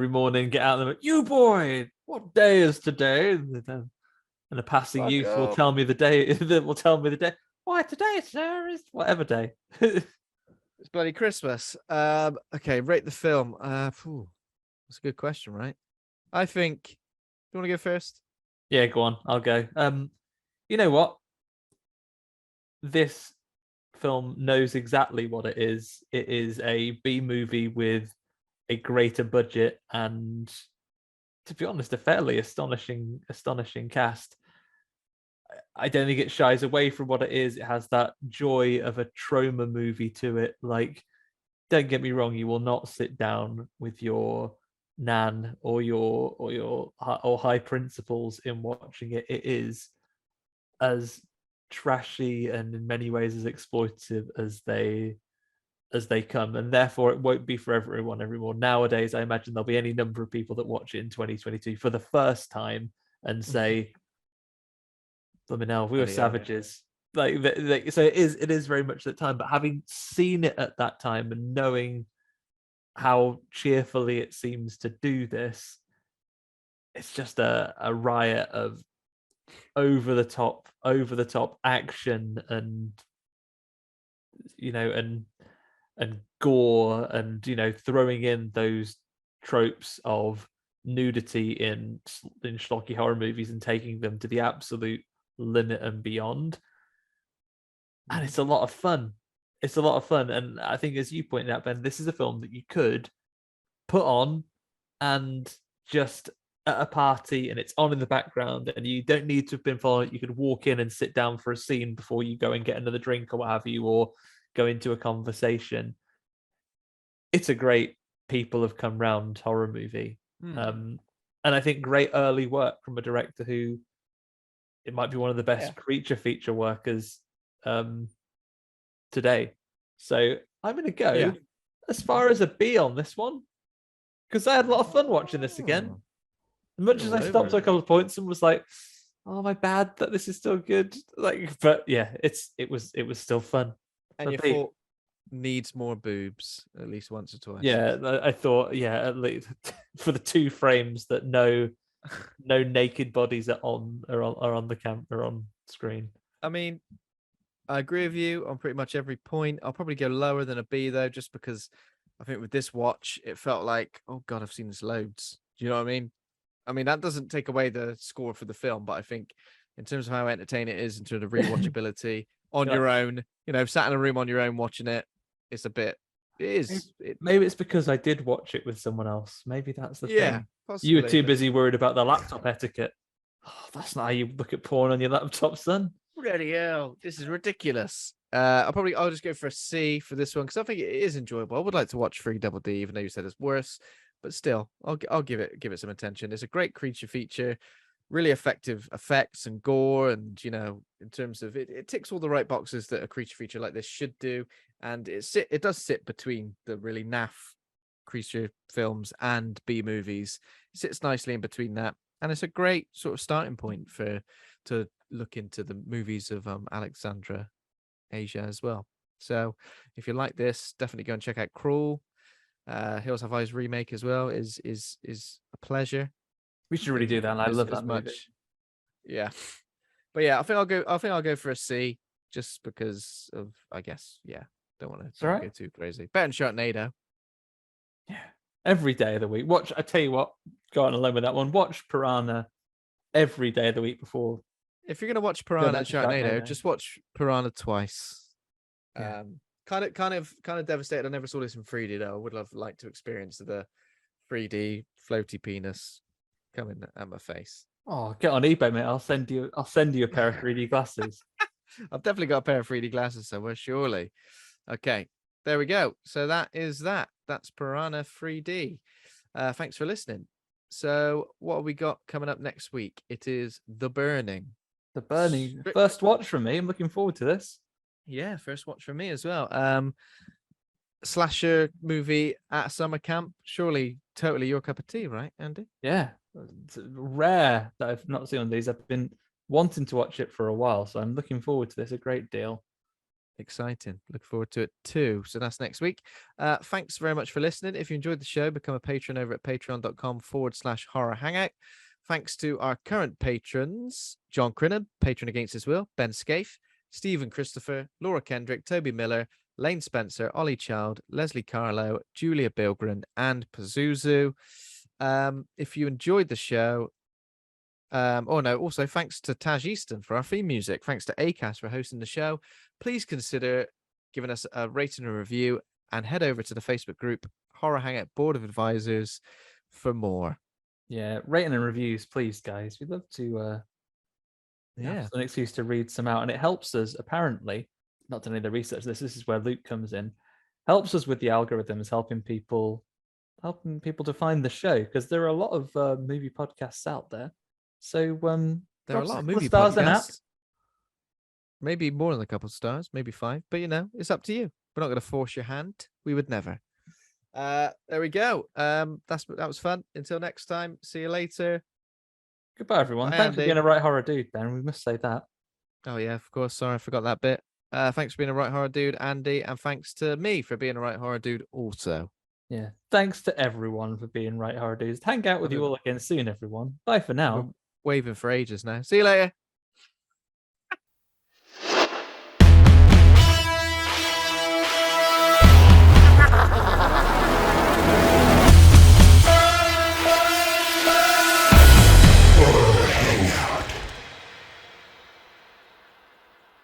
morning, get out there. You boy, what day is today? And a passing youth will tell me the day. Will tell me the day. Why today, sir, is whatever day. It's bloody Christmas. Okay, rate the film. That's a good question, right? I think. Do you want to go first? Yeah, go on. I'll go. You know what? This film knows exactly what it is. It is a B movie with a greater budget and, to be honest, a fairly astonishing cast. I don't think it shies away from what it is. It has that joy of a troma movie to it. Like, don't get me wrong, you will not sit down with your nan or high principals in watching it. It is as trashy and in many ways as exploitative as they come, and therefore it won't be for everyone anymore. Nowadays, I imagine there'll be any number of people that watch it in 2022 for the first time and say, "Blimey, now we were savages." Like, so it is very much that time. But having seen it at that time and knowing how cheerfully it seems to do this, it's just a riot of over the top action and and gore and throwing in those tropes of nudity in schlocky horror movies and taking them to the absolute limit and beyond. And it's a lot of fun. And I think, as you pointed out, Ben, this is a film that you could put on and just at a party, and it's on in the background, and you don't need to have been following it. You could walk in and sit down for a scene before you go and get another drink or what have you, or go into a conversation. It's a great people have come round horror movie. And I think great early work from a director who, it might be one of the best creature feature workers today. So I'm going to go as far as a B on this one, because I had a lot of fun watching this again. As much as I stopped at a couple of points and was like, "Oh, my bad that this is still good." Like, but yeah, it was still fun. And you thought needs more boobs at least once or twice. Yeah, I thought, at least for the 2 frames that no naked bodies are on the camera on screen. I mean, I agree with you on pretty much every point. I'll probably go lower than a B though, just because I think with this watch, it felt like, oh God, I've seen this loads. Do you know what I mean? I mean, that doesn't take away the score for the film, but I think in terms of how entertaining it is in terms of rewatchability on your own, sat in a room on your own watching it, it's a bit, maybe it's because I did watch it with someone else. Maybe that's the thing. Possibly, you were too busy worried about the laptop etiquette. Oh, that's not how you look at porn on your laptop, son. Bloody hell, this is ridiculous. I'll just go for a C for this one because I think it is enjoyable. I would like to watch 3 Double D, even though you said it's worse, but still, I'll give it some attention. It's a great creature feature, really effective effects and gore, and in terms of it ticks all the right boxes that a creature feature like this should do, and it does sit between the really naff creature films and B movies. It sits nicely in between that, and it's a great sort of starting point to look into the movies of Alexandre Aja as well. So if you like this, definitely go and check out Crawl. Hills Have Eyes remake as well is a pleasure. We should really do that. And I love that movie. Yeah, but yeah, I think I'll go for a C just because of, I guess, don't want to go too crazy. Better than Sharknado. Yeah, every day of the week. I tell you what, go on alone with that one. Watch Piranha every day of the week before. If you're gonna watch Piranha and Sharknado, just watch Piranha twice. Yeah. Kind of devastated. I never saw this in 3D though. I would have liked to experience the 3D floaty penis coming at my face. Oh, get on eBay, mate. I'll send you a pair of 3D glasses. I've definitely got a pair of 3D glasses somewhere, surely. Okay, there we go. So that's Piranha 3D. Thanks for listening. So what have we got coming up next week? It is The Burning. The Burning. First watch from me. I'm looking forward to this. Yeah, first watch from me as well. Slasher movie at summer camp. Surely totally your cup of tea, right, Andy? Yeah. It's rare that I've not seen one of these. I've been wanting to watch it for a while, so I'm looking forward to this a great deal. Exciting. Look forward to it too. So that's next week. Thanks very much for listening. If you enjoyed the show, become a patron over at patreon.com/horror hangout. Thanks to our current patrons: John Crinnan, patron against his will; Ben Scaife, Stephen Christopher, Laura Kendrick, Toby Miller, Lane Spencer, Ollie Child, Leslie Carlo, Julia Bilgren, and Pazuzu. If you enjoyed the show, also thanks to Taj Easton for our theme music. Thanks to Acast for hosting the show. Please consider giving us a rating and review, and head over to the Facebook group Horror Hangout Board of Advisors for more. Yeah, rating and reviews, please, guys. We'd love to have an excuse to read some out, and it helps us, apparently, not done any of the research, this is where Luke comes in, helps us with the algorithms, helping people to find the show, because there are a lot of movie podcasts out there. So there are a lot of movie podcasts. Maybe more than a couple of stars, maybe 5, but it's up to you. We're not going to force your hand. We would never. There we go. That was fun. Until next time, see you later. Goodbye, everyone. Thanks for being a right horror dude, Ben. We must say that. Oh yeah, of course. Sorry, I forgot that bit. Thanks for being a right horror dude, Andy, and thanks to me for being a right horror dude also. Yeah, thanks to everyone for being right horror dudes. Hang out with you all again soon, everyone. Bye for now. Waving for ages now. See you later.